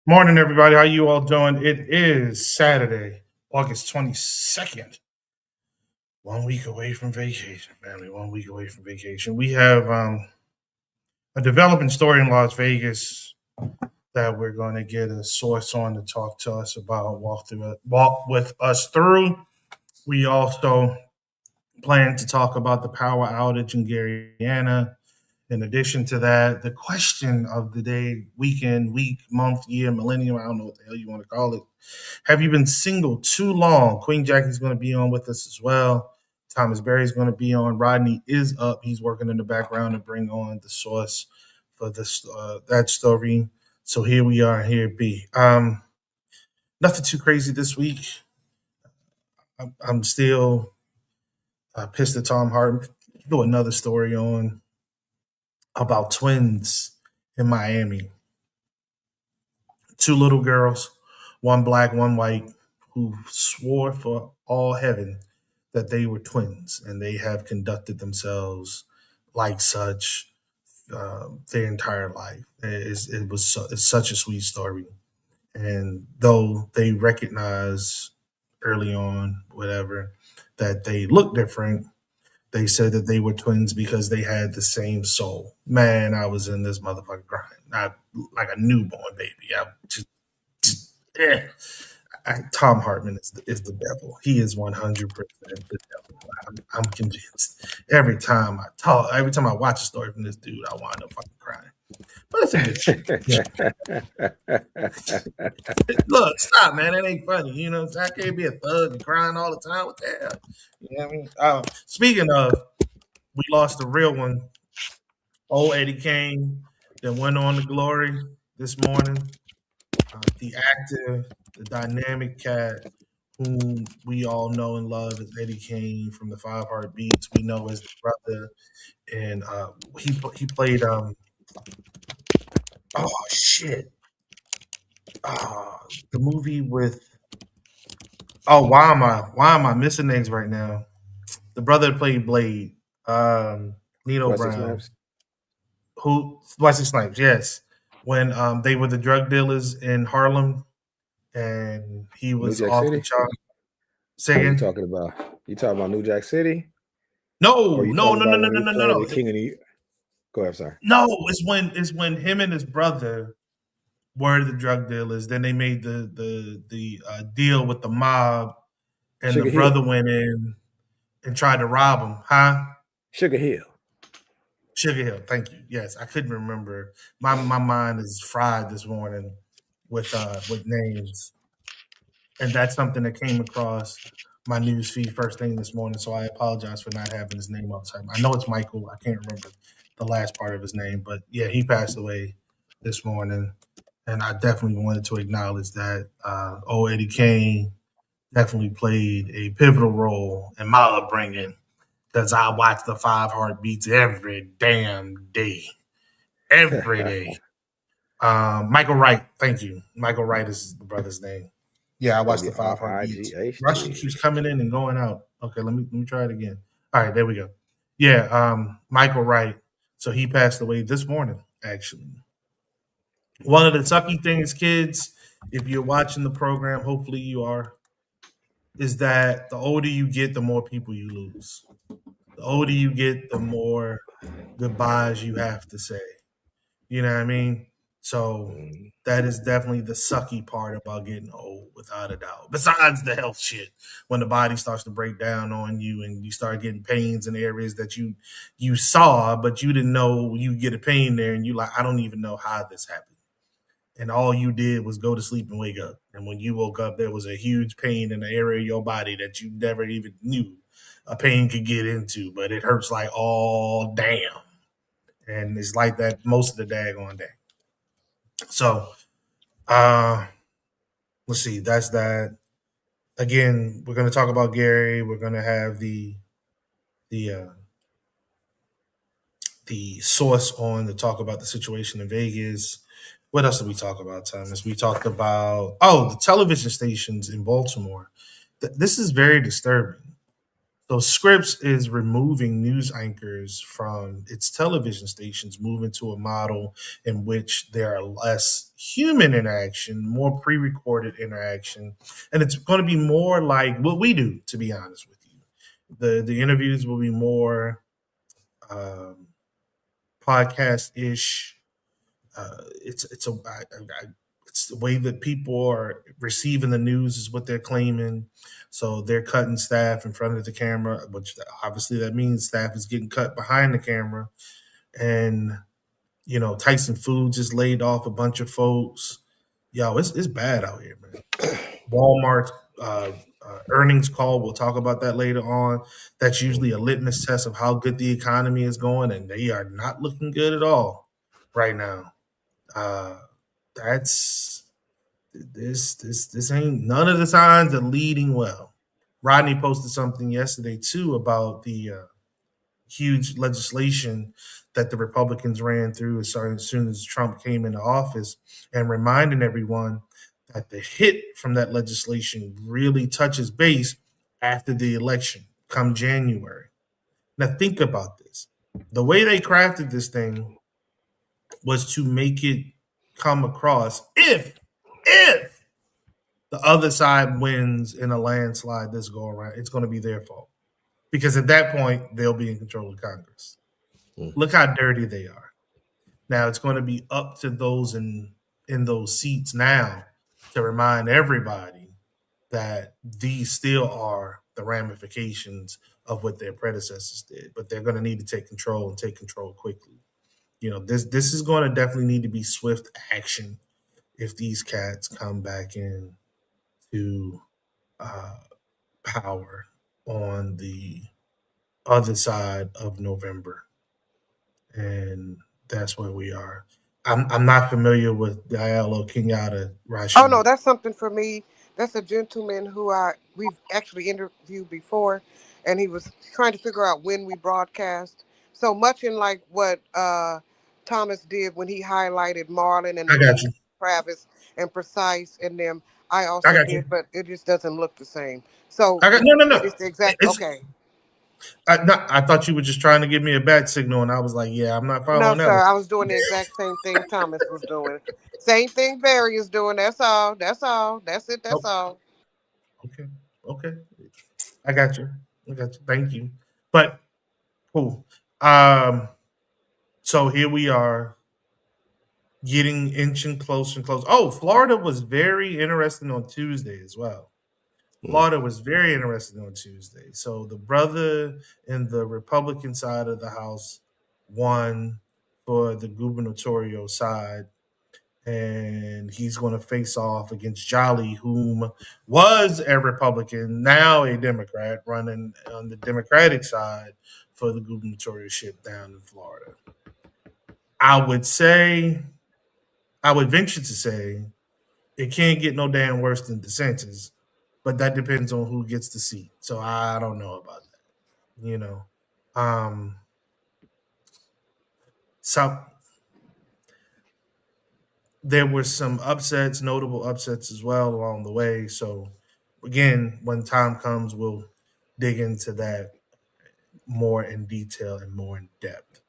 Morning, everybody. How you all doing? It is Saturday, August 22nd. 1 week away from vacation, family. 1 week away from vacation. We have a developing story in Las Vegas that we're going to get a source on to talk to us about, walk with us through. We also plan to talk about the power outage in Guyana. In addition to that, the question of the day, weekend, week, month, year, millennium, I don't know what the hell you want to call it. Have you been single too long? Queen Jackie's going to be on with us as well. Thomas Berry's going to be on. Rodney is up. He's working in the background to bring on the source for this that story. So here we are. Here it be. Nothing too crazy this week. I'm still pissed at Tom Harden. Do another story on about twins in Miami. Two little girls, one black, one white, who swore for all heaven that they were twins, and they have conducted themselves like such their entire life. It's such a sweet story, and though they recognize early on, whatever, that they look different, they said that they were twins because they had the same soul. Man, I was in this motherfucker crying, not like a newborn baby. I yeah. Tom Hartman is the devil. He is 100% the devil. I'm convinced. Every time I watch a story from this dude, I wind up fucking crying. But it's a good shit. Yeah. Look, stop, man. That ain't funny. You know, I can't be a thug and crying all the time. What the hell? You know what I mean? Speaking of, we lost a real one. Old Eddie Kane that went on to glory this morning. The actor, the dynamic cat, whom we all know and love as Eddie Kane from the Five Heartbeats. We know as the brother, and he played oh shit, the movie with why am I missing names right now? The brother that played Blade, Nino Wesley Brown, Snipes, who Wesley Snipes, yes, when they were the drug dealers in Harlem, and he New was Jack off the City. chart. Or you Singing. talking about New Jack City, or No, you no, talking no, no, about no, when no, he no, no, played no. the King of New? Go ahead, sorry. No, it's when him and his brother were the drug dealers. Then they made the deal with the mob, and the Sugar Hill, brother went in and tried to rob him. Huh? Sugar Hill. Sugar Hill. Thank you. Yes, I couldn't remember. My mind is fried this morning with names, and that's something that came across my news feed first thing this morning. So I apologize for not having his name outside. I know it's Michael. I can't remember the last part of his name, but yeah, he passed away this morning, and I definitely wanted to acknowledge that. Old Eddie Kane definitely played a pivotal role in my upbringing because I watch the Five Heartbeats every damn day, every day. Michael Wright, thank you. Michael Wright is the brother's name. Yeah, I watched the Five Heartbeats. Rusty WRIGHT. keeps coming in and going out. Okay, let me try it again. All right, there we go. Yeah, Michael Wright. So he passed away this morning, actually. One of the sucky things, kids, if you're watching the program, hopefully you are, is that the older you get, the more people you lose. The older you get, the more goodbyes you have to say. You know what I mean? So Mm. that is definitely the sucky part about getting old, without a doubt. Besides the health shit, when the body starts to break down on you and you start getting pains in areas that you saw, but you didn't know you get a pain there, and you like, I don't even know how this happened. And all you did was go to sleep and wake up. And when you woke up, there was a huge pain in the area of your body that you never even knew a pain could get into, but it hurts like all damn. And it's like that most of the daggone day. So uh let's see, that's that. Again, we're gonna talk about Gary. We're gonna have the uh the source on to talk about the situation in Vegas. What else did we talk about, Thomas? We talked about the television stations in Baltimore. This is very disturbing. So Scripps is removing news anchors from its television stations, moving to a model in which there are less human interaction, more pre-recorded interaction, and it's going to be more like what we do. To be honest with you, the interviews will be more um, podcast ish. It's the way that people are receiving the news is what they're claiming. So they're cutting staff in front of the camera, which obviously that means staff is getting cut behind the camera. And Tyson Foods just laid off a bunch of folks. Yo, it's bad out here, man. Walmart's earnings call. We'll talk about that later on. That's usually a litmus test of how good the economy is going, and they are not looking good at all right now. Uh, that's this ain't none of the signs are leading well. Rodney posted something yesterday too about the huge legislation that the Republicans ran through as soon as Trump came into office, and reminding everyone that the hit from that legislation really touches base after the election come January. Now think about this. The way they crafted this thing was to make it come across if the other side wins in a landslide this go around, it's going to be their fault because at that point they'll be in control of Congress. Look how dirty they are. Now it's going to be up to those in those seats now to remind everybody that these still are the ramifications of what their predecessors did, but they're going to need to take control and take control quickly. This is going to definitely need to be swift action if these cats come back in to uh, power on the other side of November, and that's where we are. I'm not familiar with Diallo Kenyatta Oh no, Rashid. that's something for me. That's a gentleman who we've actually interviewed before, and he was trying to figure out when we broadcast. So much in like what Thomas did when he highlighted Marlon and I got you. Travis and Precise and them. I I also got you. did, but it just doesn't look the same. So I got it, no, no, it no. is the exact It's okay. I thought you were just trying to give me a bad signal, and I was like, yeah, I'm not No, following that sir, one. I was doing the exact same thing Thomas was doing. Same thing Barry is doing. That's all. That's all. That's it. That's Oh, all. okay, okay. I got you. I got you. Thank you. But cool. Um, so here we are getting inching closer and closer. Oh, Florida was very interesting on Tuesday as well. Florida was very interesting on Tuesday. So the brother in the Republican side of the House won for the gubernatorial side, and he's going to face off against Jolly, whom was a Republican, now a Democrat, running on the Democratic side for the gubernatorialship down in Florida. I would say, I would venture to say, it can't get no damn worse than DeSantis, but that depends on who gets the seat. So I don't know about that. Um, so there were some upsets, notable upsets as well along the way. So again, when time comes, we'll dig into that more in detail and more in depth.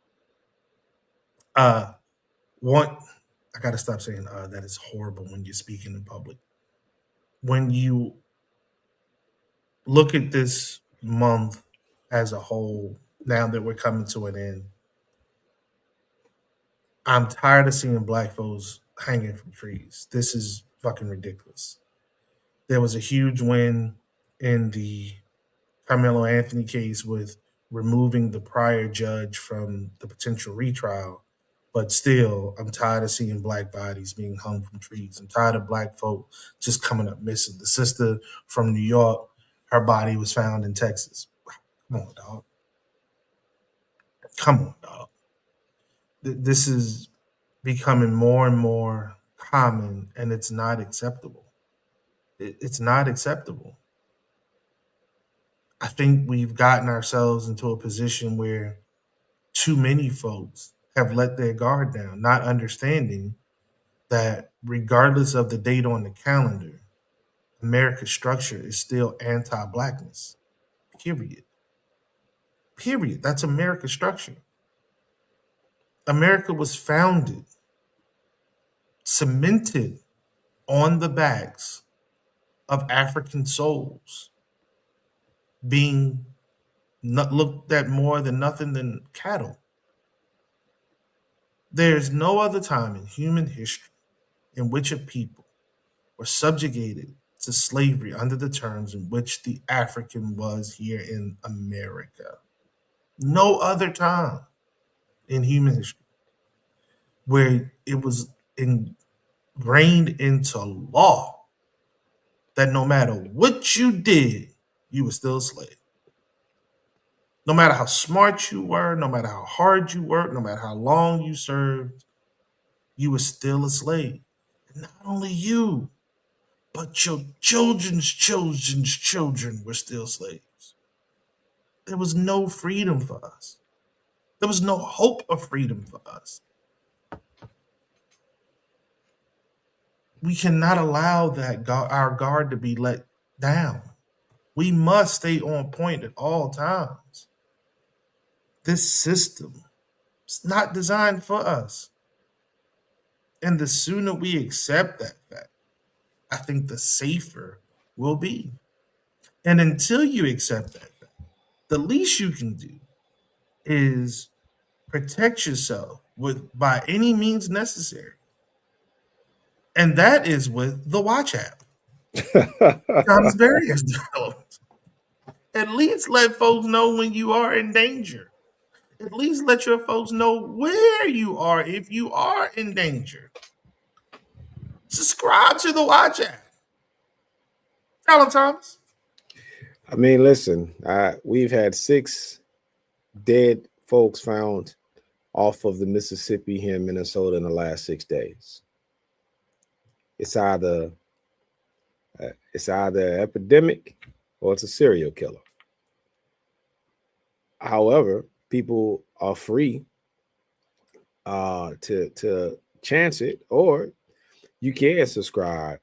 Uh, one, I got to stop saying that is horrible when you're speaking in public. When you look at this month as a whole, now that we're coming to an end, I'm tired of seeing black folks hanging from trees. This is fucking ridiculous. There was a huge win in the Carmelo Anthony case with removing the prior judge from the potential retrial. But still, I'm tired of seeing black bodies being hung from trees. I'm tired of black folk just coming up missing. The sister from New York, her body was found in Texas. Come on, dog. Come on, dog. This is becoming more and more common, and it's not acceptable. It's not acceptable. I think we've gotten ourselves into a position where too many folks have let their guard down, not understanding that regardless of the date on the calendar, America's structure is still anti blackness, period. Period. That's America's structure. America was founded, cemented on the backs of African souls being not looked at more than nothing than cattle. There's no other time in human history in which a people were subjugated to slavery under the terms in which the African was here in America. No other time in human history where it was ingrained into law that no matter what you did, you were still a slave. No matter how smart you were, no matter how hard you worked, no matter how long you served, you were still a slave. And not only you, but your children's children were still slaves. There was no freedom for us. There was no hope of freedom for us. We cannot allow that our guard to be let down. We must stay on point at all times. This system is not designed for us. And the sooner we accept that fact, I think the safer we'll be. And until you accept that fact, the least you can do is protect yourself with by any means necessary. And that is with the Watch app. Thomas Berry has developed. At least let folks know when you are in danger. At least let your folks know where you are if you are in danger. Subscribe to the Watch app. Tell them, Thomas. I mean, listen, we've had 6 dead folks found off of the Mississippi here in Minnesota in the last 6 days. It's either epidemic or it's a serial killer. However, people are free to chance it, or you can subscribe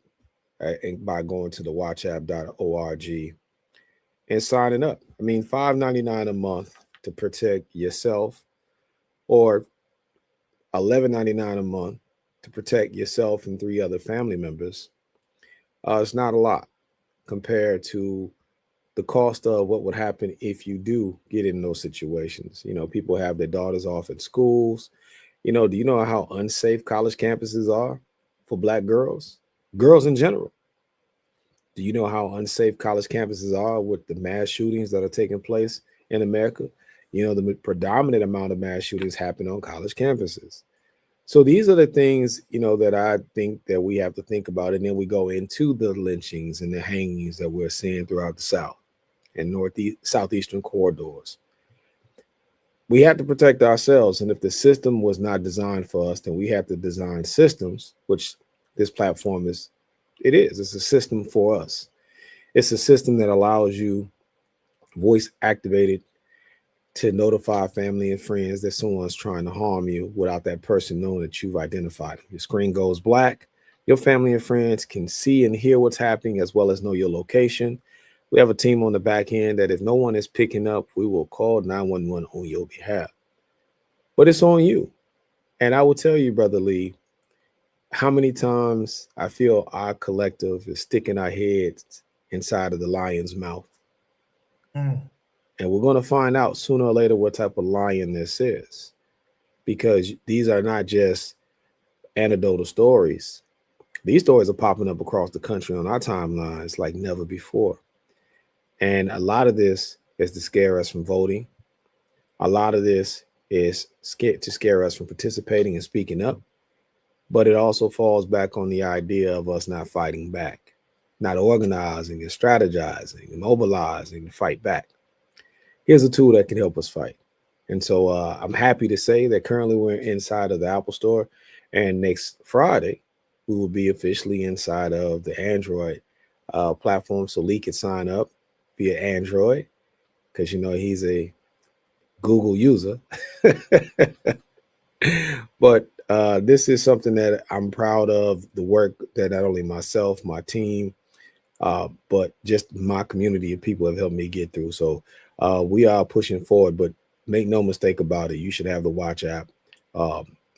by going to the watchapp.org and signing up. I mean, $5.99 a month to protect yourself, or $11.99 a month to protect yourself and 3 other family members. It's not a lot compared to the cost of what would happen if you do get in those situations. You know, people have their daughters off at schools. You know, do you know how unsafe college campuses are for Black girls in general? Do you know how unsafe college campuses are with the mass shootings that are taking place in America? You know, the predominant amount of mass shootings happen on college campuses. So these are the things, you know, that I think that we have to think about. And then we go into the lynchings and the hangings that we're seeing throughout the South and southeastern corridors. We have to protect ourselves. And if the system was not designed for us, then we have to design systems, which this platform is. It's a system for us. It's a system that allows you voice activated to notify family and friends that someone's trying to harm you without that person knowing that you've identified them. Your screen goes black. Your family and friends can see and hear what's happening, as well as know your location. We have a team on the back end that if no one is picking up, we will call 911 on your behalf. But it's on you. And I will tell you, Brother Lee, how many times I feel our collective is sticking our heads inside of the lion's mouth. And we're going to find out sooner or later what type of lion this is, because these are not just anecdotal stories. These stories are popping up across the country on our timelines like never before. And a lot of this is to scare us from voting. A lot of this is to scare us from participating and speaking up. But it also falls back on the idea of us not fighting back, not organizing and strategizing and mobilizing to fight back. Here's a tool that can help us fight. And so I'm happy to say that currently we're inside of the Apple Store, and next Friday, we will be officially inside of the Android platform. So Lee can sign up via Android because, you know, he's a Google user. But this is something that I'm proud of, the work that not only myself, my team, but just my community of people have helped me get through. So We are pushing forward, but make no mistake about it. You should have the Watch app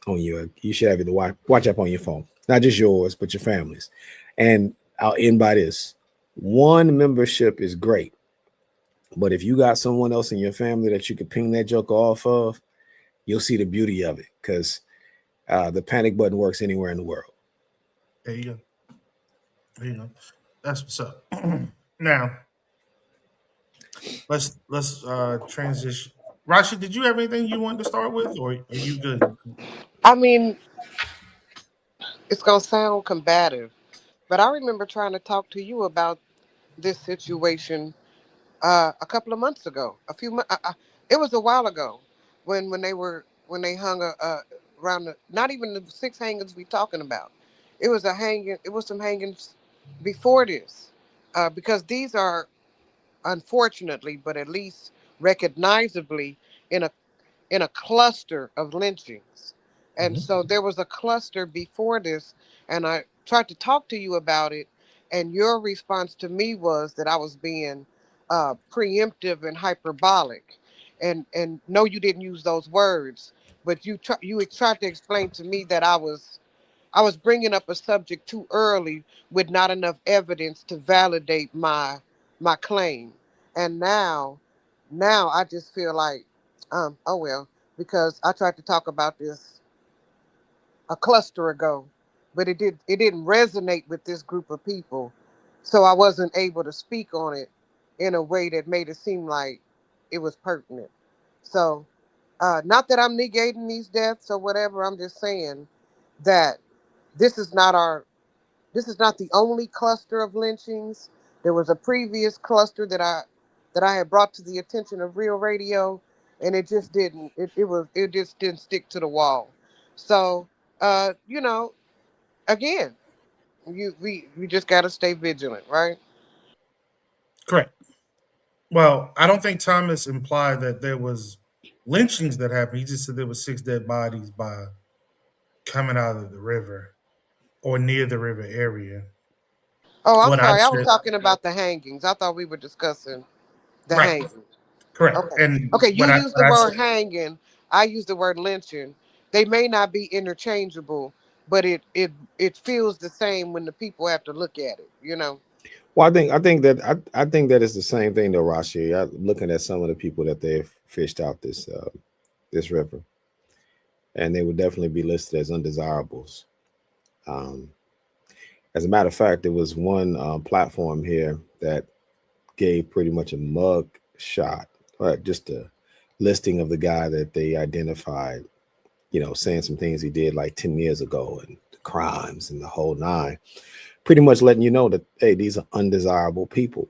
on your. You should have the Watch app on your phone, not just yours, but your family's. And I'll end by this: one membership is great, but if you got someone else in your family that you could ping that joker off of, you'll see the beauty of it because the panic button works anywhere in the world. There you go. There you go. That's what's up. Now let's transition. Rashi, did you have anything you wanted to start with, or are you good? I mean, it's gonna sound combative, but I remember trying to talk to you about this situation a couple of months ago. A few months, it was a while ago when they hung around the, not even the six hangings we talking about. It was a hanging. It was some hangings before this, because these are unfortunately, but at least recognizably in a cluster of lynchings. And Mhm. so there was a cluster before this, and I tried to talk to you about it. And your response to me was that I was being preemptive and hyperbolic. And no, you didn't use those words, but you tried to explain to me that I was bringing up a subject too early with not enough evidence to validate my claim. And now I just feel like, oh well, because I tried to talk about this a cluster ago, but it didn't resonate with this group of people, so I wasn't able to speak on it in a way that made it seem like it was pertinent. So, not that I'm negating these deaths or whatever. I'm just saying that this is not our this is not the only cluster of lynchings. There was a previous cluster that I had brought to the attention of Real Radio, and it just didn't. It just didn't stick to the wall. So, you know, again, we just got to stay vigilant, right? Correct. Well, I don't think Thomas implied that there was lynchings that happened. He just said there was six dead bodies by coming out of the river or near the river area. Oh, I'm What I sorry. I was said, talking about the hangings. I thought we were discussing the right, hangings. correct, Okay. and Okay, you use what the I word said, hanging. I use the word lynching. They may not be interchangeable, but it feels the same when the people have to look at it, you know. Well, I think that is the same thing though, Rashi. I'm looking at some of the people that they've fished out this river, and they would definitely be listed as undesirables. Um, as a matter of fact, there was one platform here that gave pretty much a mug shot, or just a listing of the guy that they identified. You know, saying some things he did like 10 years ago and the crimes and the whole nine. Pretty much letting you know that hey, these are undesirable people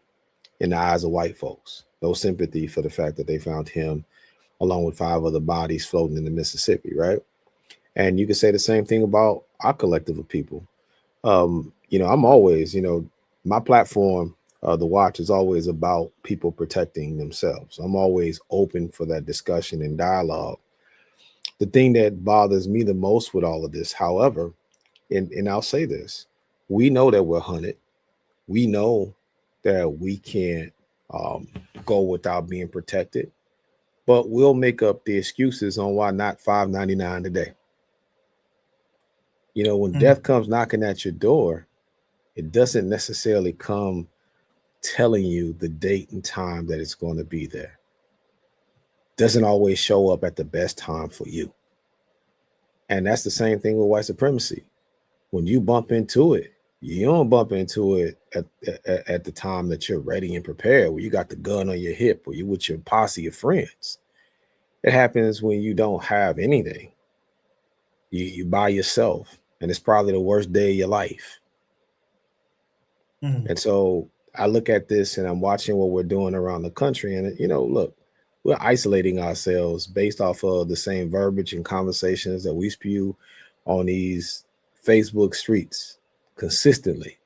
in the eyes of white folks. No sympathy for the fact that they found him along with five other bodies floating in the Mississippi, right? And you can say the same thing about our collective of people. I'm always, my platform, the watch is always about people protecting themselves. I'm always open for that discussion and dialogue. The thing that bothers me the most with all of this, however, and I'll say this, we know that we're hunted. We know that we can't um, go without being protected, but we'll make up the excuses on why not 5.99 today. When mm, death comes knocking at your door, it doesn't necessarily come telling you the date and time that it's going to be there. Doesn't always show up at the best time for you. And that's the same thing with white supremacy. When you bump into it, you don't bump into it at the time that you're ready and prepared, where you got the gun on your hip, or you with your posse of friends. It happens when you don't have anything. You by yourself, and it's probably the worst day of your life. mm, And so I look at this and I'm watching what we're doing around the country. And, look, we're isolating ourselves based off of the same verbiage and conversations that we spew on these Facebook streets consistently.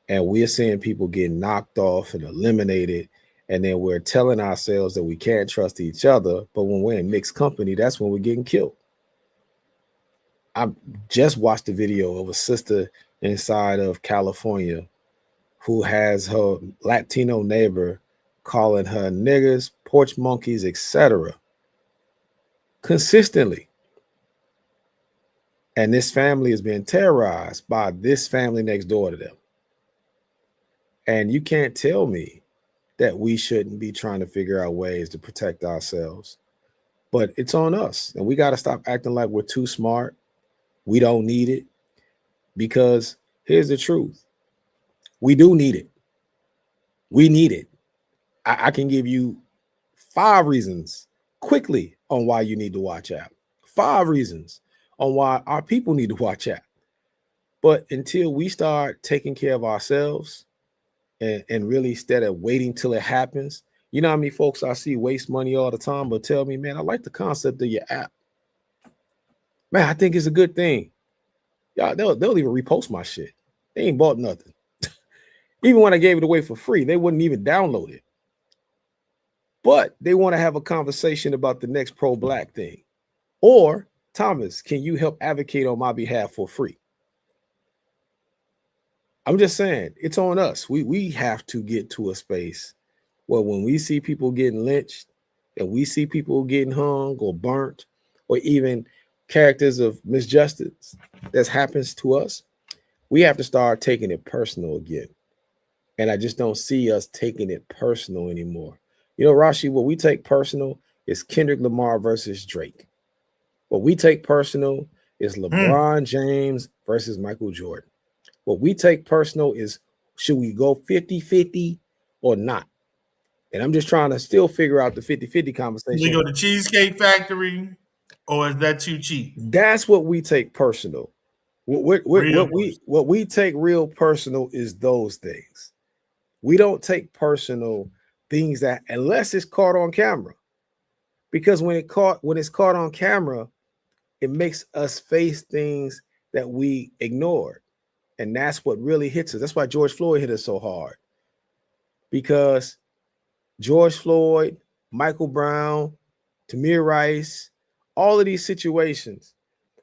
And we're seeing people get knocked off and eliminated. And then we're telling ourselves that we can't trust each other. But when we're in mixed company, that's when we're getting killed. I just watched a video of a sister inside of California who has her Latino neighbor calling her niggas, porch monkeys, etc. consistently. And this family is being terrorized by this family next door to them. And you can't tell me that we shouldn't be trying to figure out ways to protect ourselves. But it's on us. And we got to stop acting like we're too smart. We don't need it. Because here's the truth. We do need it. We need it. I can give you 5 reasons quickly on why you need to watch out. 5 reasons on why our people need to watch out. But until we start taking care of ourselves and really instead of waiting till it happens, you know how many folks I see waste money all the time, but tell me, man, I like the concept of your app. Man, I think it's a good thing. Y'all, they'll even repost my shit. They ain't bought nothing. Even when I gave it away for free, they wouldn't even download it. But they want to have a conversation about the next pro-black thing. Or, Thomas, can you help advocate on my behalf for free? I'm just saying, it's on us. We have to get to a space where when we see people getting lynched and we see people getting hung or burnt or even characters of misjustice that happens to us, we have to start taking it personal again. And I just don't see us taking it personal anymore. You know, Rashi, what we take personal is Kendrick Lamar versus Drake. What we take personal is LeBron James versus Michael Jordan. What we take personal is, should we go 50-50 or not? And I'm just trying to still figure out the 50-50 conversation. We go to Cheesecake Factory, or is that too cheap? That's what we take personal. What we take real personal is those things. We don't take personal things that, unless it's caught on camera, because when it's caught on camera, it makes us face things that we ignored, and that's what really hits us. That's why George Floyd hit us so hard, because George Floyd, Michael Brown, Tamir Rice, all of these situations,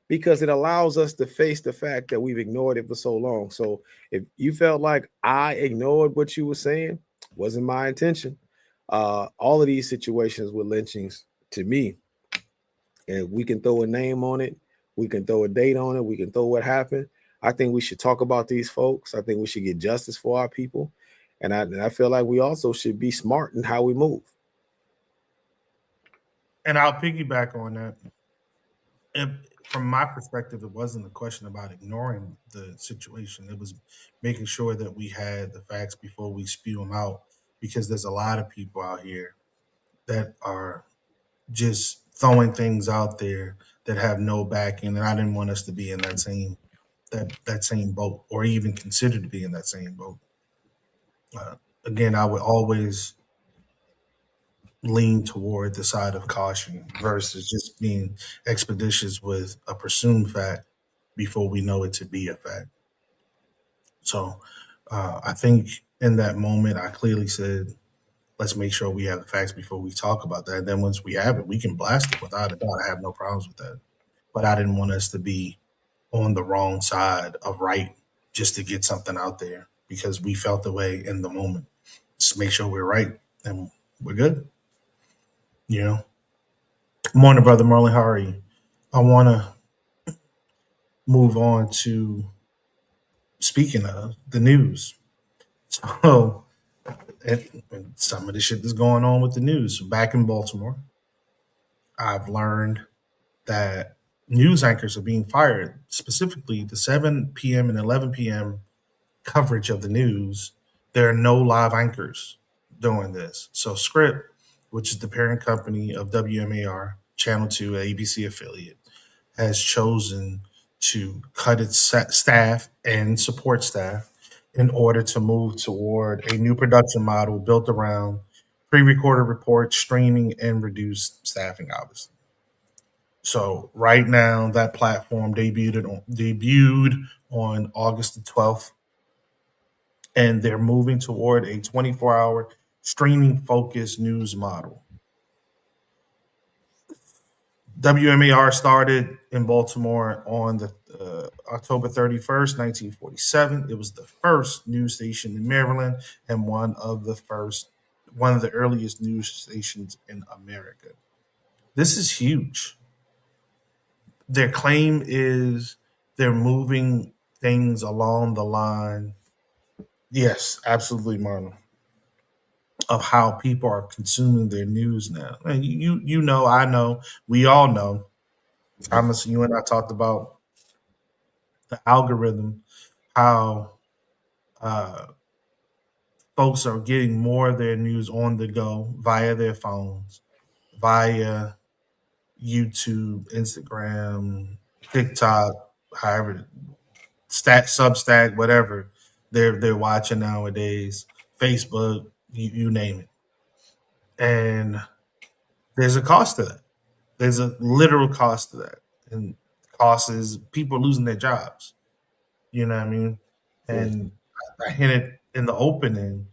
because it allows us to face the fact that we've ignored it for so long. So if you felt like I ignored what you were saying, wasn't my intention. All of these situations with lynchings, to me, and we can throw a name on it, we can throw a date on it, we can throw what happened. I think we should talk about these folks. I think we should get justice for our people. And I feel like we also should be smart in how we move. And I'll piggyback on that. From my perspective, it wasn't a question about ignoring the situation. It was making sure that we had the facts before we spew them out, because there's a lot of people out here that are just throwing things out there that have no backing, and I didn't want us to be in that same boat, or even consider to be in that same boat. Uh, Again, I would always lean toward the side of caution versus just being expeditious with a presumed fact before we know it to be a fact. So I think in that moment, I clearly said, let's make sure we have the facts before we talk about that. And then once we have it, we can blast it without a doubt. I have no problems with that. But I didn't want us to be on the wrong side of right just to get something out there because we felt the way in the moment. Just make sure we're right and we're good. You know, morning, brother Marlon. How are you? I want to move on to speaking of the news. So, and some of the shit that's going on with the news. So back in Baltimore, I've learned that news anchors are being fired, specifically the 7 p.m. and 11 p.m. coverage of the news. There are no live anchors doing this. So, Script, which is the parent company of WMAR, Channel 2, ABC affiliate, has chosen to cut its staff and support staff in order to move toward a new production model built around pre-recorded reports, streaming, and reduced staffing hours. So right now, that platform debuted on August the 12th, and they're moving toward a 24-hour streaming focused news model. WMAR started in Baltimore on the October 31st, 1947. It was the first news station in Maryland and one of the first one of the earliest news stations in America. This is huge. Their claim is they're moving things along the line. Yes, absolutely, Marlon, of how people are consuming their news now. And you know, I know, we all know. Thomas, you and I talked about the algorithm, how uh, folks are getting more of their news on the go via their phones, via YouTube, Instagram, TikTok, however, Substack, whatever they're watching nowadays, Facebook, you name it. And there's a cost to that. There's a literal cost to that, and the cost is people losing their jobs. You know what I mean? Mm. And I hinted in the opening,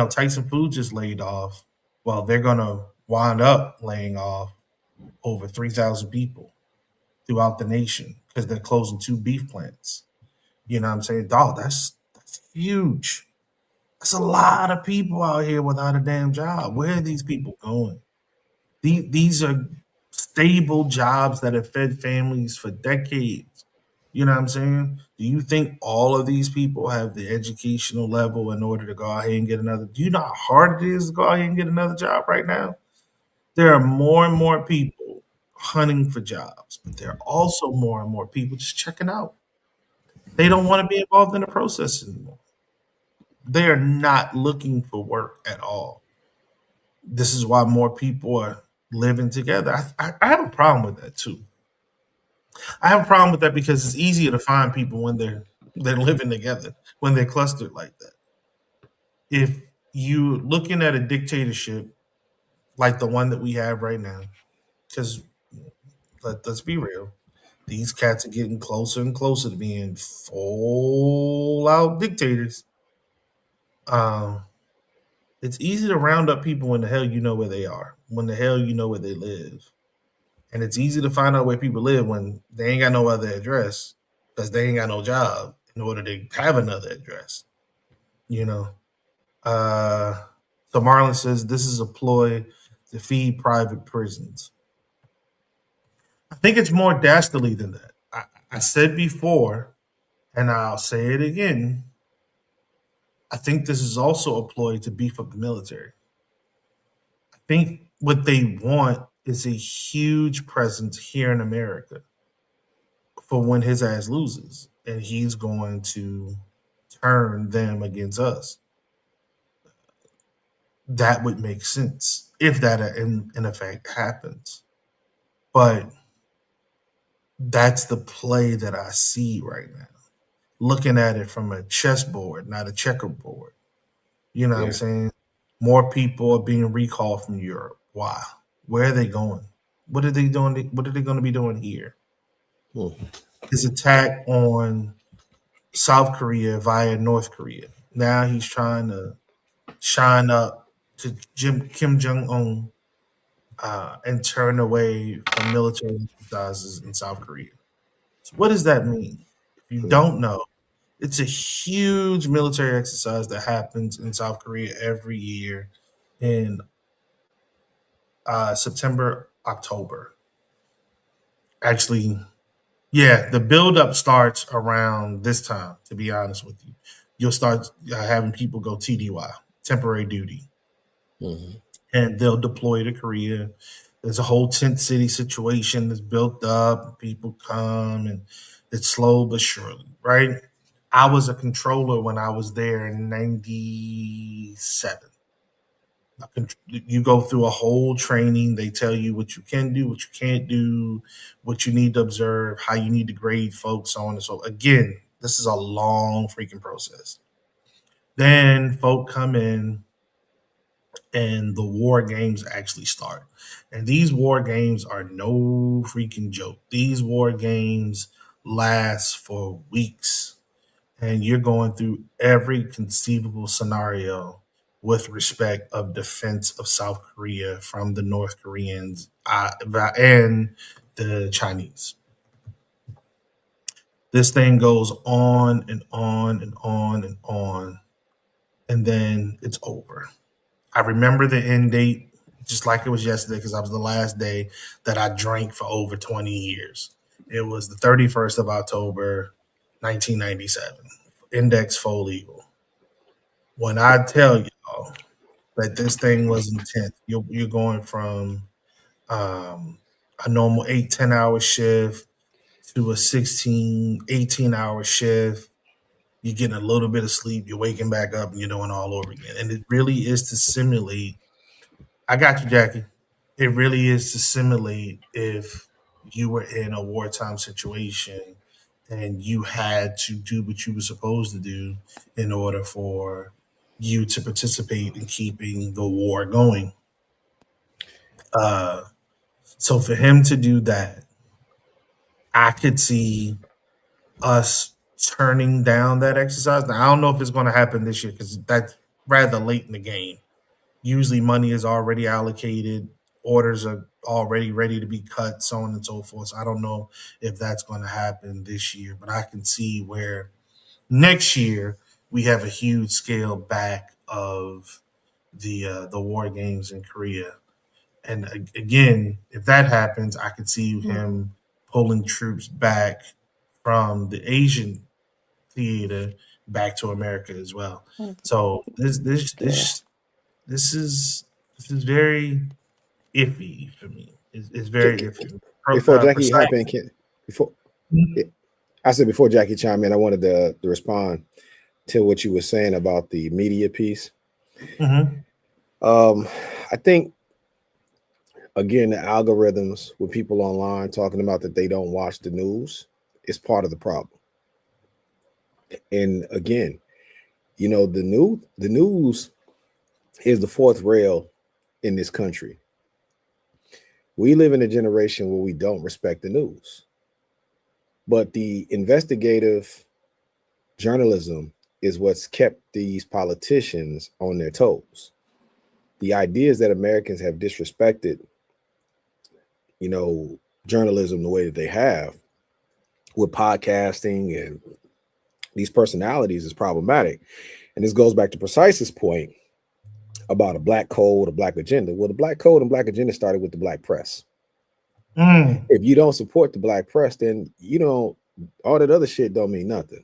Tyson Foods just laid off. Well, they're gonna wind up laying off over 3,000 people throughout the nation because they're closing two beef plants. You know what I'm saying? Dog, that's huge. That's a lot of people out here without a damn job. Where are these people going? These are stable jobs that have fed families for decades. You know what I'm saying? Do you think all of these people have the educational level in order to go out here and get another? Do you know how hard it is to go out here and get another job right now? There are more and more people hunting for jobs, but there are also more and more people just checking out. They don't want to be involved in the process anymore. They are not looking for work at all. This is why more people are living together. I have a problem with that too. I have a problem with that because it's easier to find people when they're living together, when they're clustered like that. If you looking at a dictatorship like the one that we have right now, because let's be real, these cats are getting closer and closer to being full out dictators. Um, it's easy to round up people when the hell you know where they are, when the hell you know where they live. And it's easy to find out where people live when they ain't got no other address because they ain't got no job in order to have another address. You know. Uh, so Marlon says this is a ploy to feed private prisons. I think it's more dastardly than that. I said before, and I'll say it again. I think this is also a ploy to beef up the military. I think what they want is a huge presence here in America for when his ass loses, and he's going to turn them against us. That would make sense if that in effect happens. But that's the play that I see right now. Looking at it from a chessboard, not a checkerboard. You know what I'm Yeah. saying? More people are being recalled from Europe. Why? Where are they going? What are they doing? What are they going to be doing here? Mm. His attack on South Korea via North Korea. Now he's trying to shine up to Kim Jong Un and turn away from military exercises in South Korea. So what does that mean? If you don't know, it's a huge military exercise that happens in South Korea every year in September, October. Actually, yeah, the buildup starts around this time. To be honest with you, you'll start having people go TDY, temporary duty, Mhm. and they'll deploy to Korea. There's a whole tent city situation that's built up. People come, and it's slow but surely, right? I was a controller when I was there in '97. You go through a whole training. They tell you what you can do, what you can't do, what you need to observe, how you need to grade folks, so on and so. Again, this is a long freaking process. Then folk come in, and the war games actually start. And these war games are no freaking joke. These war games last for weeks, and you're going through every conceivable scenario with respect of defense of South Korea from the North Koreans and the Chinese. This thing goes on and on and on and on, and then it's over. I remember the end date just like it was yesterday because I was the last day that I drank for over 20 years. It was the 31st of October, 1997. Index Full Legal. When I tell y'all that this thing was intense, you're going from um, a normal 8-10 hour shift to a 16-18 hour shift. You're getting a little bit of sleep, you're waking back up, and you're doing all over again. And it really is to simulate. I got you, Jackie. It really is to simulate if you were in a wartime situation and you had to do what you were supposed to do in order for you to participate in keeping the war going. Uh, so for him to do that, I could see us turning down that exercise. Now, I don't know if it's going to happen this year because that's rather late in the game. Usually, money is already allocated, orders are already ready to be cut, so on and so forth. So I don't know if that's going to happen this year, but I can see where next year we have a huge scale back of the war games in Korea. And again, if that happens, I could see him pulling troops back from the Asian theater back to America as well. So Yeah. this is very iffy for me. It's very J- iffy. Before Jackie Precise. hop in, before I said before Jackie chime in, I wanted to respond to what you were saying about the media piece. Mm-hmm. Um, I think again the algorithms with people online talking about that they don't watch the news is part of the problem. And again, the news is the fourth rail in this country. We live in a generation where we don't respect the news, but the investigative journalism is what's kept these politicians on their toes. The ideas that Americans have disrespected, you know, journalism the way that they have with podcasting and these personalities is problematic. And this goes back to Precise's point about a black code, a black agenda. Well, the black code and black agenda started with the black press. Mm. If you don't support the black press, then you don't all that other shit don't mean nothing.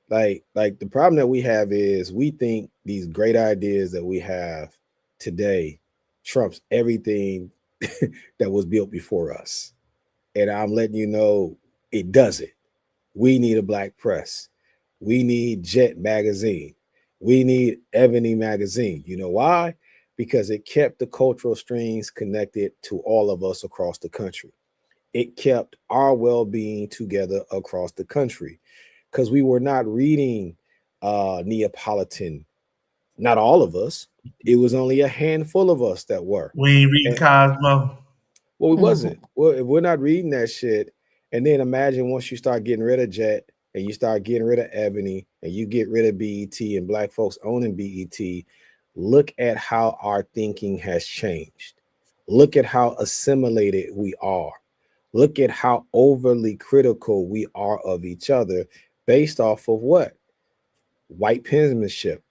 Like the problem that we have is we think these great ideas that we have today trumps everything that was built before us. And I'm letting you know it doesn't. We need a black press. We need Jet magazine. We need Ebony magazine. You know why? Because it kept the cultural strings connected to all of us across the country. It kept our well-being together across the country because we were not reading Neapolitan. Not all of us. It was only a handful of us that were. We ain't read And, Cosmo. well, we wasn't. Well, if we're not reading that shit, and then imagine once you start getting rid of Jet and you start getting rid of Ebony and you get rid of BET and black folks owning BET, look at how our thinking has changed. Look at how assimilated we are. Look at how overly critical we are of each other based off of what? White penmanship,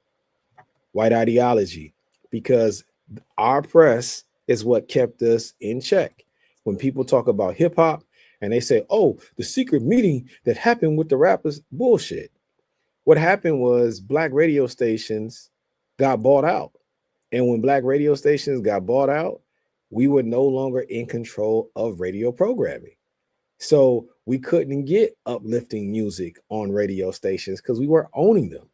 white ideology, because our press is what kept us in check. When people talk about hip hop and they say, oh, the secret meeting that happened with the rappers, bullshit. What happened was black radio stations got bought out. And when black radio stations got bought out, we were no longer in control of radio programming. So we couldn't get uplifting music on radio stations because we were owning them.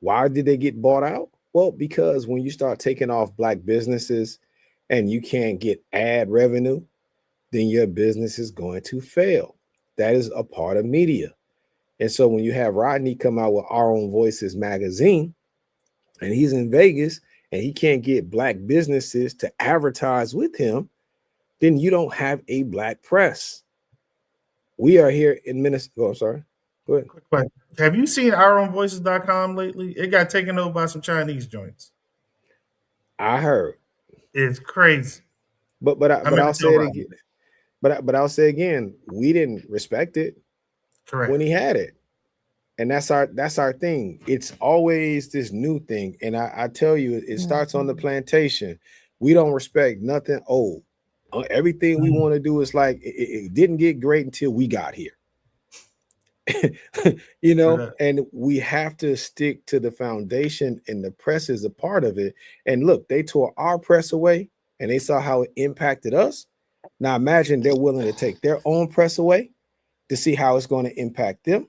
Why did they get bought out? Well, because when you start taking off black businesses and you can't get ad revenue, then your business is going to fail. That is a part of media. And so when you have Rodney come out with Our Own Voices magazine and he's in Vegas and he can't get black businesses to advertise with him, then you don't have a black press. We are here in Minnesota. Oh, I'm sorry. Go ahead. Quick question. Have you seen ourownvoices.com lately? It got taken over by some Chinese joints. I heard, It's crazy. I but meant I'll to tell say it Rodney. again. But I'll say again, we didn't respect it when Correct. he had it. And that's our thing. It's always this new thing. And I tell you, it starts on the plantation. We don't respect nothing old. Everything we Mm, want to do is like it didn't get great until we got here. that. And we have to stick to the foundation, and the press is a part of it. And look, they tore our press away and they saw how it impacted us. Now imagine they're willing to take their own press away to see how it's going to impact them.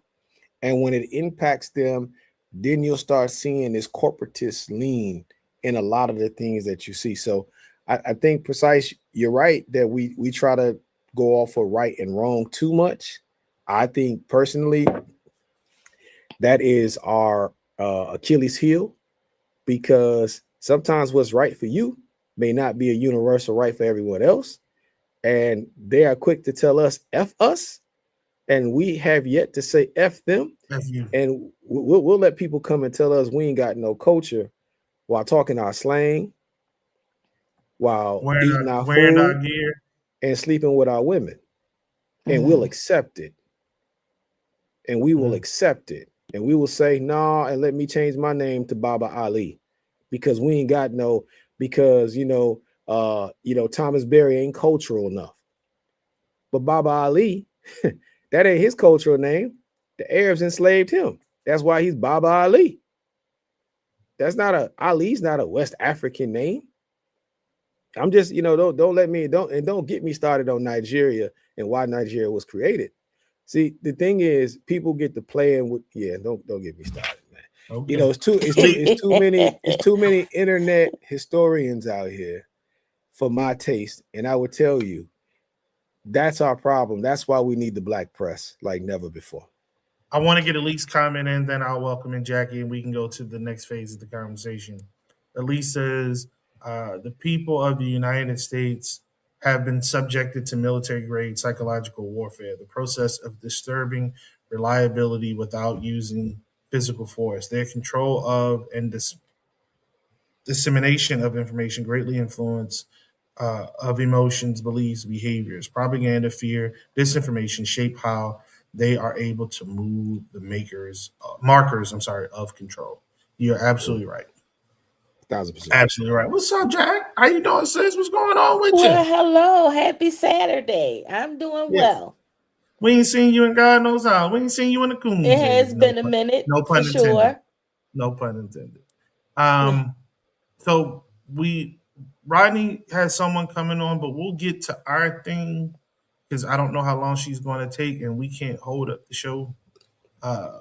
And when it impacts them, then you'll start seeing this corporatist lean in a lot of the things that you see. So I think precise, you're right that we try to go off of right and wrong too much. I think personally that is our Achilles heel, because sometimes what's right for you may not be a universal right for everyone else. And they are quick to tell us F us, and we have yet to say F them. That's you. And we'll let people come and tell us we ain't got no culture while talking our slang, while eating our Wearing our food, gear. and sleeping with our women. And we'll Mhm. accept it. And we will Mm. accept it. And we will say, nah, and let me change my name to Baba Ali. Because we ain't got no, because Thomas Berry ain't cultural enough. But Baba Ali, that ain't his cultural name. The Arabs enslaved him. That's why he's Baba Ali. That's not a Ali's not a West African name. I'm just, don't let me don't get me started on Nigeria and why Nigeria was created. See, the thing is, people get to playing with, yeah, don't get me started, man. Okay. It's too many internet historians out here for my taste. And I would tell you, that's our problem. That's why we need the black press like never before. I want to get Elise comment in, then I'll welcome in Jackie, and we can go to the next phase of the conversation. Elise says the people of the United States have been subjected to military grade psychological warfare, the process of disturbing reliability without using physical force. Their control of and dissemination of information greatly influence of emotions, beliefs, behaviors. Propaganda, fear, disinformation shape how they are able to move the markers. I'm sorry, of control. You're Mm, absolutely right. 1000%. Absolutely right. What's up, Jack? How you doing, sis? What's going on with you? Well, hello. Happy Saturday. I'm doing Yeah, well. we ain't seen you in God knows how. We ain't seen you in the It coons days. has been a minute No for pun intended. sure. No pun intended. Um, so we Rodney has someone coming on, but we'll get to our thing because I don't know how long she's going to take, and we can't hold up the show. Uh,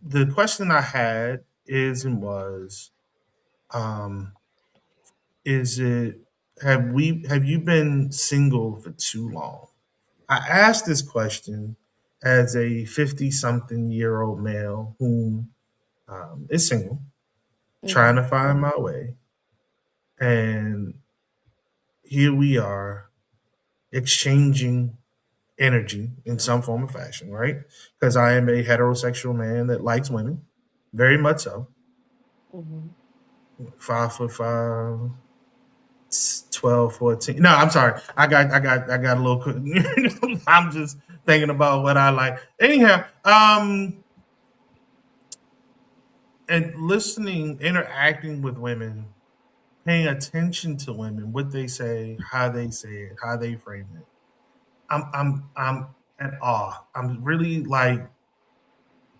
the question I had is and was, um, is it have you been single for too long? I asked this question as a 50-something-year-old male who is single, trying Hmm. to find my way, and here we are exchanging energy in some form of fashion, right? Because I am a heterosexual man that likes women, very much so. Hmm. 5'5", 12, 14. No, I'm sorry. I got a little. I'm just thinking about what I like. Anyhow, and listening, interacting with women, paying attention to women, what they say it, how they frame it. I'm at awe. I'm really like,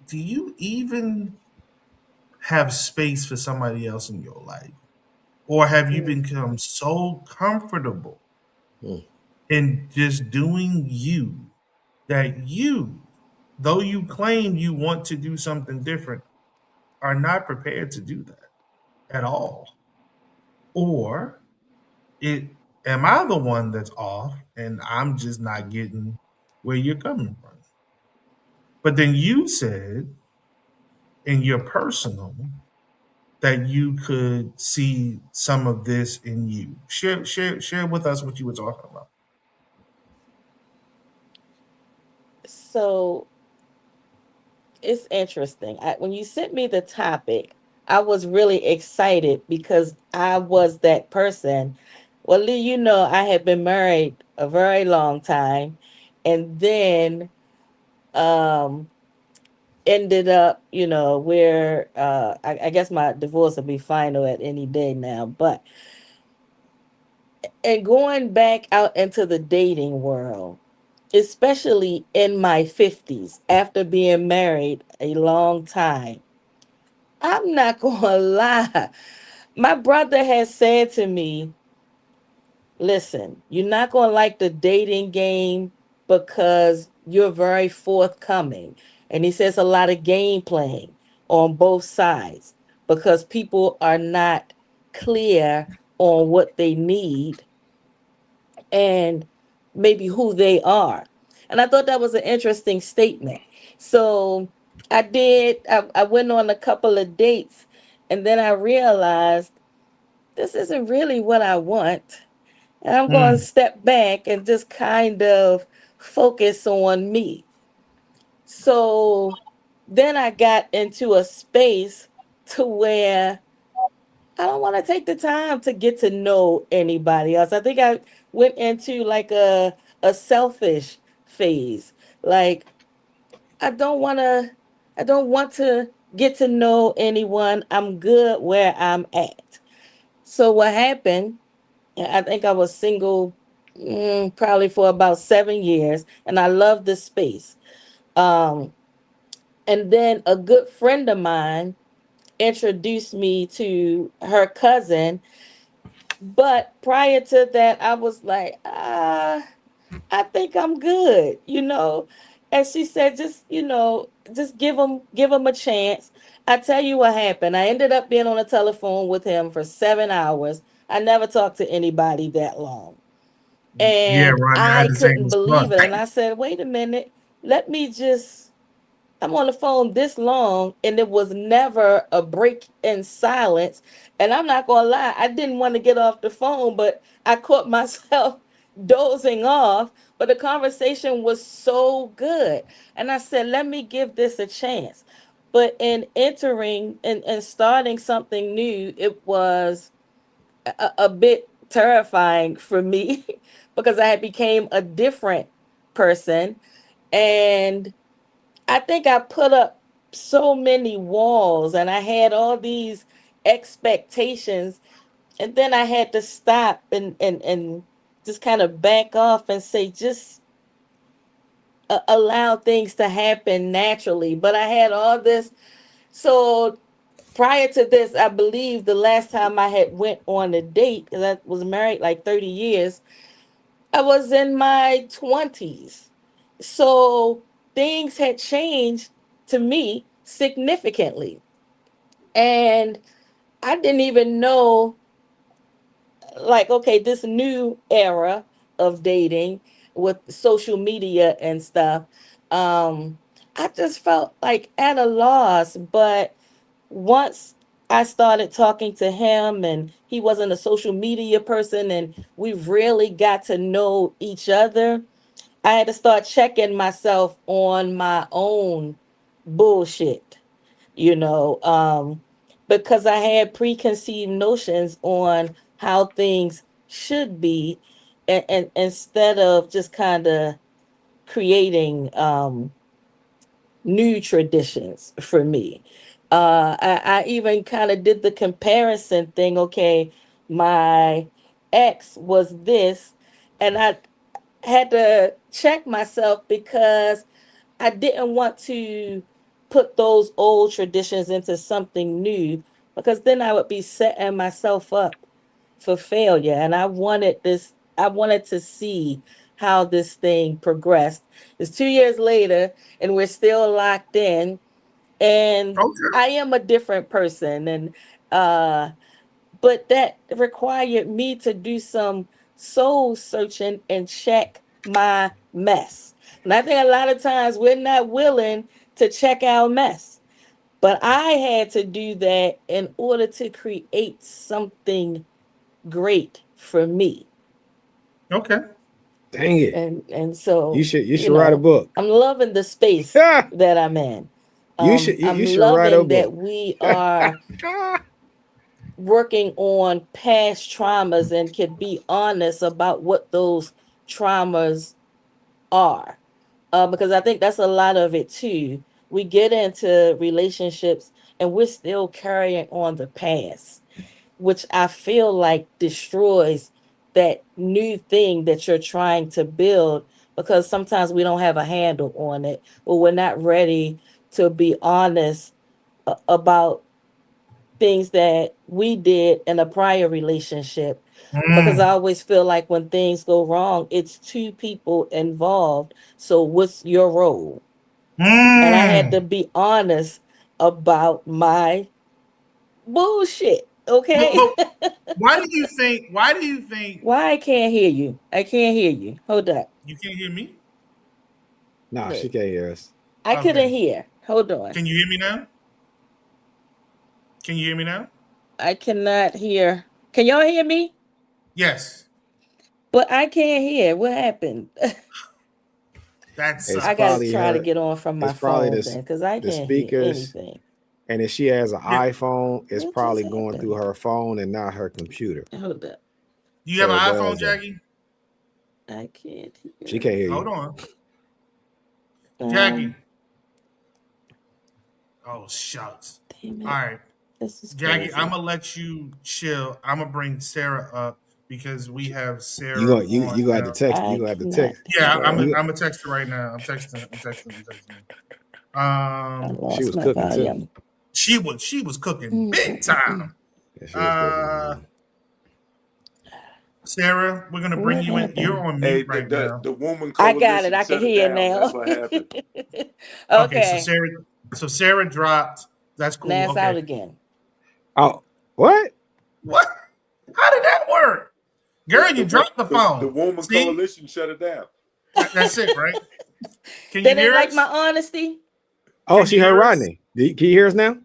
do you even have space for somebody else in your life? Or have you become so comfortable Mm, in just doing you that you, though you claim you want to do something different, are not prepared to do that at all? Or it am I the one that's off and I'm just not getting where you're coming from? But then you said in your personal that you could see some of this in you. Share with us what you were talking about. So it's interesting. When you sent me the topic, I was really excited because I was that person. Well, Lee, I had been married a very long time. And then um, ended up, where I guess my divorce will be final at any day now. But and going back out into the dating world, especially in my 50s, after being married a long time, I'm not gonna lie. My brother has said to me, listen, you're not going to like the dating game because you're very forthcoming. And he says a lot of game playing on both sides because people are not clear on what they need and maybe who they are. And I thought that was an interesting statement. So I went on a couple of dates and then I realized this isn't really what I want. And I'm going to Mm. step back and just kind of focus on me. So then I got into a space to where I don't want to take the time to get to know anybody else. I think I went into like a selfish phase. Like I don't want to get to know anyone. I'm good where I'm at. So what happened, I think I was single probably for about 7 years, and I loved the space. Um, and then a good friend of mine introduced me to her cousin. But prior to that, I was like, I think I'm good. And she said, just give him a chance. I tell you what happened. I ended up being on the telephone with him for 7 hours. I never talked to anybody that long. Yeah, And Rodney, I had I the same couldn't believe it. response. And I said, wait a minute, let me just. I'm on the phone this long, and it was never a break in silence. And I'm not going to lie, I didn't want to get off the phone, but I caught myself dozing off. But the conversation was so good. And I said, let me give this a chance. But in entering and starting something new, it was a bit terrifying for me because I had became a different person. And I think I put up so many walls and I had all these expectations, and then I had to stop and just kind of back off and say just allow things to happen naturally. But I had all this. So prior to this, I believe the last time I had went on a date, because I was married like 30 years, I was in my 20s. So things had changed to me significantly. And I didn't even know, like, okay, this new era of dating with social media and stuff. Um, I just felt like at a loss. But once I started talking to him and he wasn't a social media person and we really got to know each other, I had to start checking myself on my own bullshit, you know, because I had preconceived notions on how things should be, and instead of just kind of creating new traditions for me. I even kind of did the comparison thing. Okay, my ex was this, and I had to check myself because I didn't want to put those old traditions into something new because then I would be setting myself up for failure. And I wanted to see how this thing progressed. It's 2 years later and we're still locked in. And Okay. I am a different person. Uh, but that required me to do some soul searching and check my mess. And I think a lot of times we're not willing to check our mess. But I had to do that in order to create something great for me. Okay. Dang it. And You so, should you should write a book. I'm loving the space that I'm in. You I'm should write a loving that book. we are working on past traumas and can be honest about what those traumas are. Because I think that's a lot of it too. we get into relationships and we're still carrying on the past, which I feel like destroys that new thing that you're trying to build, because sometimes we don't have a handle on it, or we're not ready to be honest about things that we did in a prior relationship. Because I Mm, always feel like when things go wrong, it's two people involved. So what's your role? And I had to mm. be honest about my bullshit. Okay. But why do you think? Why do you think Why I can't hear you? I can't hear you. Hold up. you can't hear me? Nah, she Look. can't hear us. I couldn't Okay. hear. Hold on. Can you hear me now? Can you hear me now? I cannot hear. Can y'all hear me? Yes. But I can't hear. What happened? That It's I gotta sucks. probably try to her. get on from my It's probably phone then, because I the can't hear speakers. anything. And if she has an Yeah. iPhone, it's What just probably going through happened? her phone and not her computer. Hold up. Do you have So an it iPhone, does that. Jackie? I can't She hear. can't hear Hold you. on, Um, Jackie. Oh shucks. damn All it. right, This is Jackie. I'm crazy. gonna let you chill. I'm gonna bring Sarah up because we have You Sarah gonna on you gonna have to now. text. You I gonna have to cannot text. Yeah, hear. I'm You I'm a texter right now. I'm texting. I'm texting. I'm texting. I she lost was my cooking too. volume. She was cooking big Mm-mm-mm-mm. time. Yeah, she was cooking. Uh, Sarah, we're gonna bring What you in. You're happened? on Hey, mute right now. the woman I got it. coalition I can shut it hear down. now. That's what happened. Okay, Okay. So Sarah dropped. That's Now cool. it's Okay, out again. Oh, what? what? How did that work, girl? You dropped the The phone. woman See, coalition shut it down. that's it, right? Can They you didn't hear like my us? honesty? Oh, Can she you heard hear us? Rodney. Can you hear us now?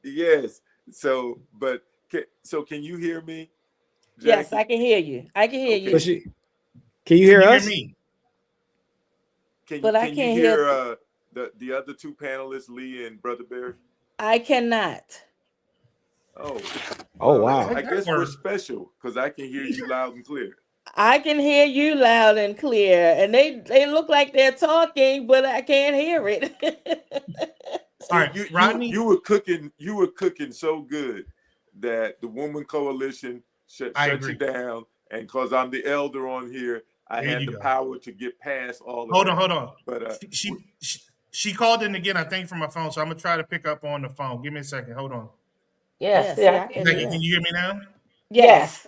Yes. So, but so can you hear me, Yes, Jackie? I can hear you. I can hear So Okay. you. she can you Can hear you hear us? me? But I Can you can't hear. hear the other two panelists, Lee and Brother Barry? I cannot. Oh, Oh well, How wow. I did that guess we're work? special because I can hear you loud and clear. I can hear you loud and clear, and they look like they're talking, but I can't hear it. All See, right, Rodney. you were cooking so good that the woman coalition I shut you agree. down, and because I'm the elder on here, I There had you the go. power to get past all of Hold on, that. hold on. But She she, she, she called in again. I think from my phone, so I'm gonna try to pick up on the phone. Give me a second. Hold on. Yeah, see, I can Jackie, can hear. you hear me now? Yes.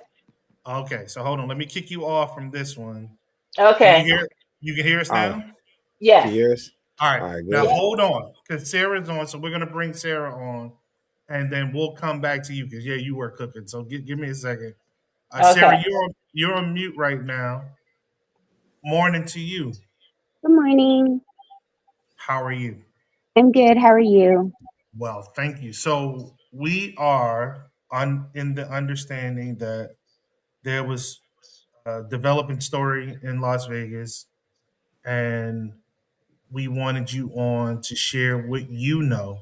Okay, so hold on. Let me kick you off from this one. Can you Okay. hear? You can hear us All right. now. Can you Yes. hear us? All right. All right, Now good. hold on, because Sarah's on, so we're gonna bring Sarah on, and then we'll come back to you because yeah, you were cooking. So give me a second. Sarah, Okay. you're on mute right now. Morning to you. Good morning. How are you? I'm good. How are you? Well, thank you. So we are on in the understanding that there was a developing story in Las Vegas, and we wanted you on to share what you know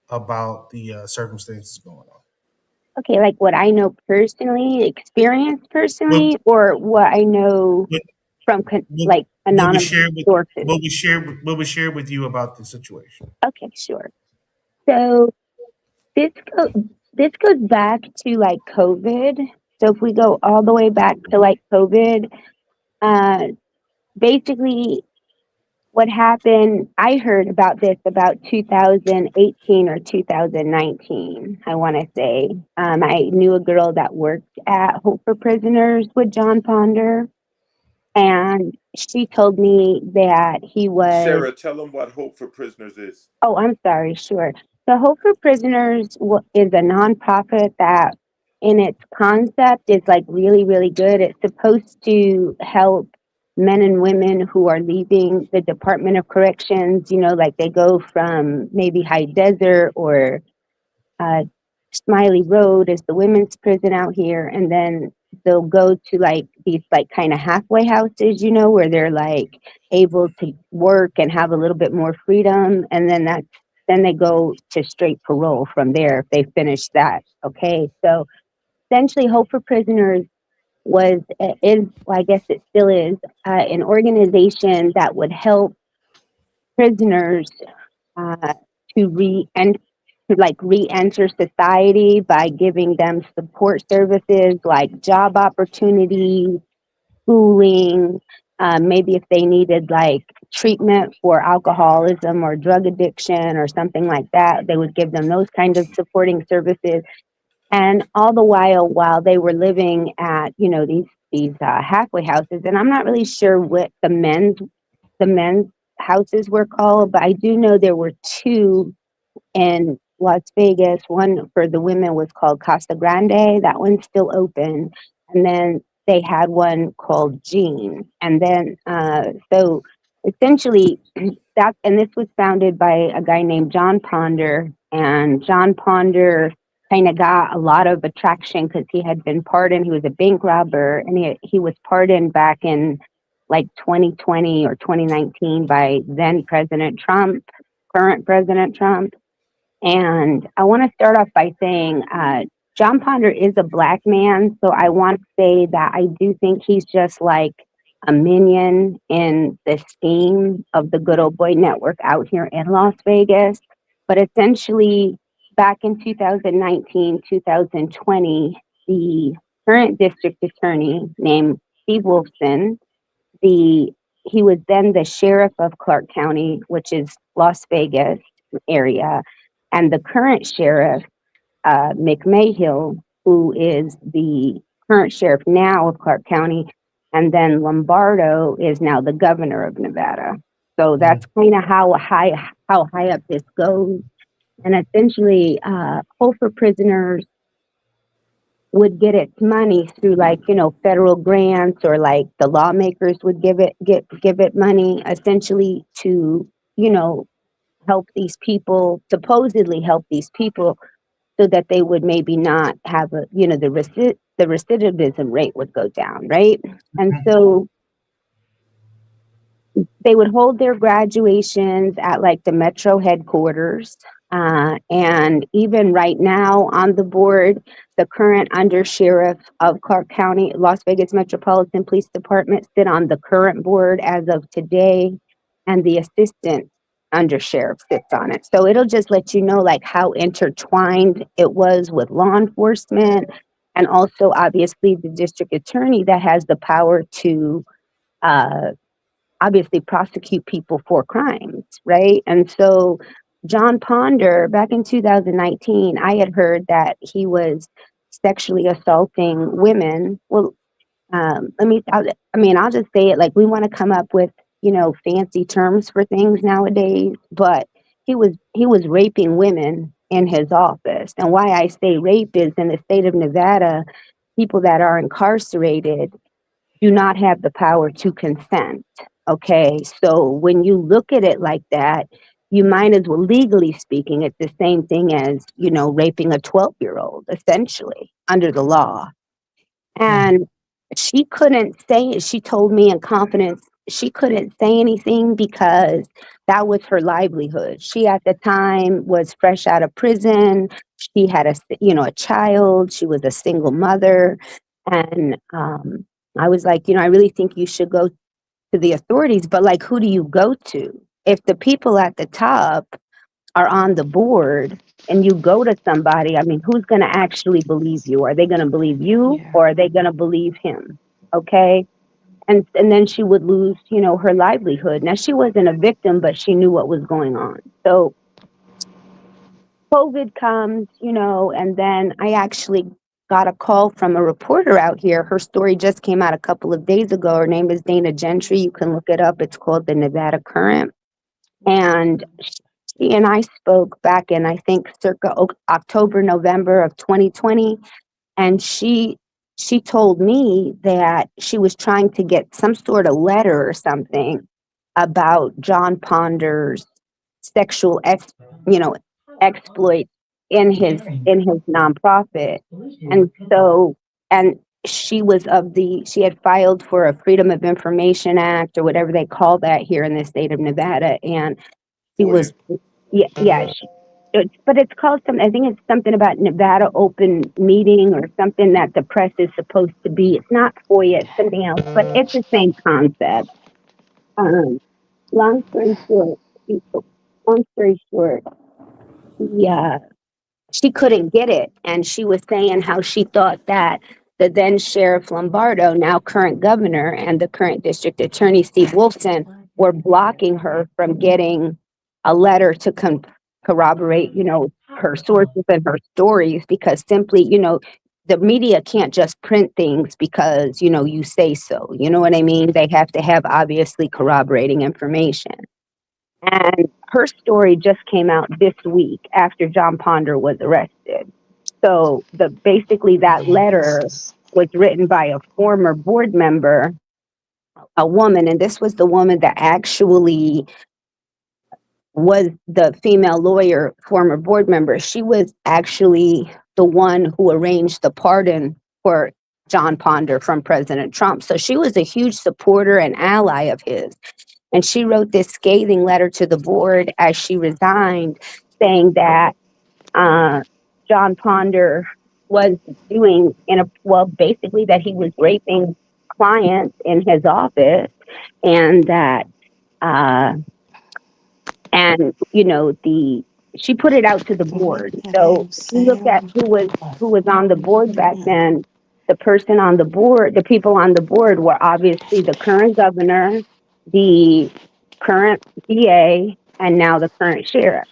about the circumstances going on. Okay, like what I know personally, experienced What, personally, or what I know what, from what, like what was anonymous shared with sources. what was shared with you about the situation? Okay, sure. So this this goes back to like COVID. So if we go all the way back to like COVID, uh, basically what happened, I heard about this about 2018 or 2019, I want to say. I knew a girl that worked at Hope for Prisoners with John Ponder, and she told me that he was, Sarah, tell them what Hope for Prisoners is. oh, I'm sorry, sure. So Hope for Prisoners is a nonprofit that in its concept is like really, really good. It's supposed to help men and women who are leaving the Department of Corrections, like they go from maybe High Desert or uh, Smiley Road is the women's prison out here, and then they'll go to like these like kind of halfway houses, where they're like able to work and have a little bit more freedom, and then they go to straight parole from there if they finish that. Okay, so essentially, Hope for Prisoners was is well, I guess it still is an organization that would help prisoners uh, to re and to like re-enter society by giving them support services like job opportunities, schooling, maybe if they needed like treatment for alcoholism or drug addiction or something like that, they would give them those kind of supporting services. And all the while they were living at these halfway houses, and I'm not really sure what the men's houses were called, but I do know there were two in Las Vegas. One for the women was called Casa Grande. That one's still open. And then they had one called Jean. And then, so essentially, and this was founded by a guy named John Ponder. And John Ponder kind of got a lot of attraction because he had been pardoned. He was a bank robber, and he was pardoned back in like 2020 or 2019 by then President Trump, current President Trump. And I want to start off by saying John Ponder is a black man. So I want to say that I do think he's just like a minion in the scheme of the good old boy network out here in Las Vegas. But essentially, back in 2019, 2020, the current district attorney named Steve Wolfson, the he was then the sheriff of Clark County, which is Las Vegas area, and the current sheriff, McMahill, who is the current sheriff now of Clark County, and then Lombardo is now the governor of Nevada. So Mm. that's kind of how high up this goes. And essentially, Hope for Prisoners would get its money through like federal grants, or like the lawmakers would give it money essentially to you know help these people, supposedly help these people, so that they would maybe not have the recidivism rate would go down, right? And so they would hold their graduations at like the metro headquarters. And even right now on the board, the current under sheriff of Clark County, Las Vegas Metropolitan Police Department, sit on the current board as of today, and the assistant under sheriff sits on it. So it'll just let you know like how intertwined it was with law enforcement, and also obviously the district attorney that has the power to uh, obviously prosecute people for crimes, right? And so John Ponder, back in 2019, I had heard that he was sexually assaulting women. Well, I'll just say it like we want to come up with, fancy terms for things nowadays, but he was raping women in his office. And why I say rape is in the state of Nevada, people that are incarcerated do not have the power to consent. Okay. So when you look at it like that, you might as well, legally speaking, it's the same thing as, raping a 12-year-old, essentially, under the law. Mm. And she couldn't say it. She told me in confidence she couldn't say anything because that was her livelihood. She at the time was fresh out of prison. She had a child. She was a single mother. And I was like, I really think you should go to the authorities, but like, who do you go to? If the people at the top are on the board and you go to somebody, I mean, who's going to actually believe you? Are they going to believe you, Yeah. or are they going to believe him? Okay. And then she would lose, her livelihood. Now she wasn't a victim, but she knew what was going on. So COVID comes, and then I actually got a call from a reporter out here. Her story just came out a couple of days ago. Her name is Dana Gentry. You can look it up. It's called the Nevada Current. And she and I spoke back in, I think, circa October, November of 2020. And she told me that she was trying to get some sort of letter or something about John Ponder's sexual you know, exploit in his nonprofit. And so, and she had filed for a Freedom of Information Act, or whatever they call that here in the state of Nevada. And she FOIA. was, yeah, yeah, but it's called I think it's something about Nevada Open Meeting or something that the press is supposed to be. It's not FOIA, it's something else, but it's the same concept. Um, Long story short, long story short, yeah, she couldn't get it. And she was saying how she thought that the then Sheriff Lombardo, now current governor, and the current district attorney, Steve Wolfson, were blocking her from getting a letter to corroborate, her sources and her stories because simply, the media can't just print things because, you say so. You know what I mean? They have to have obviously corroborating information. And her story just came out this week after John Ponder was arrested. So basically that letter was written by a former board member, a woman, and this was the woman that actually was the female lawyer, former board member. She was actually the one who arranged the pardon for John Ponder from President Trump. So she was a huge supporter and ally of his. And she wrote this scathing letter to the board as she resigned, saying that John Ponder was doing basically that he was raping clients in his office, and that uh, she put it out to the board. So if you look at who was on the board back then, the people on the board were obviously the current governor, the current DA, and now the current sheriff.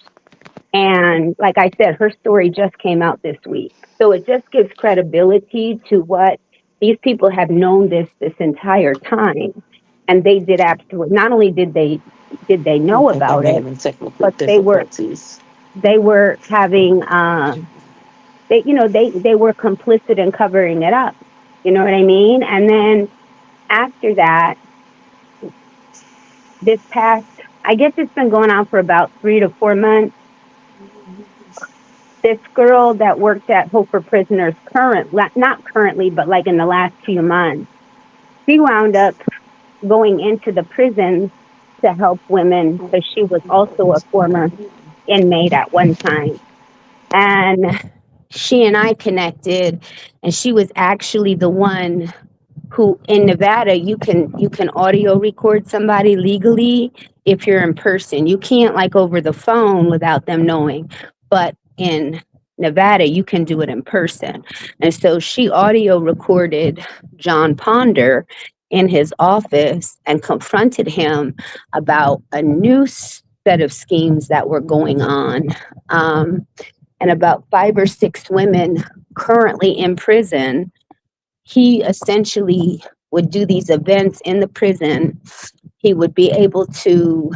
And like I said, her story just came out this week. So it just gives credibility to what these people have known this entire time. And they did absolutely, not only did they know I think I'm about it, having technical but difficulties. they were having they were complicit in covering it up. You know what I mean? And then after that, this past, I guess it's been going on for about 3 to 4 months. This girl that worked at Hope for Prisoners not currently, but like in the last few months, she wound up going into the prisons to help women because she was also a former inmate at one time. And she and I connected, and she was actually the one who, in Nevada, you can audio record somebody legally if you're in person. You can't, like, over the phone without them knowing, but in Nevada you can do it in person. And so she audio recorded John Ponder in his office and confronted him about a new set of schemes that were going on, and about 5 or 6 women currently in prison. He essentially would do these events in the prison. He would be able to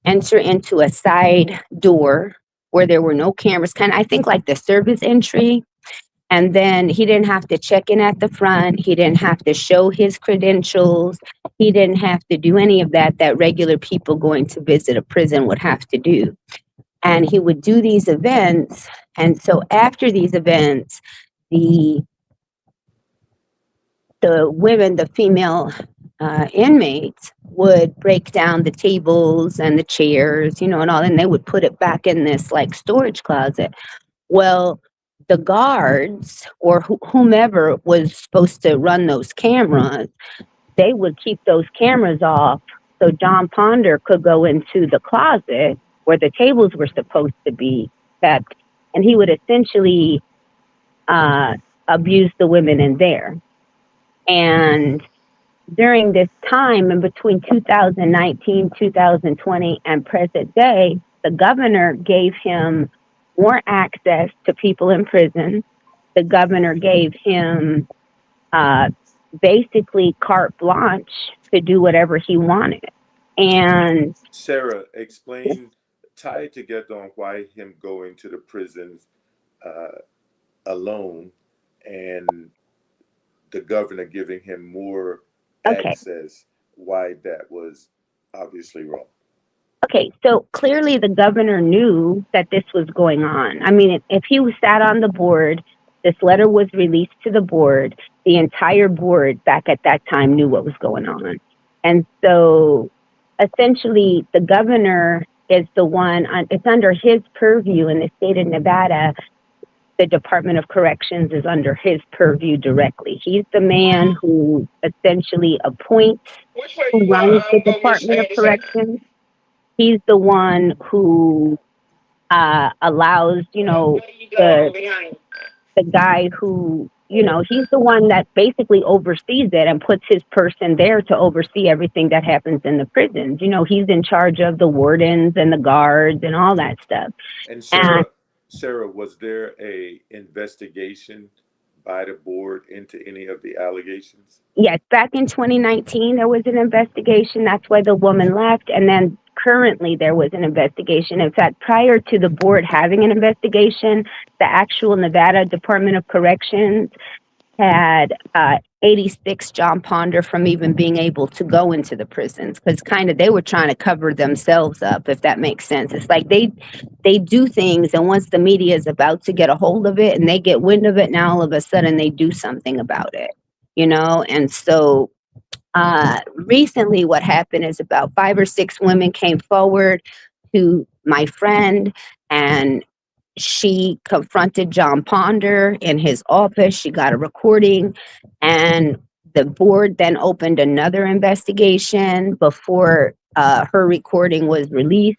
enter into a side door where there were no cameras, kind of, I think, like the service entry. And then he didn't have to check in at the front. He didn't have to show his credentials. He didn't have to do any of that regular people going to visit a prison would have to do. And he would do these events. And so after these events, the women, the female inmates, would break down the tables and the chairs, and all, and they would put it back in this like storage closet. Well, the guards or whomever was supposed to run those cameras, they would keep those cameras off so John Ponder could go into the closet where the tables were supposed to be kept, and he would essentially abuse the women in there. And during this time, in between 2019, 2020, and present day, the governor gave him more access to people in prison. The governor gave him basically carte blanche to do whatever he wanted. And Sarah, tie it together on why him going to the prison uh, alone and the governor giving him more okay, access, why that was obviously wrong. Okay, so clearly the governor knew that this was going on. I mean, if he sat on the board, this letter was released to the board, the entire board back at that time knew what was going on. And so essentially the governor is the one, it's under his purview in the state of Nevada. The Department of Corrections is under his purview directly. He's the man who essentially appoints, who runs the Department of Corrections. He's the one who allows, the guy who, he's the one that basically oversees it and puts his person there to oversee everything that happens in the prisons. He's in charge of the wardens and the guards and all that stuff. And And Sarah, was there a investigation by the board into any of the allegations? yes, back in 2019, there was an investigation. That's why the woman left. And then currently, there was an investigation. In fact, prior to the board having an investigation, the actual Nevada Department of Corrections had 86 John Ponder from even being able to go into the prisons, because kind of they were trying to cover themselves up, if that makes sense. It's like they do things, and once the media is about to get a hold of it and they get wind of it, now all of a sudden they do something about it, and so recently what happened is about 5 or 6 women came forward to my friend, and she confronted John Ponder in his office. She got a recording, and the board then opened another investigation before her recording was released.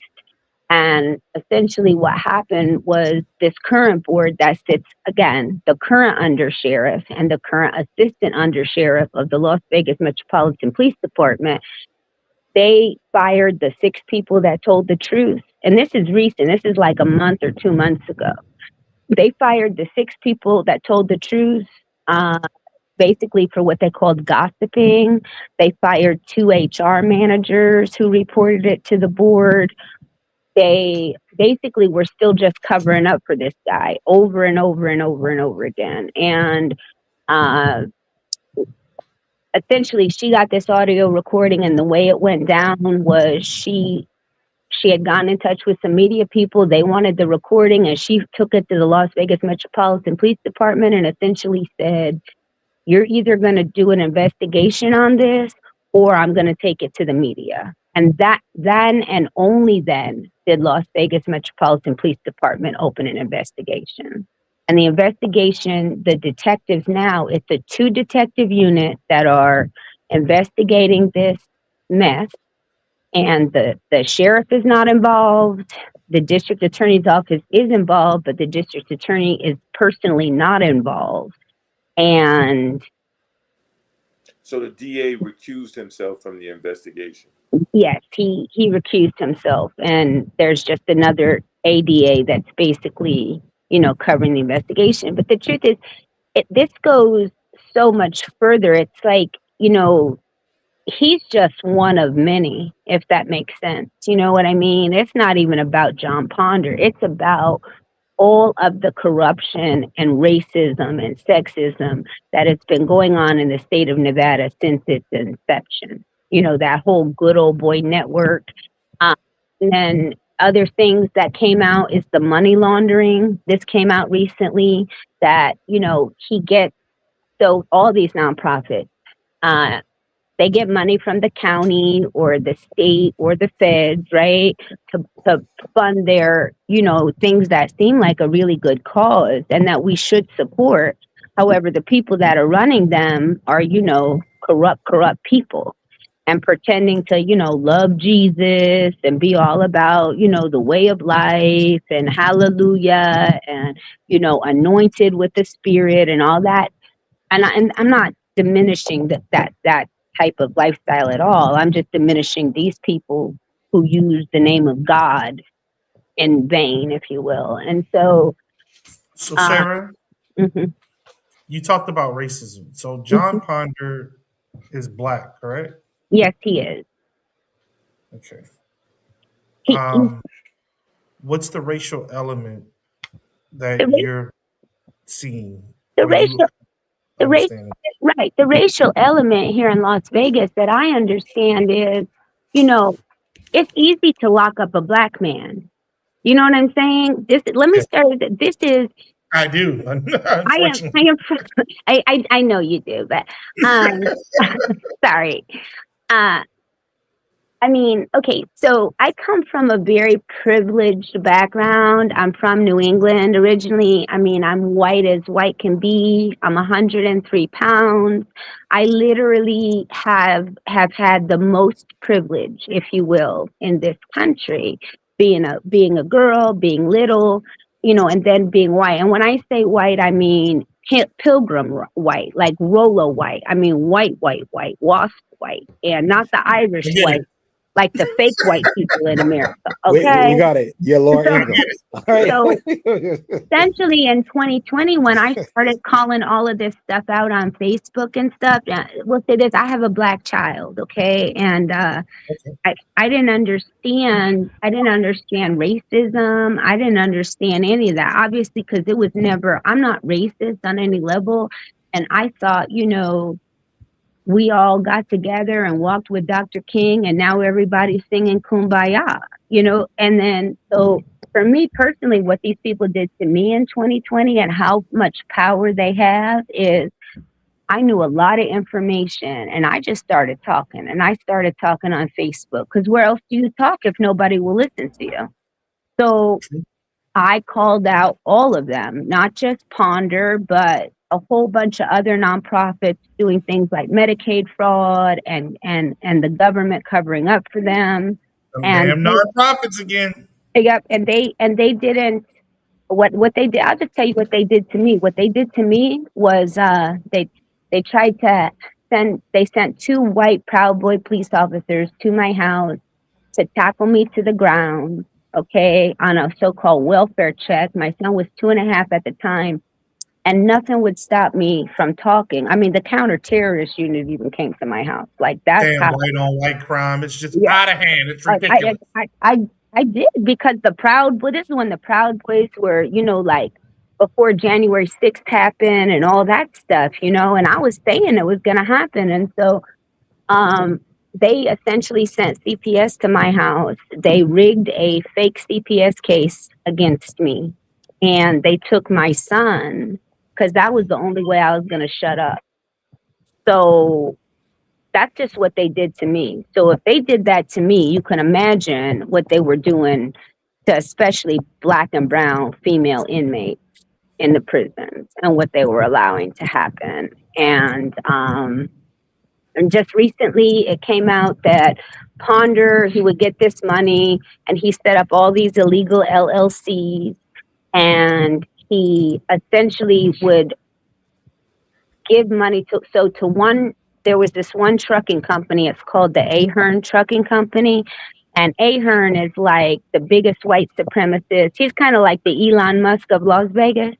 And essentially, what happened was this current board that sits, again, the current undersheriff and the current assistant undersheriff of the Las Vegas Metropolitan Police Department, they fired the 6 people that told the truth. And this is recent. This is like a month or 2 months ago. They fired the 6 people that told the truth, basically for what they called gossiping. They fired 2 HR managers who reported it to the board. They basically were still just covering up for this guy over and over and over and over again. And essentially, she got this audio recording, and the way it went down was she had gotten in touch with some media people. They wanted the recording, and she took it to the Las Vegas Metropolitan Police Department and essentially said, "You're either going to do an investigation on this, or I'm going to take it to the media." And that then and only then did Las Vegas Metropolitan Police Department open an investigation. And the investigation, the detectives now, it's a 2-detective unit that are investigating this mess. And the sheriff is not involved. The district attorney's office is involved, but the district attorney is personally not involved. And So the DA recused himself from the investigation. yes, he recused himself, and there's just another ADA that's basically, covering the investigation. But the truth is, this goes so much further. It's like, he's just one of many, if that makes sense. You know what I mean? It's not even about John Ponder. It's about all of the corruption and racism and sexism that has been going on in the state of Nevada since its inception. That whole good old boy network. And then other things that came out is the money laundering. This came out recently that, he gets, so all these nonprofits, they get money from the county or the state or the feds, right, to fund their, things that seem like a really good cause and that we should support. However, the people that are running them are, corrupt people, and pretending to, love Jesus and be all about, the way of life and hallelujah and, anointed with the Spirit and all that. And I'm not diminishing that type of lifestyle at all. I'm just diminishing these people who use the name of God in vain, if you will. And so, So, Sarah, mhm, you talked about racism. So, John Ponder is Black, correct? yes, he is. Okay. He, What's the racial element the, that ra- you're seeing the or you racial, the racial, understanding? right? The racial element here in Las Vegas that I understand is, it's easy to lock up a Black man. You know what I'm saying? Let me Yeah, start with this. Is I do, I am, I unfortunately. am, I know you do, but, sorry. Uh, I mean, okay, so I come from a very privileged background. I'm from New England originally. I mean, I'm white as white can be. I'm 103 pounds. I literally have had the most privilege, if you will, in this country, being a girl, being little, and then being white. And when I say white, I mean pilgrim white, like Rolo white. I mean white, white, white, wasp white, and not the I Irish get white it. like the fake white people in America. We Okay. got it. You're lower So, income. All right. so essentially in 2020, when I started calling all of this stuff out on Facebook and stuff, we'll say this, I have a black child. Okay. And, Okay. I didn't understand racism. I didn't understand any of that, obviously, because I'm not racist on any level. And I thought, we all got together and walked with Dr. King, and now everybody's singing Kumbaya, And then, so for me personally, what these people did to me in 2020 and how much power they have is I knew a lot of information and I just started talking and I started talking on Facebook because where else do you talk if nobody will listen to you? So I called out all of them, not just Ponder, but a whole bunch of other nonprofits doing things like Medicaid fraud and the government covering up for them. Them And damn nonprofits again. they didn't what they did. I'll just tell you what they did to me. What they did to me was they tried to sent two white Proud Boy police officers to my house to tackle me to the ground, okay, on a so-called welfare check. My son was 2.5 at the time, and nothing would stop me from talking. I mean, the counter-terrorist unit even came to my house. Like that's Damn how. white on white crime. It's just Yeah, out of hand. It's I I ridiculous. I I, I did because this is when the Proud Boys were, like before January 6th happened and all that stuff, and I was saying it was going to happen, and so um, they essentially sent CPS to my house. They rigged a fake CPS case against me, and they took my son because that was the only way I was going to shut up. So that's just what they did to me. So if they did that to me, you can imagine what they were doing to especially black and brown female inmates in the prisons and what they were allowing to happen. And just recently, it came out that Ponder, he would get this money and he set up all these illegal LLCs. And he essentially would give money to one. There was this one trucking company. It's called the Ahern Trucking Company. And Ahern is like the biggest white supremacist. He's kind of like the Elon Musk of Las Vegas.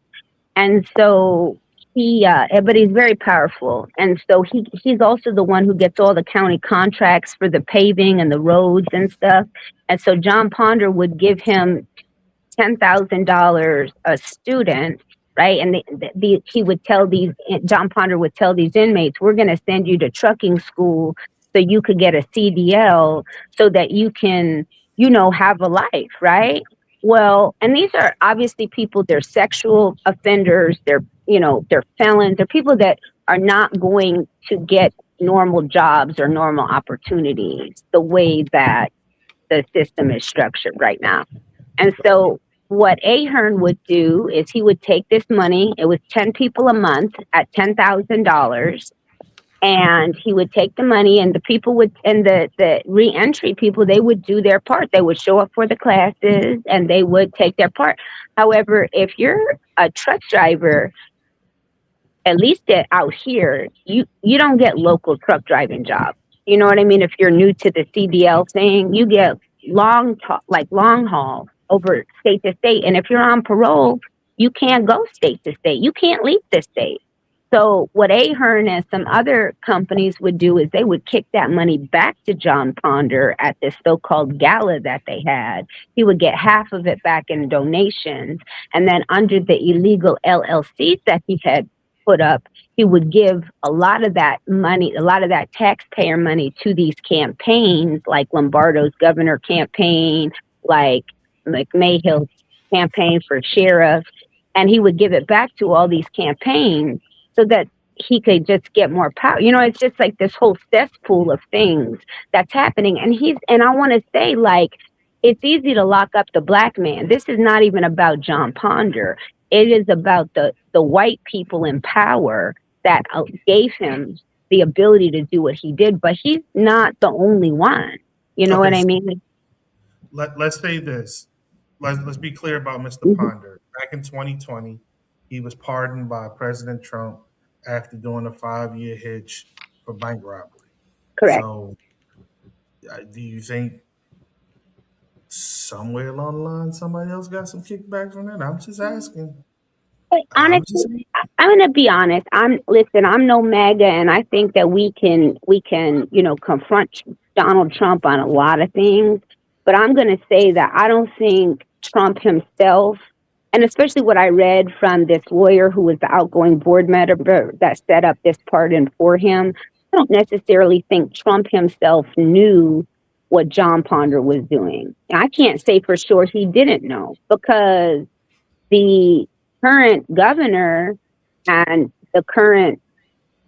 And so but he's very powerful. And so he's also the one who gets all the county contracts for the paving and the roads and stuff. And so John Ponder would give him $10,000 a student, right? And he would tell John Ponder would tell these inmates, we're going to send you to trucking school so you could get a CDL so that you can, have a life, right? Well, and these are obviously people, they're sexual offenders, they're felons, they're people that are not going to get normal jobs or normal opportunities the way that the system is structured right now. And so what Ahern would do is he would take this money, it was 10 people a month at $10,000. And he would take the money and the people would, and the reentry people, they would do their part. They would show up for the classes and they would take their part. However, if you're a truck driver, at least out here, you don't get local truck driving jobs. You know what I mean? If you're new to the CDL thing, you get long haul over state to state. And if you're on parole, you can't go state to state. You can't leave the state. So what Ahern and some other companies would do is they would kick that money back to John Ponder at this so-called gala that they had. He would get half of it back in donations. And then under the illegal LLCs that he had put up, he would give a lot of that money, a lot of that taxpayer money to these campaigns like Lombardo's governor campaign, like McMahill's campaign for sheriff. And he would give it back to all these campaigns so that he could just get more power. It's just like this whole cesspool of things that's happening. And I want to say, like, it's easy to lock up the black man. This is not even about John Ponder. It is about the white people in power that gave him the ability to do what he did. But he's not the only one. You know Okay, what I so mean? let's say this. Let's be clear about Mr. Mhm. Ponder. Back in 2020, he was pardoned by President Trump after doing a 5-year hitch for bank robbery. Correct. So, do you think somewhere along the line somebody else got some kickback from that? I'm just asking. But I'm honestly, just I'm gonna be honest. I'm no MAGA, and I think that we can confront Donald Trump on a lot of things. But I'm gonna say that I don't think Trump himself, and especially what I read from this lawyer who was the outgoing board member that set up this pardon for him, I don't necessarily think Trump himself knew what John Ponder was doing. And I can't say for sure he didn't know, because the current governor and the current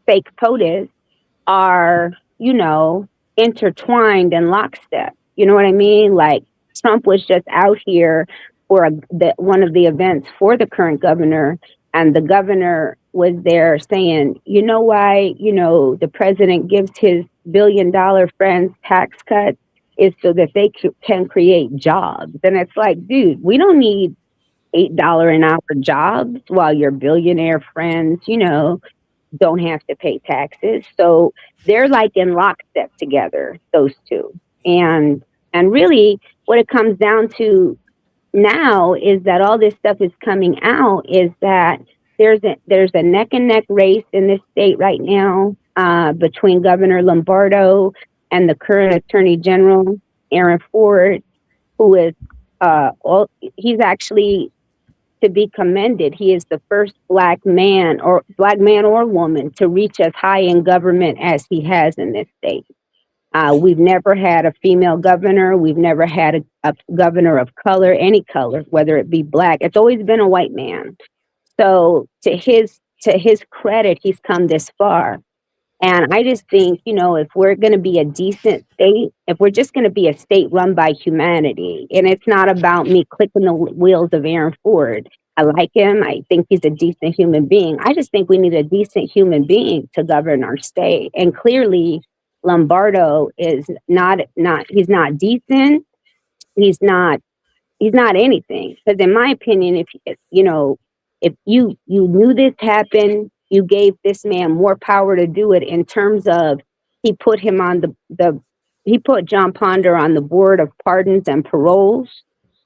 fake POTUS are, intertwined in lockstep. You know what I mean? Like, Trump was just out here for one of the events for the current governor, and the governor was there saying, why, the president gives his $1 billion friends tax cuts is so that they can create jobs. And it's like, dude, we don't need $8 an hour jobs while your billionaire friends, don't have to pay taxes. So they're like in lockstep together, those two. And really what it comes down to now is that all this stuff is coming out is that there's a neck and neck race in this state right now, between Governor Lombardo and the current Attorney General, Aaron Ford, who is he's actually to be commended. He is the first black man or woman to reach as high in government as he has in this state. We've never had a female governor. We've never had a governor of color, any color, whether it be black. It's always been a white man. So to his credit, he's come this far. And I just think, if we're going to be a decent state, if we're just going to be a state run by humanity, and it's not about me clicking the wheels of Aaron Ford. I like him. I think he's a decent human being. I just think we need a decent human being to govern our state. And clearly, Lombardo is he's not decent. He's not he's not anything. Because in my opinion, if you knew this happened, you gave this man more power to do it. In terms of, he put him on the he put John Ponder on the board of pardons and paroles.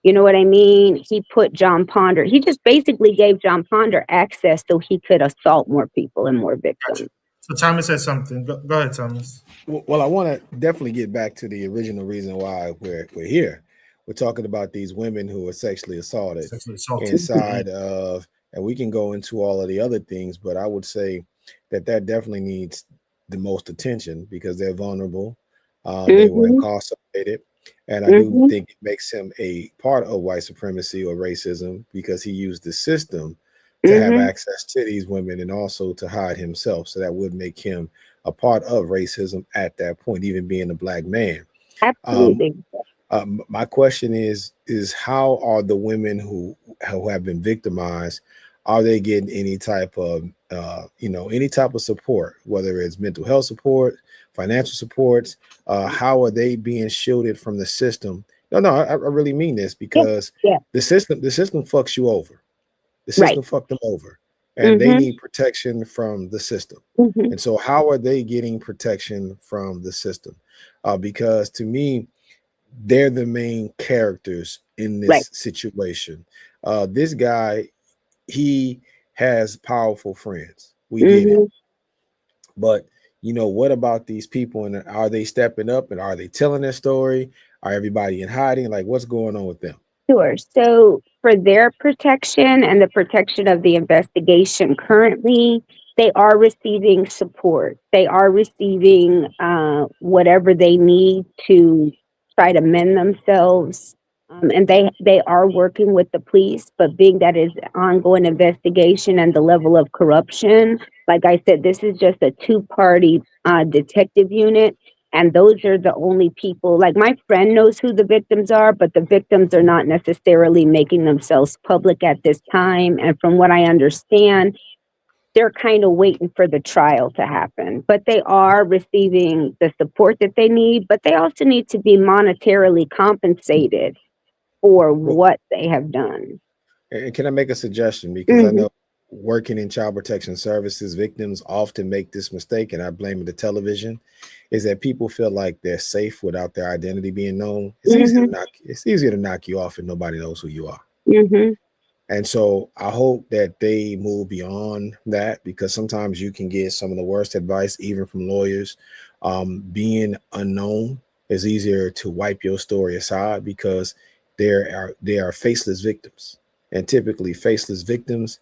You know what I mean? He put John Ponder. He just basically gave John Ponder access so he could assault more people and more gotcha. victims. So Thomas said something. Go ahead, Thomas. Well, I want to definitely get back to the original reason why we're here. We're talking about these women who were sexually assaulted Sexually assaulted. inside of, and we can go into all of the other things, but I would say that definitely needs the most attention because they're vulnerable. They were Hmm. incarcerated, and I do Hmm. think it makes him a part of white supremacy or racism because he used the system to have Hmm. access to these women and also to hide himself. So that would make him a part of racism at that point, even being a black man. Um, Absolutely. my question is how are the women who have been victimized, are they getting any type of any type of support, whether it's mental health support, financial supports? How are they being shielded from the system? No, I really mean this Yeah. because Yeah. the system fucks you over. The Right. system fucked them over, and they Hmm. need protection from the system. Hmm. And so, how are they getting protection from the system? Because to me, they're the main characters in Right. this situation. This guy, he has powerful friends. We get it. Hmm. But what about these people? And are they stepping up and are they telling their story? Are everybody in hiding? Like, what's going on with them? Sure. So, for their protection and the protection of the investigation currently, they are receiving support. They are receiving whatever they need to try to mend themselves. And they are working with the police, but being that is ongoing investigation and the level of corruption, like I said, this is just a two-party detective unit, and those are the only people. Like my friend knows who the victims are, but the victims are not necessarily making themselves public at this time. And from what I understand, they're kind of waiting for the trial to happen, but they are receiving the support that they need, but they also need to be monetarily compensated for Well, what they have done. and can I make a suggestion? Because I Mhm, know working in child protection services, victims often make this mistake, and I blame the television, is that people feel like they're safe without their identity being known. mhm, It's easier to knock you off if nobody knows who you are. mhm. And so I hope that they move beyond that, because sometimes you can get some of the worst advice, even from lawyers. Being unknown is easier to wipe your story aside, because there are faceless victims, and typically faceless victims,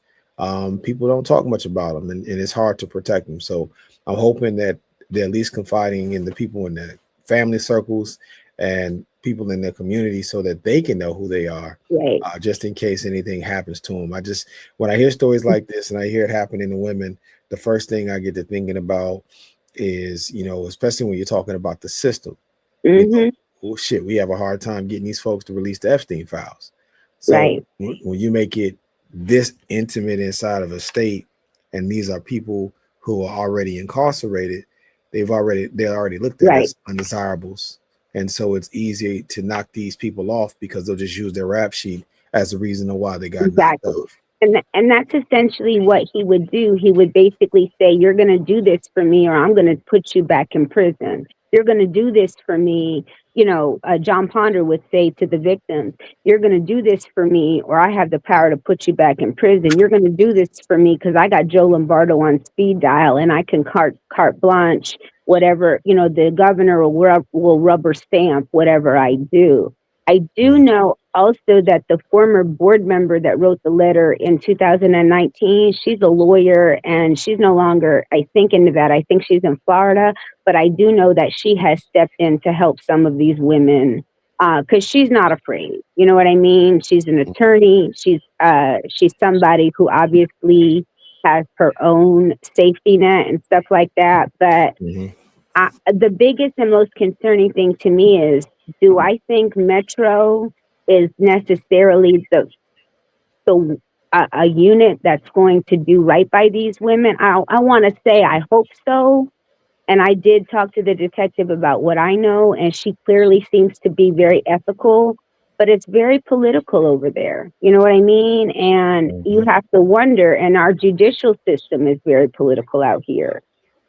people don't talk much about them, and it's hard to protect them. So I'm hoping that they're at least confiding in the people in their family circles and people in their community, so that they can know who they are, Right. just in case anything happens to them. When I hear stories like this and I hear it happening to women, the first thing I get to thinking about is, especially when you're talking about the system, you know, Mhm. oh shit, we have a hard time getting these folks to release the Epstein files. So Right. when you make it this intimate inside of a state, and these are people who are already incarcerated, they're already looked at Right. as undesirables. And so it's easy to knock these people off, because they'll just use their rap sheet as the reason of why they got knocked Exactly. off. And that's essentially what he would do. He would basically say, "You're going to do this for me, or I'm going to put you back in prison. You're going to do this for me." John Ponder would say to the victims, "You're going to do this for me, or I have the power to put you back in prison. You're going to do this for me because I got Joe Lombardo on speed dial, and I can carte blanche whatever. The governor will rubber stamp whatever I do." I do Mhm. know also that the former board member that wrote the letter in 2019, she's a lawyer and she's no longer, I think, in Nevada. I think she's in Florida, but I do know that she has stepped in to help some of these women because she's not afraid. You know what I mean? She's an attorney. She's somebody who obviously has her own safety net and stuff like that. But Mhm. the biggest and most concerning thing to me is, do I think Metro is necessarily a unit that's going to do right by these women? I want to say I hope so, and I did talk to the detective about what I know, and she clearly seems to be very ethical, but it's very political over there. You know what I mean? And you Mhm. have to wonder, and our judicial system is very political out here.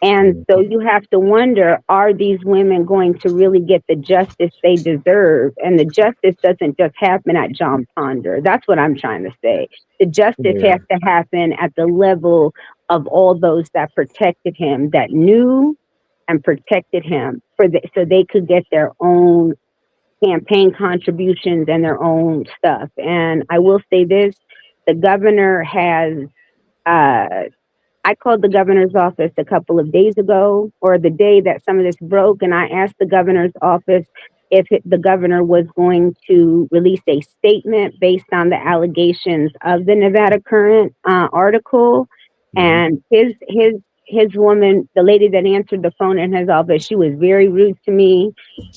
And so Mhm. you have to wonder, are these women going to really get the justice they deserve? And the justice doesn't just happen at John Ponder. That's what I'm trying to say. The justice Yeah. has to happen at the level of all those that protected him, that knew and protected him so they could get their own campaign contributions and their own stuff. And I will say this, the governor has uh, I called the governor's office a couple of days ago, or the day that some of this broke, and I asked the governor's office if the governor was going to release a statement based on the allegations of the Nevada Current article. Mhm. And his woman, the lady that answered the phone in his office, she was very rude to me.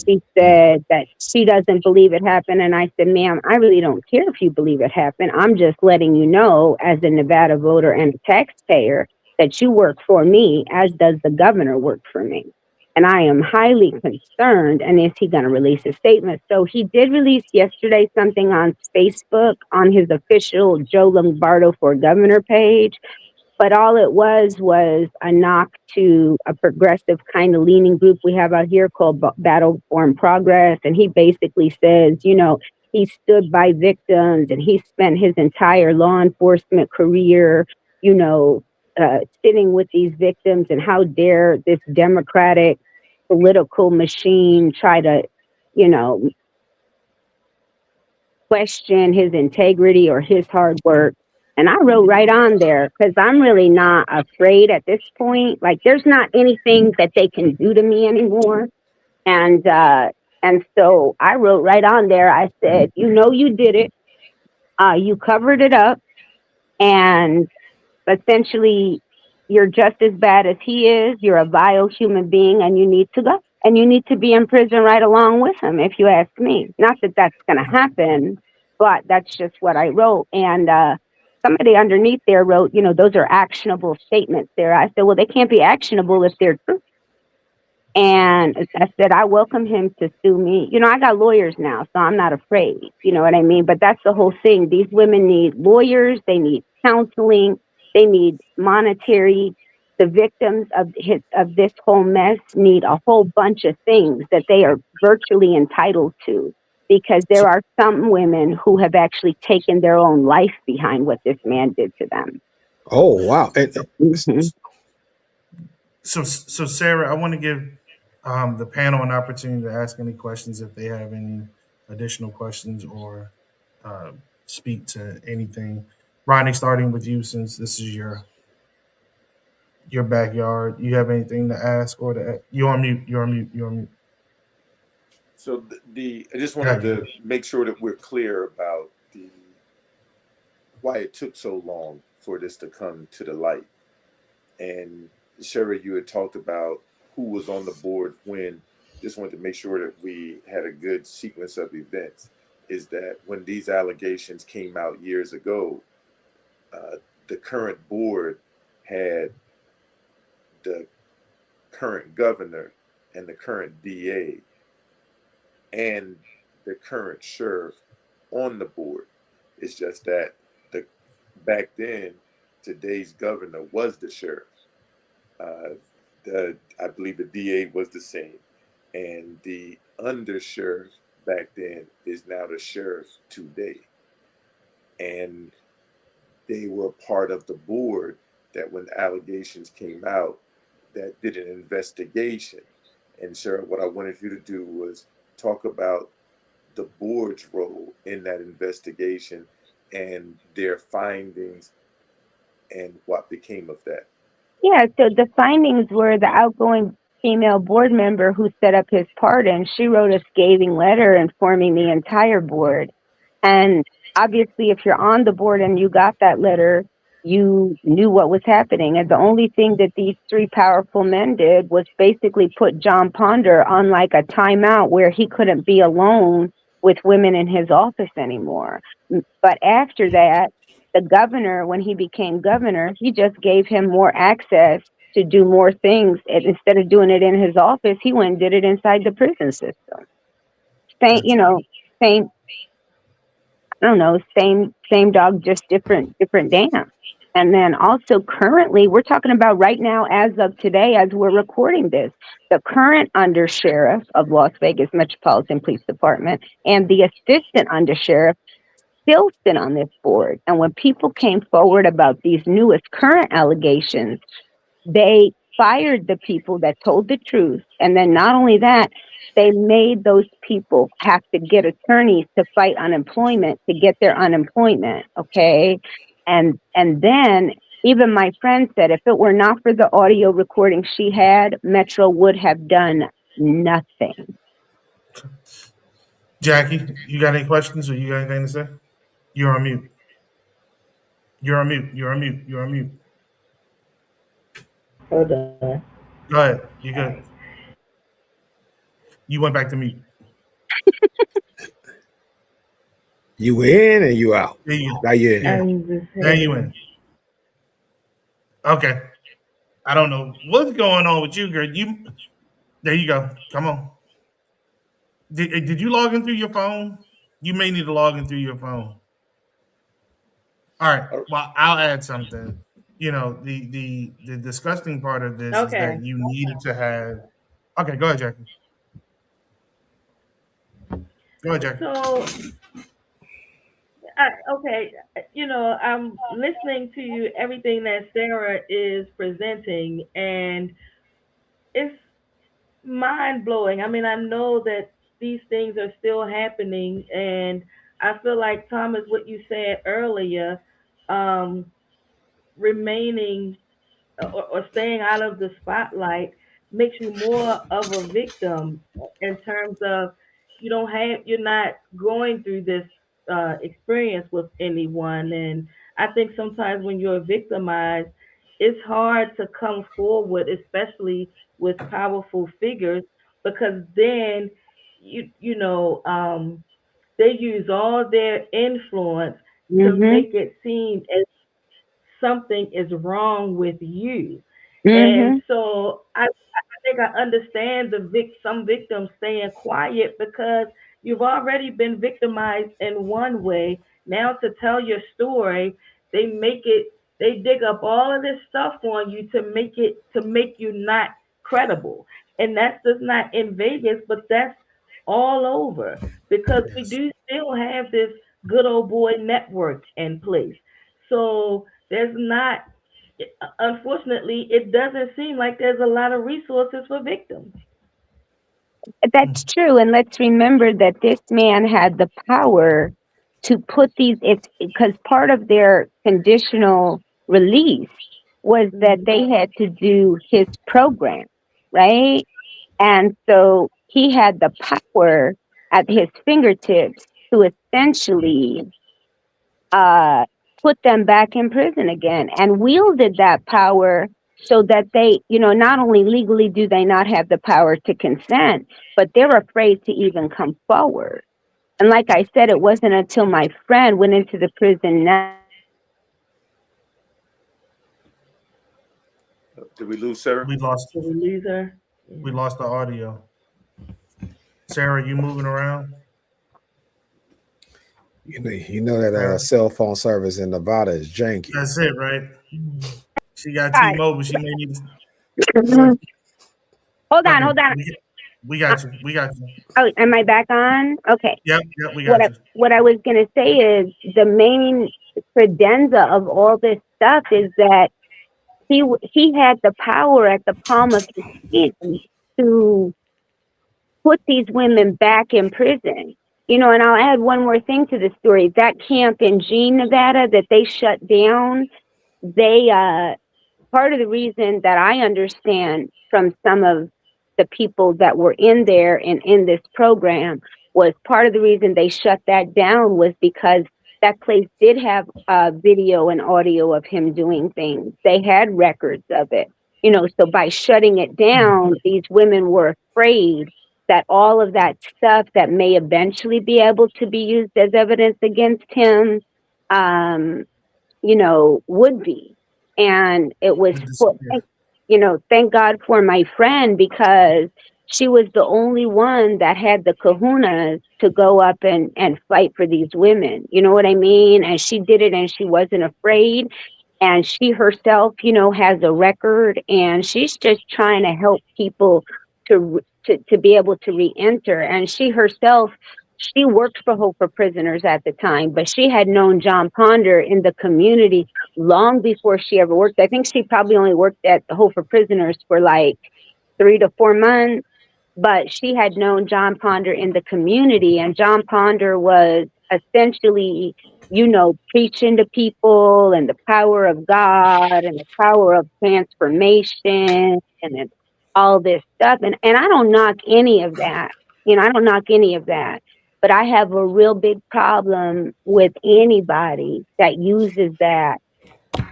She said that she doesn't believe it happened. And I said, "Ma'am, I really don't care if you believe it happened. I'm just letting you know, as a Nevada voter and a taxpayer, that you work for me, as does the governor work for me. And I am highly concerned. And is he going to release a statement?" So he did release yesterday something on Facebook on his official Joe Lombardo for Governor page, but all it was a knock to a progressive kind of leaning group we have out here called Battle Form Progress. And he basically says, he stood by victims and he spent his entire law enforcement career, you know, sitting with these victims. And how dare this Democratic political machine try to, you know, question his integrity or his hard work. And I wrote right on there because I'm really not afraid at this point. Like, there's not anything that they can do to me anymore. And And so I wrote right on there, I said, you know, you did it. You covered it up. And essentially, you're just as bad as he is. You're a vile human being and you need to go. And you need to be in prison right along with him, if you ask me. Not that that's going to happen, but that's just what I wrote. And somebody underneath there wrote, you know, those are actionable statements there. I said, well, they can't be actionable if they're true. And I said, I welcome him to sue me. You know, I got lawyers now, so I'm not afraid. You know what I mean? But that's the whole thing. These women need lawyers, they need counseling, they need monetary. The victims of this whole mess need a whole bunch of things that they are virtually entitled to, because there So, are some women who have actually taken their own life behind what this man did to them. Oh wow. Hmm. so Sarah, I want to give the panel an opportunity to ask any questions if they have any additional questions or uh, speak to anything. Rodney, starting with you, since this is your backyard, you have anything to ask or to? You on mute? You on mute? You on mute? So I just wanted Got you. to make sure that we're clear about the why it took so long for this to come to the light. And Sherry, you had talked about who was on the board when. Just wanted to make sure that we had a good sequence of events. Is that when these allegations came out years ago, uh, the current board had the current governor and the current DA and the current sheriff on the board. It's just that the back then, today's governor was the sheriff. I believe the DA was the same, and the under sheriff back then is now the sheriff today. And they were part of the board that when allegations came out that did an investigation. And Sarah, what I wanted you to do was talk about the board's role in that investigation and their findings and what became of that. Yeah, so the findings were the outgoing female board member who set up his pardon. She wrote a scathing letter informing the entire board. And obviously, if you're on the board and you got that letter, you knew what was happening. And the only thing that these three powerful men did was basically put John Ponder on like a timeout where he couldn't be alone with women in his office anymore. But after that, the governor, when he became governor, he just gave him more access to do more things. And instead of doing it in his office, he went and did it inside the prison system. Same, Got you you. know, same, I don't know, same dog, just different dance. And then also currently, we're talking about right now, as of today, as we're recording this, the current undersheriff of Las Vegas Metropolitan Police Department and the assistant undersheriff still sit on this board. And when people came forward about these newest current allegations, they fired the people that told the truth. And then not only that, they made those people have to get attorneys to fight unemployment to get their unemployment. Okay. And then even my friend said if it were not for the audio recording she had, Metro would have done nothing. Jackie, you got any questions or you got anything to say? You're on mute. You're on mute. You're on mute. You're on mute. Hold on. Go ahead. You good? You went back to mute. You in and you out. There you. Now you in. Yeah. I'm just There you saying. in. Okay. I don't know what's going on with you, girl. You. There you go. Come on. Did you log in through your phone? You may need to log in through your phone. All right. Oh, Well, I'll add something. You know, the disgusting part of this is Okay. that you needed to have. Okay, go ahead, Jackie. Go ahead, Jackie. So, okay, I'm listening to you, everything that Sarah is presenting, and it's mind blowing. I mean, I know that these things are still happening, and I feel like, Thomas, what you said earlier, um, remaining or staying out of the spotlight makes you more of a victim in terms of you're not going through this experience with anyone. And I think sometimes when you're victimized, it's hard to come forward, especially with powerful figures, because then they use all their influence to Mhm. make it seem as something is wrong with you. And Mhm. so I think I understand some victims staying quiet because you've already been victimized in one way. Now to tell your story, they make it they dig up all of this stuff on you to make you not credible. And that's just not in Vegas, but that's all over because we Yes. do still have this good old boy network in place. So there's not, unfortunately, it doesn't seem like there's a lot of resources for victims. That's true. And let's remember that this man had the power to put these, it's because part of their conditional release was that Mhm. they had to do his program, right? And so he had the power at his fingertips to essentially uh, put them back in prison again and wielded that power so that they, not only legally do they not have the power to consent, but they're afraid to even come forward. And like I said, it wasn't until my friend went into the prison now Did we lose Sarah? We lost Did we lose her? we Yeah. lost the audio. Sarah, you moving around? You know that Sarah? cell phone service in Nevada is janky. That's it, right? Mhm. She got got T-Mobile. She may need to. Go ahead. it. hold Go on, ahead. hold on. We Uh, got you. We got you. oh, am I back on? Okay. Yep. Yep. We What got I, you. what I was going to say is the main credenza of all this stuff is that he had the power at the palm of his hand to put these women back in prison. And I'll add one more thing to the story. That camp in Jean, Nevada that they shut down, they part of the reason that I understand from some of the people that were in there and in this program was part of the reason they shut that down was because that place did have video and audio of him doing things. They had records of it. So by shutting it down, these women were afraid that all of that stuff that may eventually be able to be used as evidence against him um, would be. And it was We for, disappear. thank God for my friend because she was the only one that had the kahunas to go up and fight for these women. You know what I mean? And she did it and she wasn't afraid. And she herself, has a record and she's just trying to help people to be able to re-enter. And she herself, she worked for Hope for Prisoners at the time, but she had known John Ponder in the community long before she ever worked. I think she probably only worked at the Hope for Prisoners for like 3 to 4 months, but she had known John Ponder in the community, and John Ponder was essentially, preaching to people and the power of God and the power of transformation and then all this stuff. And I don't knock any of that. I don't knock any of that. But I have a real big problem with anybody that uses that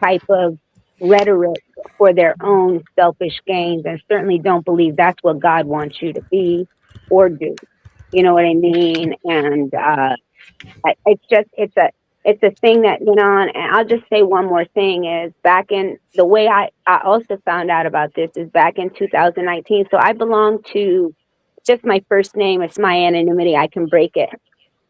type of rhetoric for their own selfish gains and certainly don't believe that's what God wants you to be or do. You know what I mean? And it's just it's a thing that went on. And I'll just say one more thing is back in the way I also found out about this is back in 2019. So I belong to just my first name. It's my anonymity. I can break it.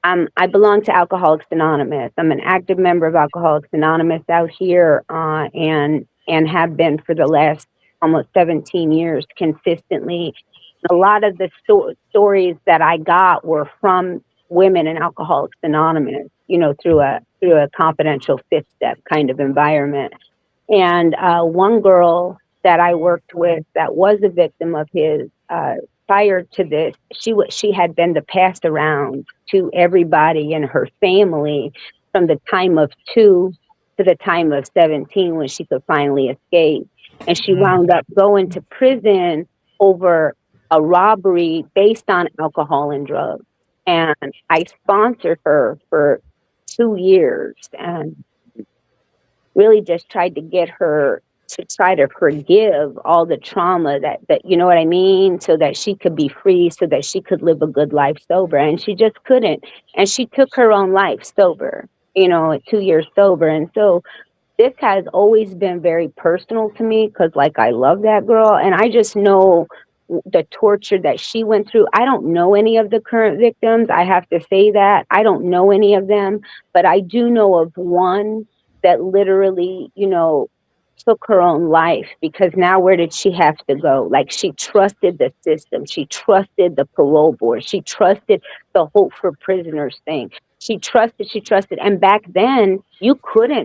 I belong to Alcoholics Anonymous. I'm an active member of Alcoholics Anonymous out here, and have been for the last almost 17 years consistently. A lot of the stories that I got were from women in Alcoholics Anonymous, through a confidential fifth step kind of environment. And one girl that I worked with that was a victim of his, prior to this, she had been the passed around to everybody in her family from the time of 2 to the time of 17 when she could finally escape. And she wound up going to prison over a robbery based on alcohol and drugs. And I sponsored her for 2 years and really just tried to get her to try to forgive all the trauma that you know what I mean, so that she could be free, so that she could live a good life sober, and she just couldn't. And she took her own life sober, at 2 years sober. And so this has always been very personal to me because, like, I love that girl, and I just know the torture that she went through. I don't know any of the current victims. I have to say that I don't know any of them, but I do know of one that literally, took her own life because now where did she have to go? Like, she trusted the system, she trusted the parole board, she trusted the Hope for Prisoners thing. She trusted. And back then,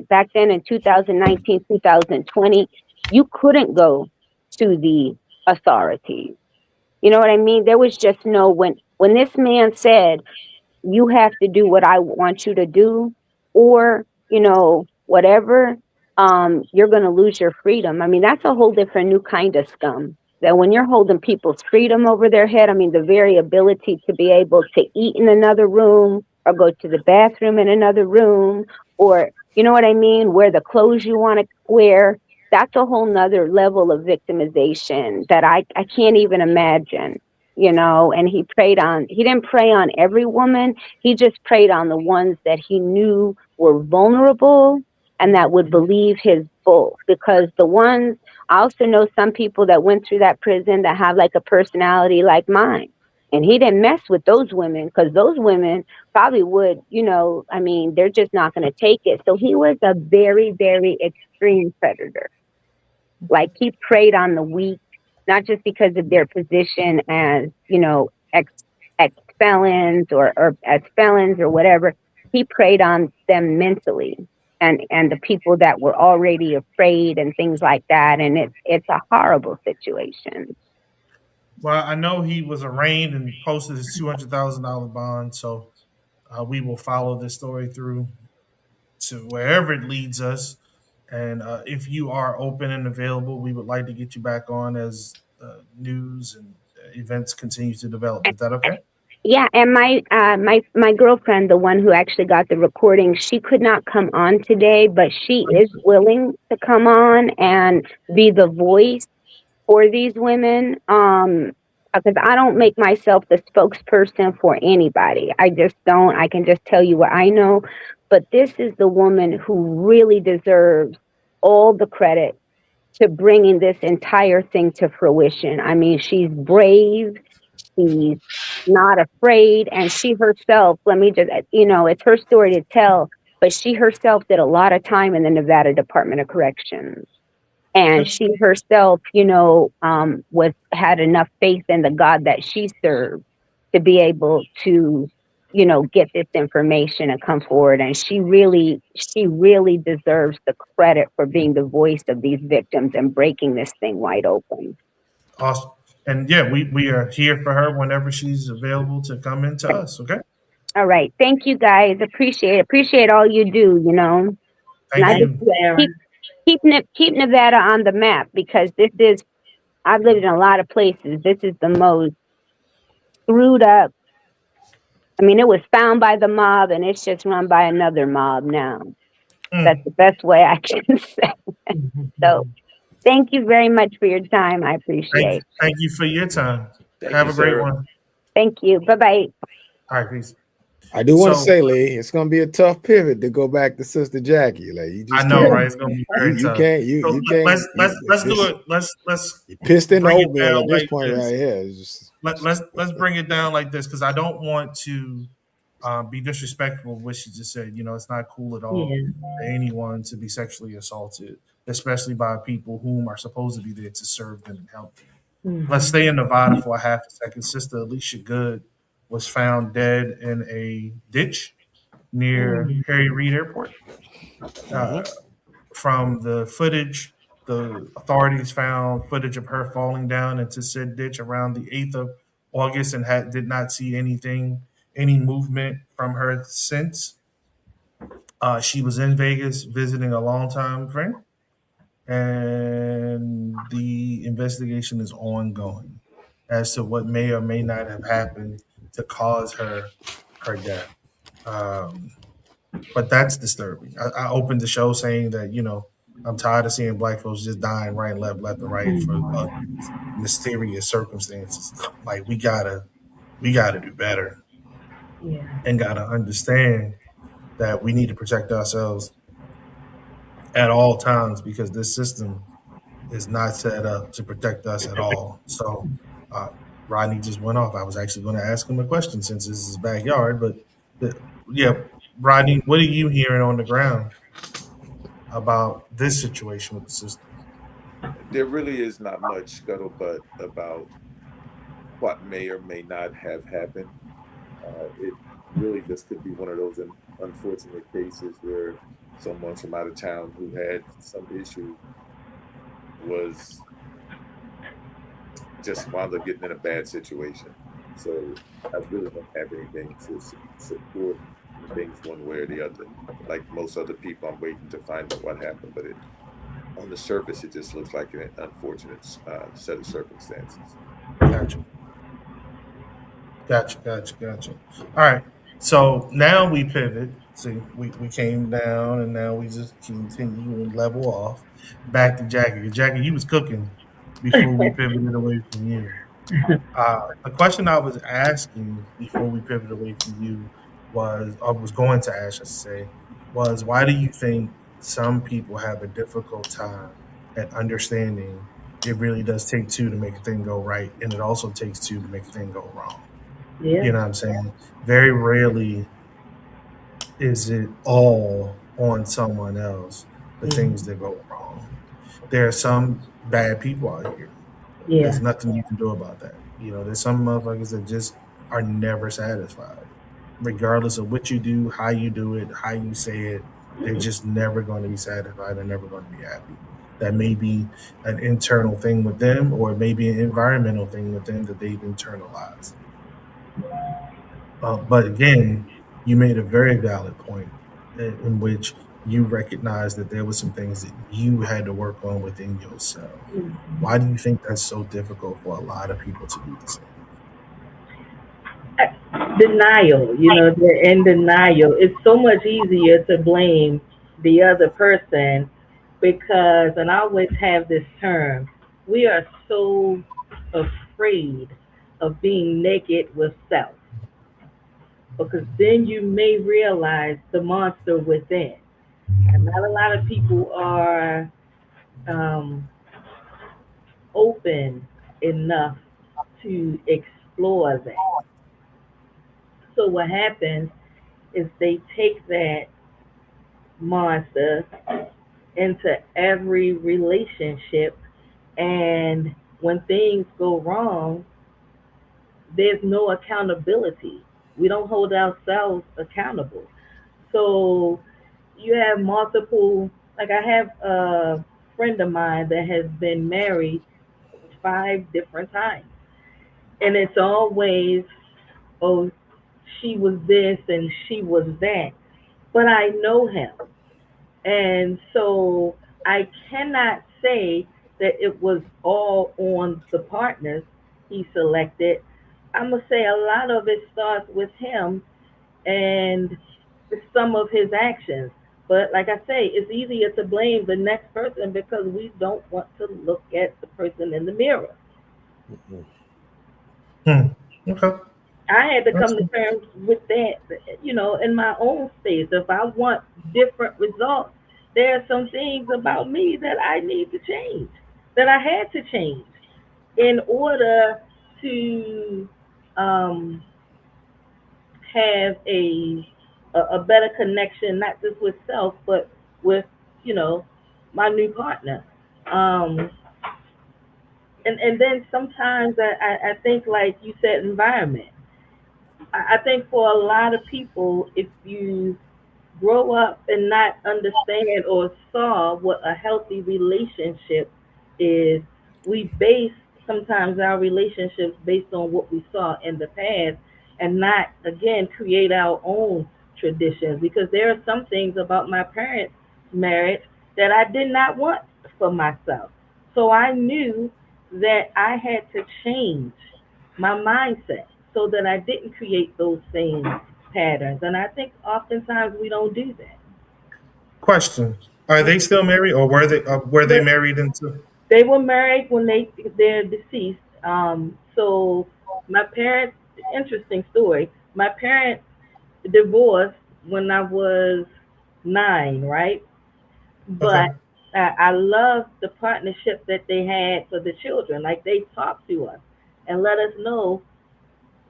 back then in 2019, 2020, you couldn't go to the authorities. You know what I mean? There was just no, when this man said, you have to do what I want you to do, or, whatever, you're going to lose your freedom. I mean, that's a whole different new kind of scum. That when you're holding people's freedom over their head, I mean, the very ability to be able to eat in another room or go to the bathroom in another room, or, you know what I mean, wear the clothes you want to wear, that's a whole nother level of victimization that I can't even imagine. And he didn't prey on every woman. He just preyed on the ones that he knew were vulnerable and that would believe his bull. Because the ones, I also know some people that went through that prison that have like a personality like mine. And he didn't mess with those women because those women probably would, I mean, they're just not going to take it. So he was a very, very extreme predator. Like, he preyed on the weak, not just because of their position as, ex felons, or as felons or whatever. He preyed on them mentally, and the people that were already afraid and things like that. And it's a horrible situation. Well, I know he was arraigned and posted his $200,000 bond, so we will follow this story through to wherever it leads us. And if you are open and available, we would like to get you back on as news and events continue to develop. Is that okay? Yeah, and my girlfriend, the one who actually got the recording, she could not come on today, but she is willing to come on and be the voice for these women. Because I don't make myself the spokesperson for anybody. I just don't. I can just tell you what I know. But this is the woman who really deserves all the credit to bringing this entire thing to fruition. I mean, she's brave, she's not afraid, and she herself, let me just, it's her story to tell, but she herself did a lot of time in the Nevada Department of Corrections. And she herself, was had enough faith in the God that she served to be able to, get this information and come forward. And she really deserves the credit for being the voice of these victims and breaking this thing wide open. Awesome. And yeah, we are here for her whenever she's available to come into us. Okay. All right. Thank you guys. Appreciate all you do, And Thank I just you. keep keep Nevada on the map, because I've lived in a lot of places. This is the most screwed up. I mean, it was found by the mob and it's just run by another mob now. That's Mm. the best way I can say. So thank you very much for your time. I appreciate it. Thank you for your time. Thank Have you, a great Sarah. one. Thank you. Bye bye. All right, peace. I do want to So say, Lee, it's gonna be a tough pivot to go back to Sister Jackie. Like, you I just know, can't, right? It's gonna be you very you tough. can't you So you can't let's do this it. Let's you pissed in the bring it oatmeal down at this like point this. right here. It's just, Let's bring it down like this because I don't want to be disrespectful of what she just said. It's not cool at all Yeah. for anyone to be sexually assaulted, especially by people whom are supposed to be there to serve them and help them. Let's Mhm. stay in Nevada for a half a second. Sister Alicia Good was found dead in a ditch near Mm. Harry Reid Airport. Uh, from the footage, the authorities found footage of her falling down into said ditch around the 8th of August and did not see any movement from her since. She was in Vegas visiting a longtime friend, and the investigation is ongoing as to what may or may not have happened to cause her death. Um, but that's disturbing. I opened the show saying that I'm tired of seeing black folks just dying right and left and right for mysterious circumstances. Like we gotta do better Yeah. and gotta understand that we need to protect ourselves at all times because this system is not set up to protect us at all. So uh, Rodney just went off. I was actually going to ask him a question since this is his backyard, but the, yeah, Rodney, what are you hearing on the ground about this situation with the system? There really is not much scuttlebutt about what may or may not have happened. It really just could be one of those unfortunate cases where someone from out of town who had some issues was just wound up getting in a bad situation. So I really don't have anything to support things one way or the other. Like most other people, I'm waiting to find out what happened, but on the surface, it just looks like an unfortunate set of circumstances. Gotcha. Gotcha. All right. So now we pivot. See, we came down and now we just continue and level off. Back to Jackie. Jackie, you was cooking before we pivoted away from you. The question I was asking before we pivoted away from you was, I was going to ask, I should say, was why do you think some people have a difficult time at understanding it really does take two to make a thing go right, and it also takes two to make a thing go wrong? Yeah. You know what I'm saying? Very rarely is it all on someone else, the things Mhm. that go wrong. There are some bad people out here. There's Yeah. nothing you can do about that. There's some motherfuckers that just are never satisfied. Regardless of what you do, how you do it, how you say it, they're just never going to be satisfied. They're never going to be happy. That may be an internal thing with them, or it may be an environmental thing with them that they've internalized. But again, you made a very valid point in which you recognize that there were some things that you had to work on within yourself. Why do you think that's so difficult for a lot of people to do the same? Denial, they're in denial. It's so much easier to blame the other person because, and I always have this term, we are so afraid of being naked with self because then you may realize the monster within. And not a lot of people are um, open enough to explore that. So what happens is they take that monster into every relationship, and when things go wrong, there's no accountability. We don't hold ourselves accountable. So you have multiple, like I have a friend of mine that has been married 5 different times. And it's always, oh, she was this and she was that. But I know him. And so I cannot say that it was all on the partners he selected. I'm going to say a lot of it starts with him and some of his actions. But like I say, it's easier to blame the next person because we don't want to look at the person in the mirror. Mhm. Hmm. Okay. I had to That's come to terms with that, in my own space. If I want different results, there are some things about me that I need to change, that I had to change in order to um, have a better connection, not just with self, but with you know my new partner. Um, and then sometimes I think, like you said, environment. I think for a lot of people, if you grow up and not understand or saw what a healthy relationship is, we base sometimes our relationships based on what we saw in the past and not, again, create our own traditions. Because there are some things about my parents' marriage that I did not want for myself. So I knew that I had to change my mindset. so that I didn't create those same patterns. And I think oftentimes we don't do that. Question: Are they still married, or were they But married into? they were married when they're deceased. So my parents, interesting story. My parents divorced when I was 9, right? Okay, But I love the partnership that they had for the children. Like they talked to us and let us know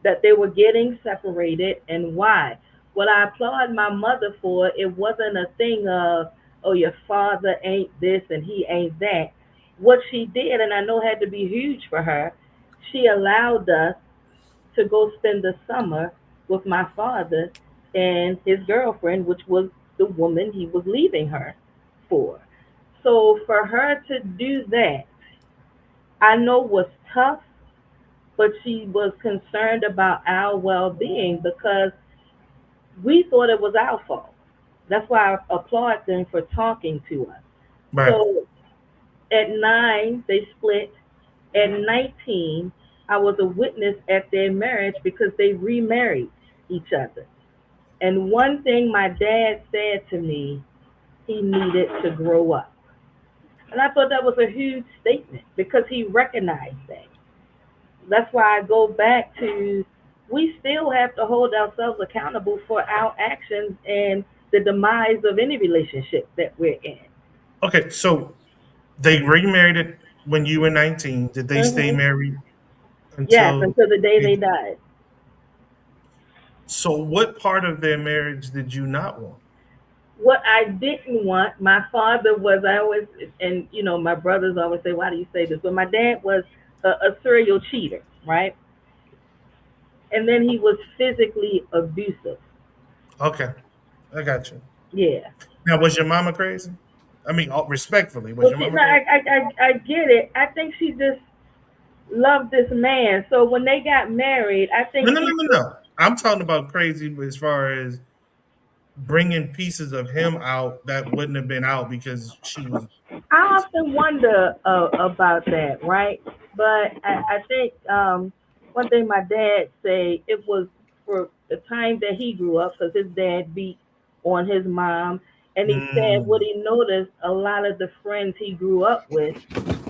that they were getting separated and why. What I applaud my mother for, it wasn't a thing of, oh, your father ain't this and he ain't that. What she did, and I know had to be huge for her, she allowed us to go spend the summer with my father and his girlfriend, which was the woman he was leaving her for. So for her to do that, I know was tough, but she was concerned about our well being because we thought it was our fault. That's why I applaud them for talking to us. right. So at 9, they split. At 19, I was a witness at their marriage because they remarried each other. And one thing my dad said to me, he needed to grow up. And I thought that was a huge statement because he recognized that. That's why I go back to we still have to hold ourselves accountable for our actions and the demise of any relationship that we're in. Okay, so they remarried it when you were 19. Did they stay Hmm. married Yes, until? until the day they died. So, what part of their marriage did you not want? What I didn't want, my father was, I always, and my brothers always say, why do you say this? But my dad was a serial cheater, right? And then he was physically abusive. Okay, I got you. Yeah. Now, was your mama crazy? I mean, respectfully, was Well, your see, mama no, crazy? I get it. I think she just loved this man. So when they got married, I No, think no, no, he no, just, no. I'm talking about crazy as far as bringing pieces of him out that wouldn't have been out because she was I crazy. often wonder about that, right? But I think one thing my dad say, it was for the time that he grew up because his dad beat on his mom, and he said what Mm, he noticed, a lot of the friends he grew up with,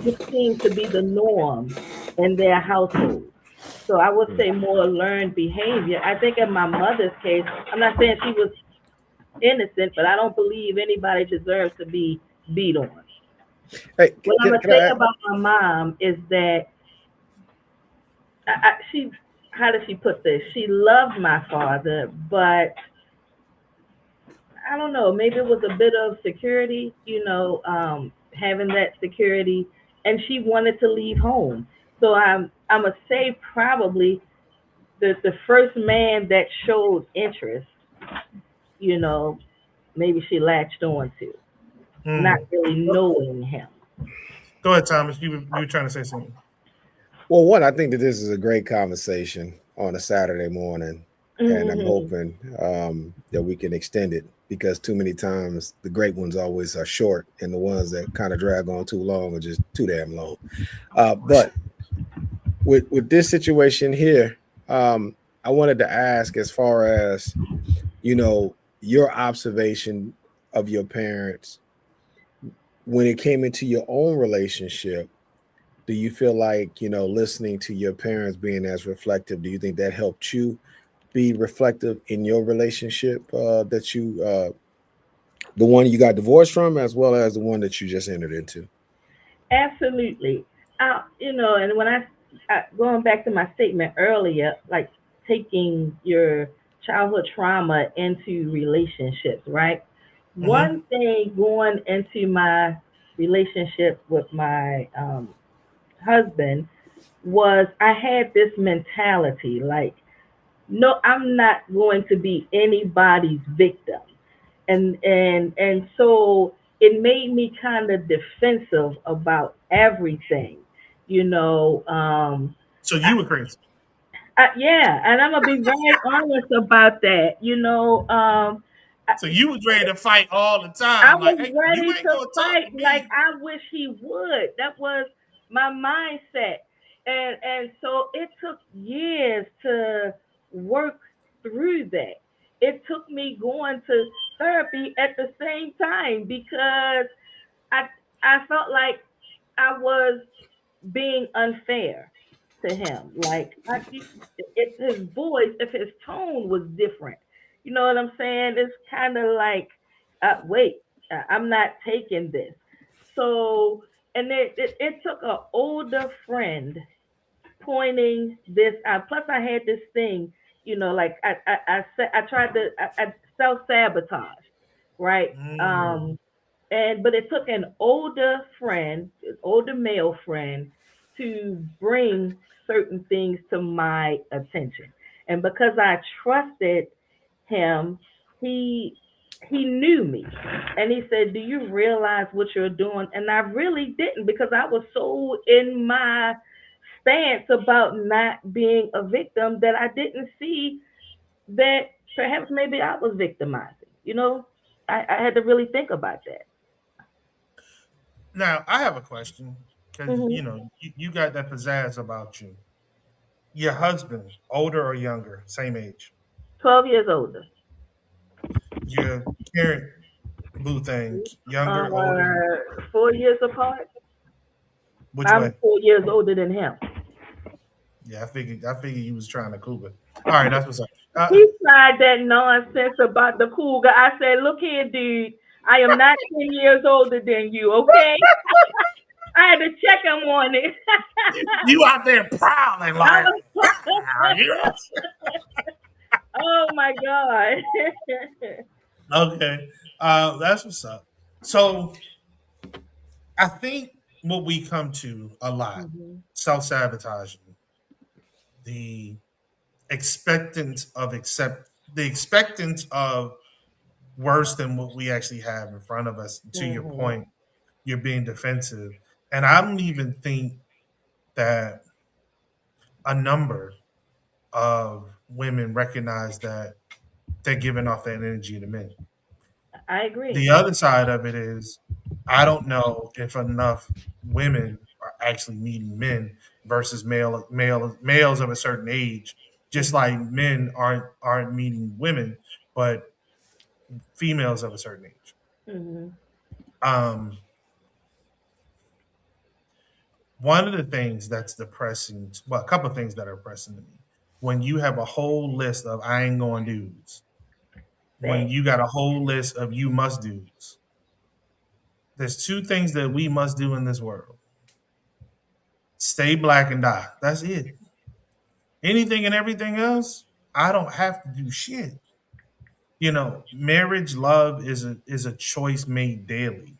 this seemed to be the norm in their household. So I would say more learned behavior. I think in my mother's case, I'm not saying she was innocent, but I don't believe anybody deserves to be beat on. Hey, What I'm gonna can say I? about my mom is that she, how does she put this? She loved my father, but I don't know, maybe it was a bit of security, having that security, and she wanted to leave home. So I'm gonna say probably the first man that showed interest, you know, maybe she latched on to, not mm. really knowing him. Go ahead, Thomas. You were trying to say something. Well, one, I think that this is a great conversation on a Saturday morning, and I'm Hmm. hoping that we can extend it because too many times the great ones always are short, and the ones that kind of drag on too long are just too damn long. But with this situation here, I wanted to ask, as far as your observation of your parents when it came into your own relationship. Do you feel like, listening to your parents being as reflective, do you think that helped you be reflective in your relationship, that the one you got divorced from, as well as the one that you just entered into? Absolutely. And when going back to my statement earlier, like taking your childhood trauma into relationships, right? Mm-hmm. One thing going into my relationship with my husband was I had this mentality like, no, I'm not going to be anybody's victim. And so it made me kind of defensive about everything, you know. So you were crazy. Yeah, and I'm gonna be very honest about that. I, So you was ready to fight all the I time. Like, was hey, you ready ain't to gonna talk fight to like me. I wish he would. That was my mindset. And so it took years to work through that. It took me going to therapy at the same time because I I felt like I was being unfair to him. Like if his voice, if his tone was different, you know what I'm saying? It's kind of like, wait, I'm not taking this. So, and it took an older friend pointing this out. Plus, I had this thing, like I tried to I self sabotage, right? Mm. And but it took an older friend, an older male friend, to bring certain things to my attention, and because I trusted him, he he knew me, and he said, "Do you realize what you're doing?" And I really didn't because I was so in my stance about not being a victim that I didn't see that perhaps maybe I was victimizing. I had to really think about that. Now, I have a question because Hmm. you got that pizzazz about you. Your husband, older or younger, same age. 12 years older. Your current boo thing, younger, older, 4 years apart. which I'm way? 4 years older than him. Yeah, I figured you was trying to cougar. All right, that's what's up. He tried that nonsense about the cougar. I said, look here, dude. I am not 10 years older than you, okay? I had to check him on it. you out there prowling I like, was, yeah. oh my God. Okay, that's what's up. So I think what we come to a lot, Mhm. self sabotaging, the expectance of worse than what we actually have in front of us. To your Mhm. point, you're being defensive, and I don't even think that a number of women recognize that they're giving off that energy to men. I agree. The other side of it is, I don't know if enough women are actually meeting men versus males of a certain age, just Mhm. like men aren't meeting women, but females of a certain age. Mhm. Um, One of the things that's depressing, well, a couple of things that are depressing to me, when you have a whole list of I ain't going dudes, when That. you got a whole list of you must dudes, there's two things that we must do in this world: stay black and die. That's it. Anything and everything else, I don't have to do shit. Marriage, love is a choice made daily.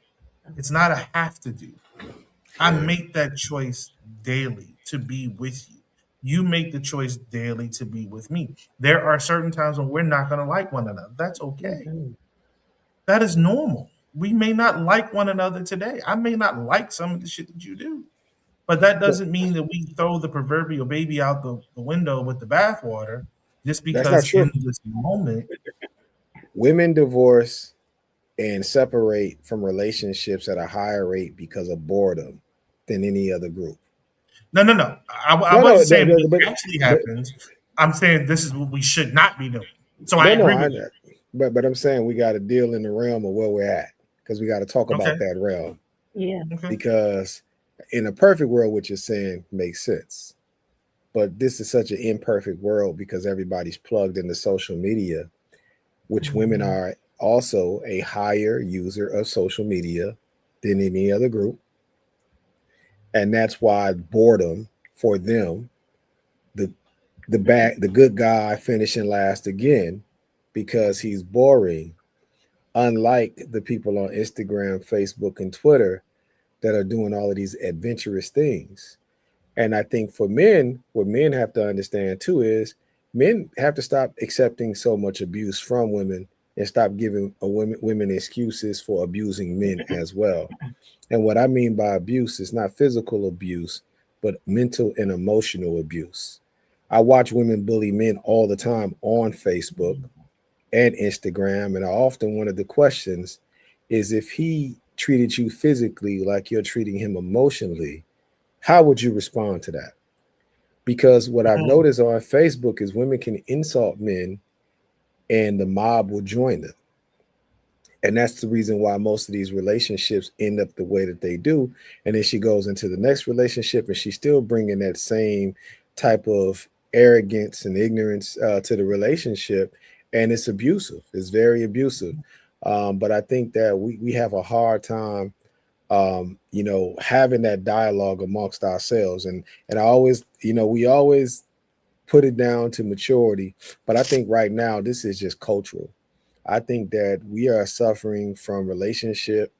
It's not a have to do. I make that choice daily to be with you. You make the choice daily to be with me. There are certain times when we're not going to like one another. That's okay. Mhm. That is normal. We may not like one another today. I may not like some of the shit that you do, but that But doesn't mean that we throw the proverbial baby out the window with the bathwater just that's not because in true. this moment. Women divorce and separate from relationships at a higher rate because of boredom than any other group. No, no, no. I No, no, wasn't saying what actually but happens. I'm saying this is what we should not be doing. So I no, no, agree with but I'm saying we got to deal in the realm of where we're at because we got to talk you. Okay. about that realm Yeah. Okay. because in a perfect world, what you're saying makes sense. But this is such an imperfect world because everybody's plugged into social media, which women Mhm. are also a higher user of social media than any other group. And that's why boredom for them, the the good guy finishing last again because he's boring, unlike the people on Instagram, Facebook, and Twitter that are doing all of these adventurous things. And I think for men, what men have to understand too is men have to stop accepting so much abuse from women and stop giving women excuses for abusing men as well. And what I mean by abuse is not physical abuse, but mental and emotional abuse. I watch women bully men all the time on Facebook and Instagram. And I often one of the questions is if he treated you physically like you're treating him emotionally, how would you respond to that? Because what I've Mm. noticed on Facebook is women can insult men and the mob will join them. And that's the reason why most of these relationships end up the way that they do. And then she goes into the next relationship and she's still bringing that same type of arrogance and ignorance to the relationship. And it's abusive, it's very abusive. But I think that we have a hard time, having that dialogue amongst ourselves. And I always, we always put it down to maturity. But I think right now, this is just cultural. I think that we are suffering from relationship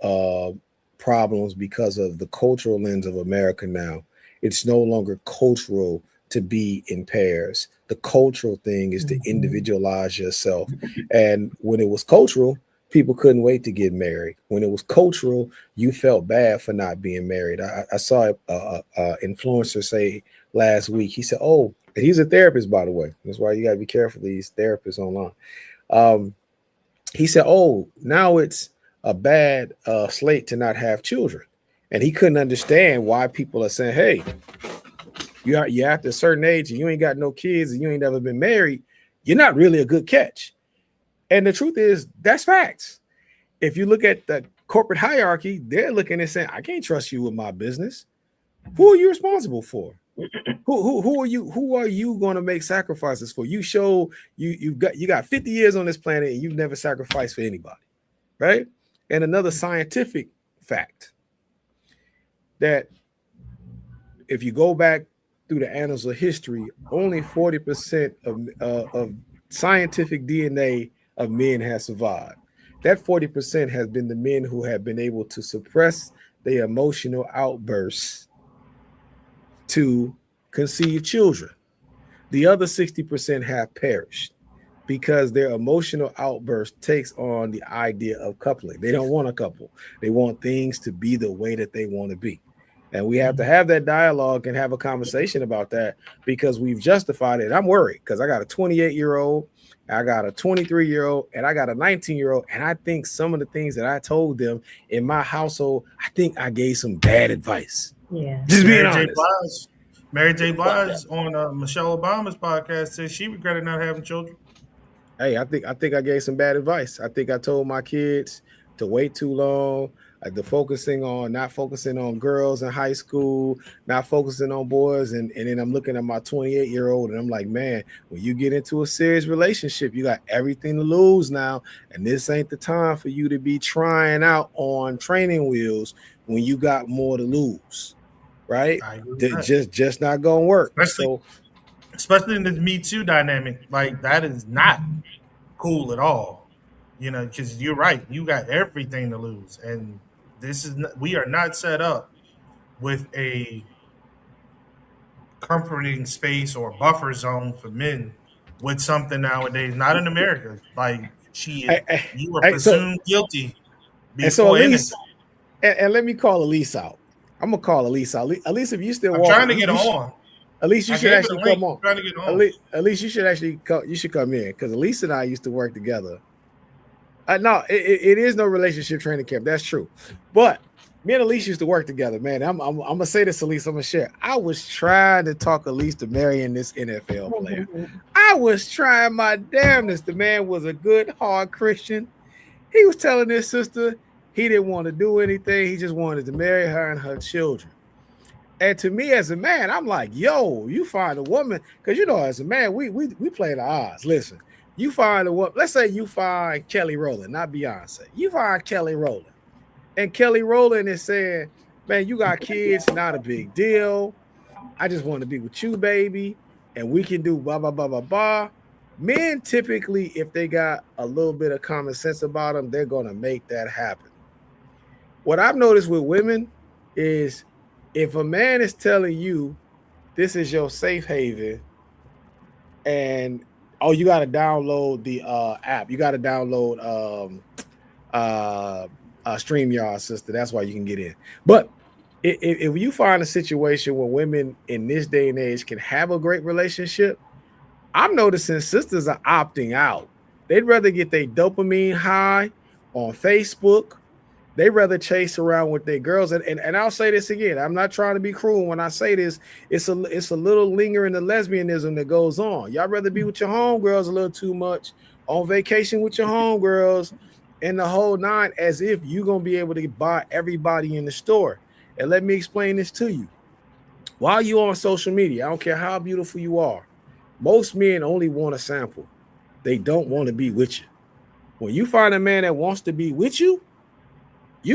uh, problems because of the cultural lens of America now. It's no longer cultural to be in pairs. The cultural thing is to individualize yourself. And when it was cultural, people couldn't wait to get married. When it was cultural, you felt bad for not being married. I saw a influencer say last week, he said, oh, and he's a therapist, by the way. That's why you got to be careful, these therapists online. Um, he said, "Oh, now it's a bad slate to not have children," and he couldn't understand why people are saying, "Hey, you're after a certain age and you ain't got no kids and you ain't never been married. You're not really a good catch." And the truth is, that's facts. If you look at the corporate hierarchy, they're looking and saying, "I can't trust you with my business. Who are you responsible for? Who are you? Who are you going to make sacrifices for? You show you got 50 years on this planet and you've never sacrificed for anybody." Right? And another scientific fact that if you go back through the annals of history, only 40% of scientific DNA of men has survived. That 40% has been the men who have been able to suppress their emotional outbursts to conceive children. The other 60% have perished because their emotional outburst takes on the idea of coupling. They don't want a couple. They want things to be the way that they want to be. And we have to have that dialogue and have a conversation about that because we've justified it. I'm worried because I got a 28-year-old, I got a 23-year-old, and I got a 19-year-old. And I think some of the things that I told them in my household, I think I gave some bad advice. Yeah. Just being Mary J. honest. Blige. Mary J. Blige on Michelle Obama's podcast said she regretted not having children. Hey, I think I gave some bad advice. I think I told my kids to wait too long, the focusing on not focusing on girls in high school, not focusing on boys, and then I'm looking at my 28-year-old and I'm like, man, when you get into a serious relationship, you got everything to lose now, and this ain't the time for you to be trying out on training wheels when you got more to lose, right? I agree with that. Just not gonna work. Especially, So especially in the Me Too dynamic, like that is not cool at all. You know, because you're right, you got everything to lose, and we are not set up with a comforting space or buffer zone for men with something nowadays. Not in America. Like I, I, you are so presumed guilty and so before Elise, innocent. and let me call Elise out. I'm gonna call Elise out. Elise, if you still I'm trying walking, to get on. at least you I should gave it actually a link. come I'm on. trying to get on. At least you should actually come. You should come in because Elise and I used to work together. No, it is no relationship training camp. That's true, but me and Elise used to work together. Man, I'm gonna say this, Elise. I'm gonna share. I was trying to talk Elise to marrying this NFL player. I was trying my damnedest. The man was a good, hard Christian. He was telling his sister he didn't want to do anything. He just wanted to marry her and her children. And to me, as a man, I'm like, yo, you find a woman, because as a man, we play the odds. Listen, you find a woman, let's say you find Kelly Rowland, not Beyonce. You find Kelly Rowland. And Kelly Rowland is saying, man, you got kids, not a big deal. I just want to be with you, baby. And we can do blah, blah, blah, blah, blah. Men typically, if they got a little bit of common sense about them, they're going to make that happen. What I've noticed with women is if a man is telling you this is your safe haven and you got to download the app, you got to download StreamYard, sister. That's why you can get in. But if you find a situation where women in this day and age can have a great relationship, I'm noticing sisters are opting out. They'd rather get their dopamine high on Facebook They rather chase around with their girls. And I'll say this again. I'm not trying to be cruel when I say this. It's a little lingering the lesbianism that goes on. Y'all rather be with your homegirls a little too much, on vacation with your homegirls, and the whole nine, as if you're gonna be able to buy everybody in the store. And let me explain this to you. While you on social media, I don't care how beautiful you are, most men only want a sample. They don't want to be with you. When you find a man that wants to be with you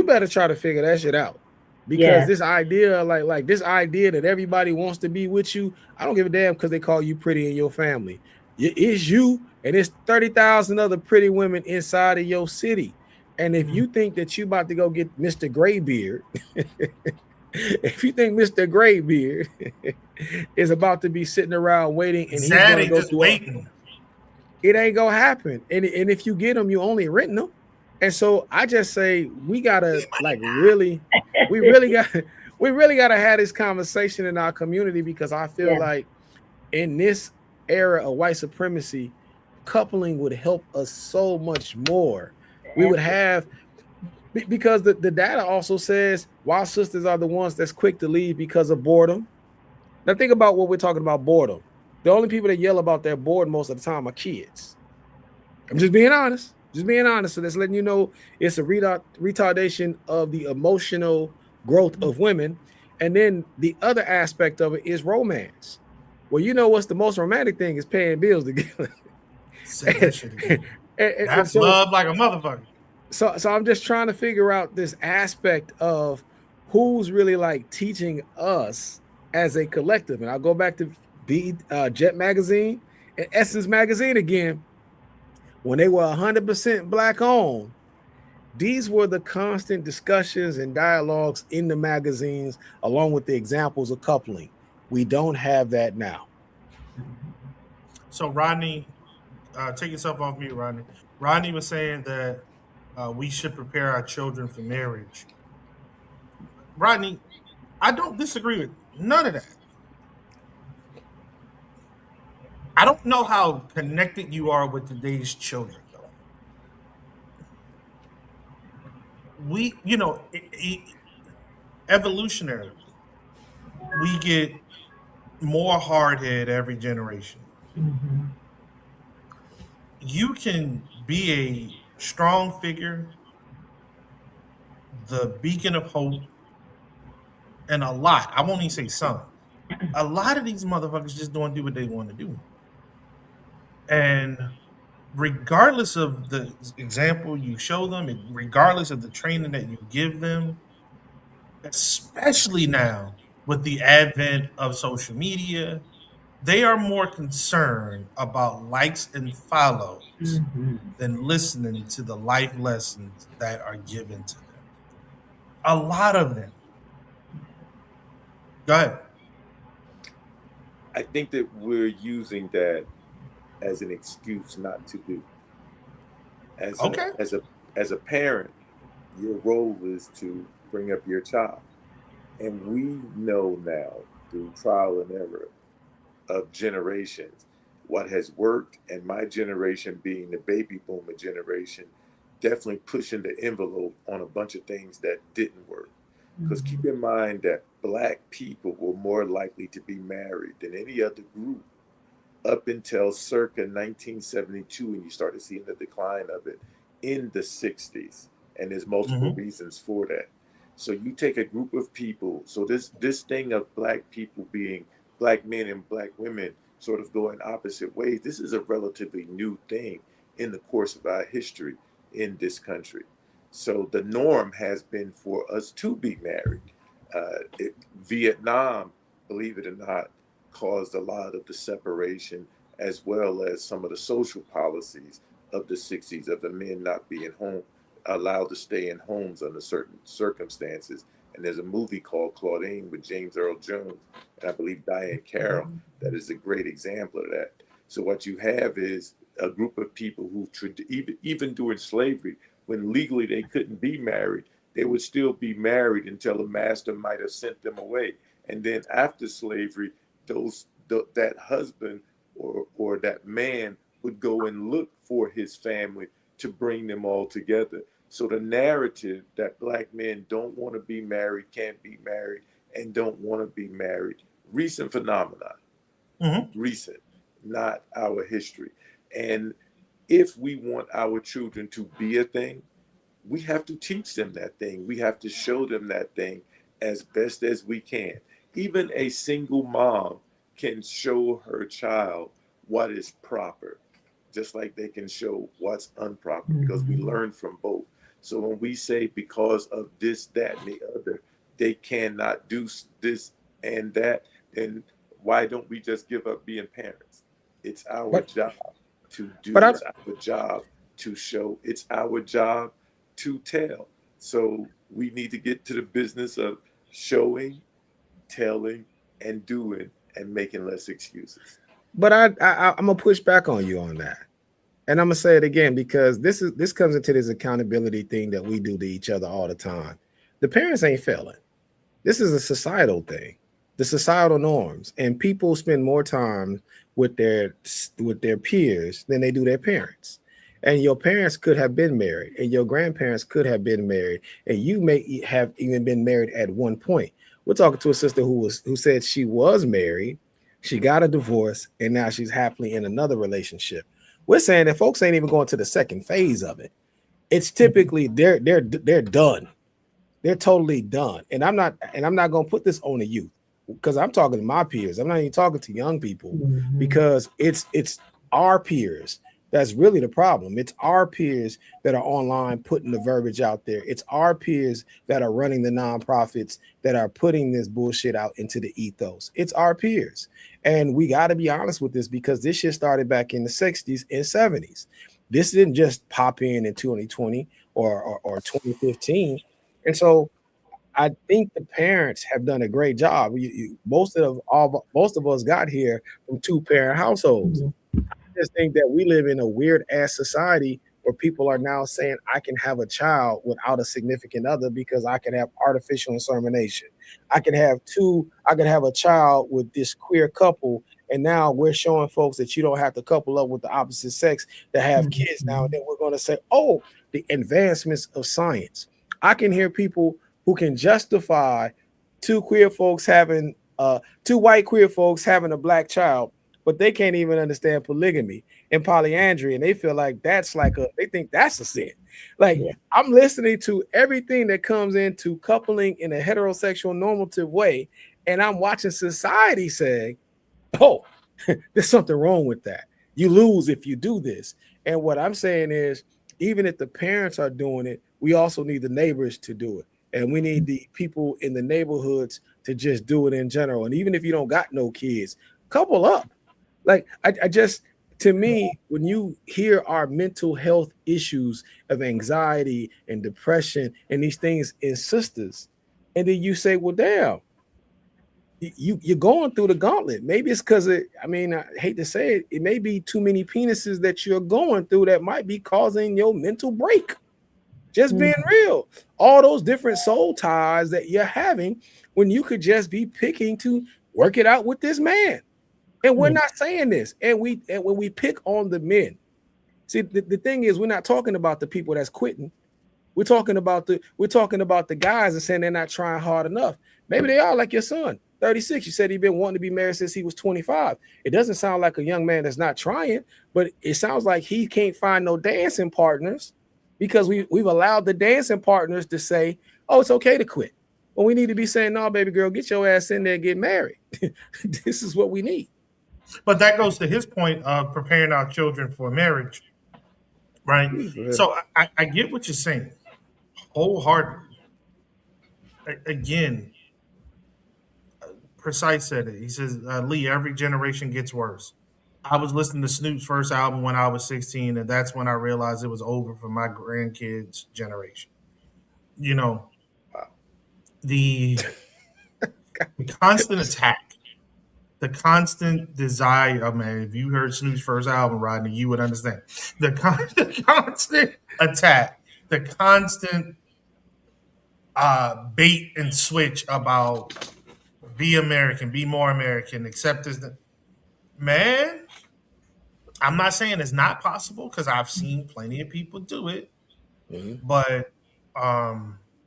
better try to figure that shit out. Because Yeah. this idea, like this idea that everybody wants to be with you, I don't give a damn because they call you pretty in your family. It's you and it's 30,000 other pretty women inside of your city. And if you think that you about to go get Mr. Graybeard, if you think Mr. Graybeard is about to be sitting around waiting and he's Zad going to ain't go just through all, waiting. it ain't gonna happen. And if you get them, you only renting them. And so I just say we gotta like really, we really got we really gotta have this conversation in our community because I feel Yeah. like in this era of white supremacy, coupling would help us so much more. We would Absolutely. have because the data also says while sisters are the ones that's quick to leave because of boredom. Now think about what we're talking about boredom. The only people that yell about their bored most of the time are kids. I'm just being honest. Just being honest. So that's letting you know it's a retardation of the emotional growth of women. And then the other aspect of it is romance. Well, you know what's the most romantic thing is paying bills together. Say that and, shit again. and That's so love like a motherfucker. so I'm just trying to figure out this aspect of who's really like teaching us as a collective. And I'll go back to Jet Magazine and Essence Magazine again when they were 100% black owned. These were the constant discussions and dialogues in the magazines, along with the examples of coupling. We don't have that now. So Rodney, take yourself off mute, Rodney. Rodney was saying that we should prepare our children for marriage. Rodney, I don't disagree with none of that. I don't know how connected you are with today's children, though. Evolutionarily, we get more hard head every generation. Mhm. You can be a strong figure, the beacon of hope, and a lot. I won't even say some. A lot of these motherfuckers just don't do what they want to do. And regardless of the example you show them, regardless of the training that you give them, especially now with the advent of social media, they are more concerned about likes and follows Mhm. than listening to the life lessons that are given to them. A lot of them. Go ahead. I think that we're using that as an excuse not to do. As a Okay. as a as a parent, your role is to bring up your child. And we know now through trial and error of generations what has worked, and my generation being the baby boomer generation, definitely pushing the envelope on a bunch of things that didn't work. Because keep Mhm. in mind that black people were more likely to be married than any other group up until circa 1972, and you started seeing the decline of it in the 60s. And there's multiple Mm-hmm. reasons for that. So you take a group of people, so this thing of black people being black men and black women sort of going opposite ways, this is a relatively new thing in the course of our history in this country. So the norm has been for us to be married. Vietnam, believe it or not, caused a lot of the separation, as well as some of the social policies of the 60s of the men not being home, allowed to stay in homes under certain circumstances. And there's a movie called Claudine with James Earl Jones and I believe Diane Carroll that is a great example of that. So what you have is a group of people who, even during slavery, when legally they couldn't be married, they would still be married until a master might have sent them away. And then after slavery, that husband or that man would go and look for his family to bring them all together. So the narrative that black men don't want to be married, can't be married, and don't want to be married, recent phenomenon, Mm-hmm. recent, not our history. And if we want our children to be a thing, we have to teach them that thing. We have to show them that thing as best as we can. Even a single mom can show her child what is proper, just like they can show what's improper, because we learn from both. So when we say because of this, that, and the other, they cannot do this and that, then why don't we just give up being parents? It's our But job to but do, I it's our job to show, it's our job to tell. So we need to get to the business of showing, telling, and doing, and making less excuses. but I'm gonna push back on you on that. And I'm gonna say it again because this comes into this accountability thing that we do to each other all the time. The parents ain't failing. This is a societal thing, the societal norms, and people spend more time with their peers than they do their parents. And your parents could have been married, and your grandparents could have been married, and you may have even been married at one point. We're talking to a sister who said she was married, she got a divorce, and now she's happily in another relationship. We're saying that folks ain't even going to the second phase of it. It's typically they're done, they're totally done. And I'm not going to put this on the youth because I'm talking to my peers. I'm not even talking to young people because it's our peers that's really the problem. It's our peers that are online putting the verbiage out there. It's our peers that are running the nonprofits that are putting this bullshit out into the ethos. It's our peers. And we got to be honest with this because this shit started back in the 60s and 70s. This didn't just pop in 2020 or 2015. And so I think the parents have done a great job. Most of us got here from two-parent households. Just think that we live in a weird ass society where people are now saying I can have a child without a significant other because I can have artificial insemination. I can have a child with this queer couple, and now we're showing folks that you don't have to couple up with the opposite sex to have kids now. And then we're going to say, oh, the advancements of science. I can hear people who can justify two white queer folks having a black child, but they can't even understand polygamy and polyandry, and they feel like they think that's a sin. Like I'm listening to everything that comes into coupling in a heterosexual normative way, and I'm watching society say, "Oh, there's something wrong with that. You lose if you do this." And what I'm saying is, even if the parents are doing it, we also need the neighbors to do it, and we need the people in the neighborhoods to just do it in general. And even if you don't got no kids, couple up. Like I just to me, when you hear our mental health issues of anxiety and depression and these things in sisters, and then you say, well, damn, you're going through the gauntlet. Maybe it's because I mean, I hate to say it, it may be too many penises that you're going through that might be causing your mental break. Just being real. All those different soul ties that you're having when you could just be picking to work it out with this man. And we're not saying this. And when we pick on the men, see, the thing is, we're not talking about the people that's quitting. We're talking about the guys and saying they're not trying hard enough. Maybe they are, like your son, 36. You said he'd been wanting to be married since he was 25. It doesn't sound like a young man that's not trying, but it sounds like he can't find no dancing partners because we've allowed the dancing partners to say, oh, it's okay to quit. Well, we need to be saying, no, baby girl, get your ass in there and get married. This is what we need. But that goes to his point of preparing our children for marriage, right? So I get what you're saying wholeheartedly. Again, Precise said it. He says, Lee, every generation gets worse. I was listening to Snoop's first album when I was 16, and that's when I realized it was over for my grandkids' generation. You know, Wow. the, the constant attack, the constant desire. Oh man, if you heard Snoop's first album, Rodney, you would understand the constant attack, the constant bait and switch about be American, be more American, accept this. Man, I'm not saying it's not possible because I've seen plenty of people do it. Mhm. But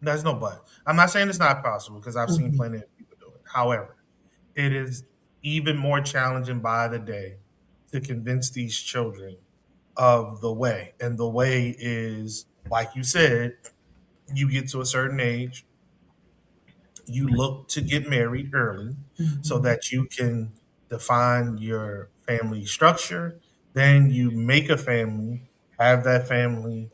there's no but. I'm not saying it's not possible because I've seen Mhm. plenty of people do it. However, it is even more challenging by the day to convince these children of the way. And the way is, like you said, you get to a certain age, you look to get married early so Mhm. that you can define your family structure. Then you make a family, have that family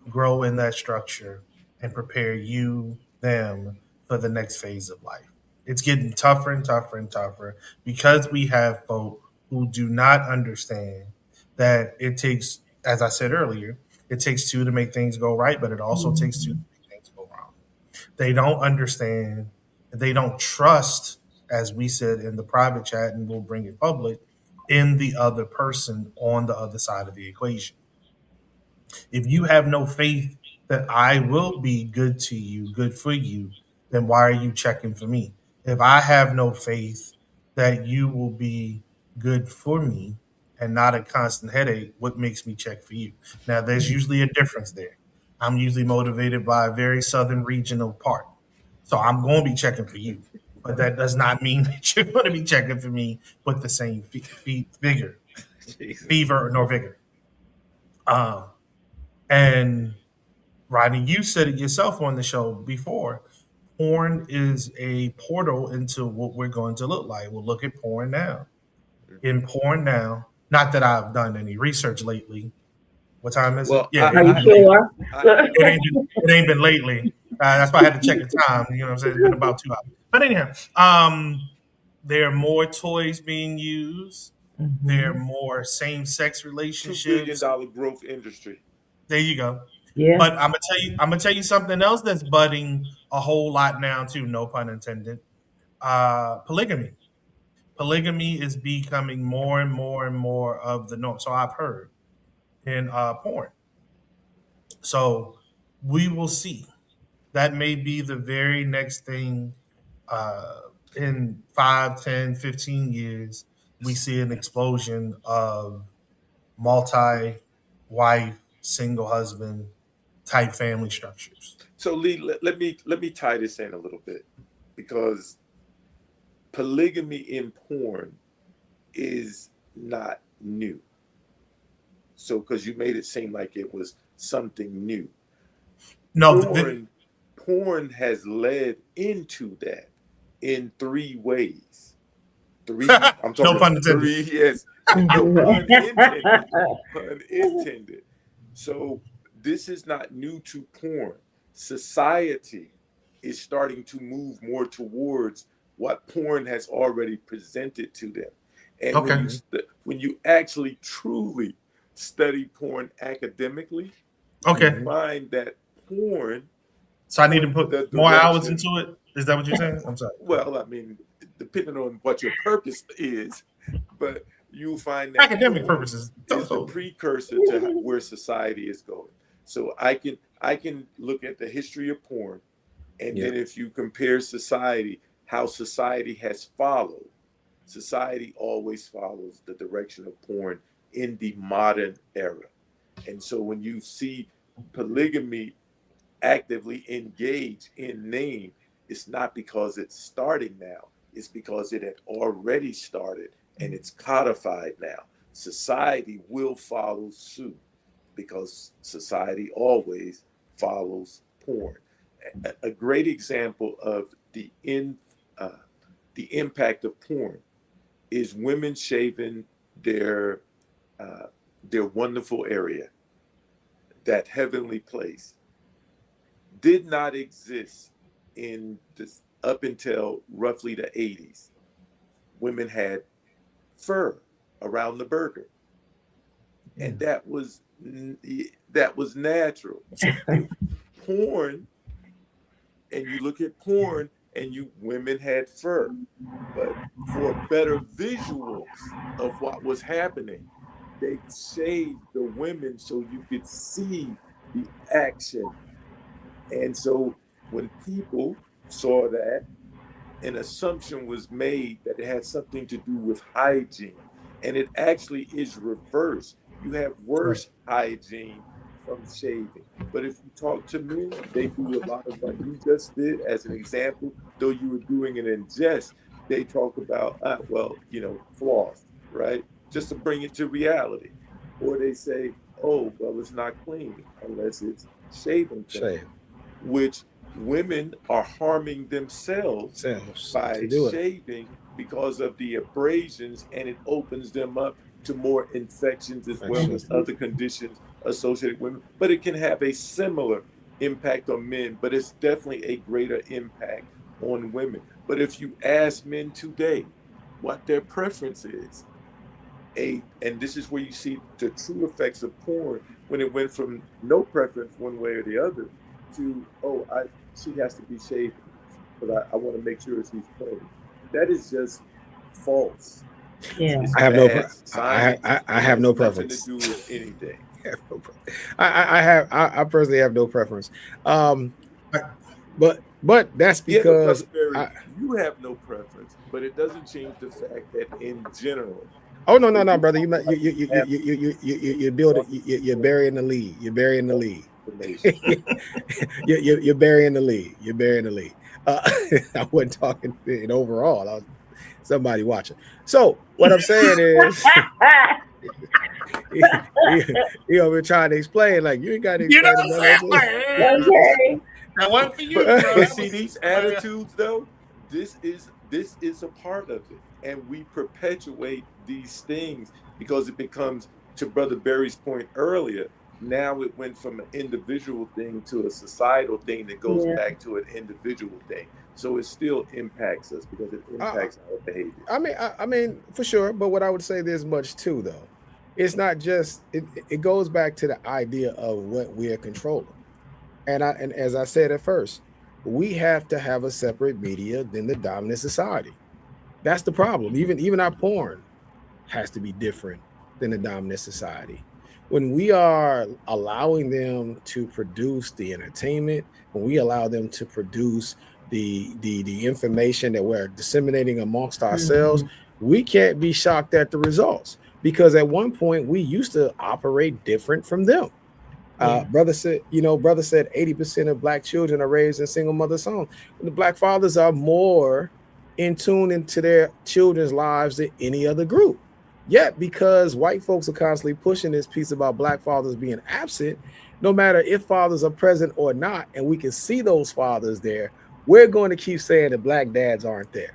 grow in that structure, and prepare you, them, for the next phase of life. It's getting tougher and tougher and tougher because we have folk who do not understand that it takes, as I said earlier, it takes two to make things go right, but it also takes two to Mhm. make things go wrong. They don't understand, they don't trust, as we said in the private chat, and we'll bring it public, in the other person on the other side of the equation. If you have no faith that I will be good to you, good for you, then why are you checking for me? If I have no faith that you will be good for me and not a constant headache, what makes me check for you? Now, there's usually a difference there. I'm usually motivated by a very southern regional part. So I'm going to be checking for you. But that does not mean that you're going to be checking for me with the same vigor, Jesus. fever, nor vigor. Um, and Rodney, you said it yourself on the show before. Porn is a portal into what we're going to look like. We'll look at porn now. In porn now, not that I've done any research lately. What time is it? Well, Yeah, it Are ain't you been lately. sure? I It ain't been lately. That's why I had to check the time. You know what I'm saying? It's been about 2 hours. But anyhow, there are more toys being used. There are Mhm. more same-sex $2 billion relationships. growth industry. There you go. Yeah. But I'm gonna tell you something else that's budding a whole lot now too. No pun intended. Polygamy. Polygamy is becoming more and more and more of the norm. So I've heard in porn. So we will see. That may be the very next thing uh, in 5, 10, 15 years. We see an explosion of multi wife, single husband type family structures. So Lee, let me tie this in a little bit because polygamy in porn is not new. So because you made it seem like it was something new. No, Porn porn has led into that in three ways. Three, I'm no talking pun intended. three, yes. No pun intended. Pun intended. So this is not new to porn. Society is starting to move more towards what porn has already presented to them. And when Okay, you when you actually truly study porn academically, you okay. Mhm. find that porn So I need to point put the more hours direction. into it. Is that what you're saying? I'm sorry. Well, I mean, depending on what your purpose is, but you'll find that Academic porn purposes. is the Totally. precursor to where society is going. So I can look at the history of porn, and Yeah. then if you compare society, how society has followed, society always follows the direction of porn in the modern era. And so when you see polygamy actively engage in name, it's not because it's starting now. It's because it had already started and it's codified now. Society will follow suit because society always follows porn. A great example of uh, the impact of porn is women shaving their uh, their wonderful area, that heavenly place did not exist in this up until roughly the 80s. Women had fur around the burger, and that was natural. It, porn, and you look at porn, and you women had fur, but for better visuals of what was happening, they shaved the women so you could see the action. And so when people saw that, an assumption was made that it had something to do with hygiene. And it actually is reversed. You have Right. worse hygiene from shaving. But if you talk to men, they do a lot of what you just did as an example, though you were doing it in jest. They talk about, well, floss, right? Just to bring it to reality. Or they say, oh, well, it's not clean unless it's shaving cream, Shame. which women are harming themselves Selves to by do it. shaving because of the abrasions, and it opens them up to more infections as well Action. as other conditions associated with women. But it can have a similar impact on men, but it's definitely a greater impact on women. But if you ask men today what their preference is, and this is where you see the true effects of porn, when it went from no preference one way or the other to, oh, she has to be shaven because I want to make sure she's clean. That is just false. Yeah. It's I have no. bad science I and have has no nothing to preference. do with anything. I have no I personally have no preference. Um, but that's Yeah, but Brother because Barry, I. you have no preference, but it doesn't change the fact that in general, Oh no, the no, no, reason brother! You why you have you're building. You're false burying the lead. You're burying the lead. information. You're burying the lead. You're burying the lead. I wasn't talking in overall. I was somebody watching. So what I'm saying is, you know, we're trying to explain. Like you ain't got to You know explain it, what brother. I'm saying? Okay. That one for you, But bro. but That see was these attitudes though, this is a part of it. And we perpetuate these things because it becomes, to Brother Barry's point earlier, now it went from an individual thing to a societal thing that goes Yeah. back to an individual thing. So it still impacts us because it I, impacts our behavior. I mean, for sure. But what I would say this much too, though, it's not just. It goes back to the idea of what we are controlling. And as I said at first, we have to have a separate media than the dominant society. That's the problem. Even our porn has to be different than the dominant society. When we are allowing them to produce the entertainment, when we allow them to produce the information that we're disseminating amongst ourselves, Mhm. we can't be shocked at the results because at one point we used to operate different from them. Yeah. Brother said 80% of black children are raised in single mother homes. The black fathers are more in tune into their children's lives than any other group. Yet, because white folks are constantly pushing this piece about black fathers being absent, no matter if fathers are present or not, and we can see those fathers there, we're going to keep saying that black dads aren't there.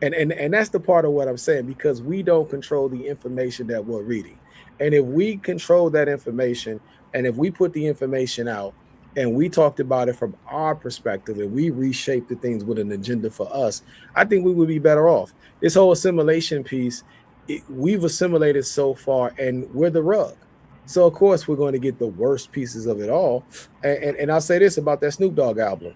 And that's the part of what I'm saying, because we don't control the information that we're reading. And if we control that information, and if we put the information out and we talked about it from our perspective and we reshaped the things with an agenda for us, I think we would be better off. This whole assimilation piece, we've assimilated so far and we're the rug. So of course we're going to get the worst pieces of it all. And I'll say this about that Snoop Dogg album.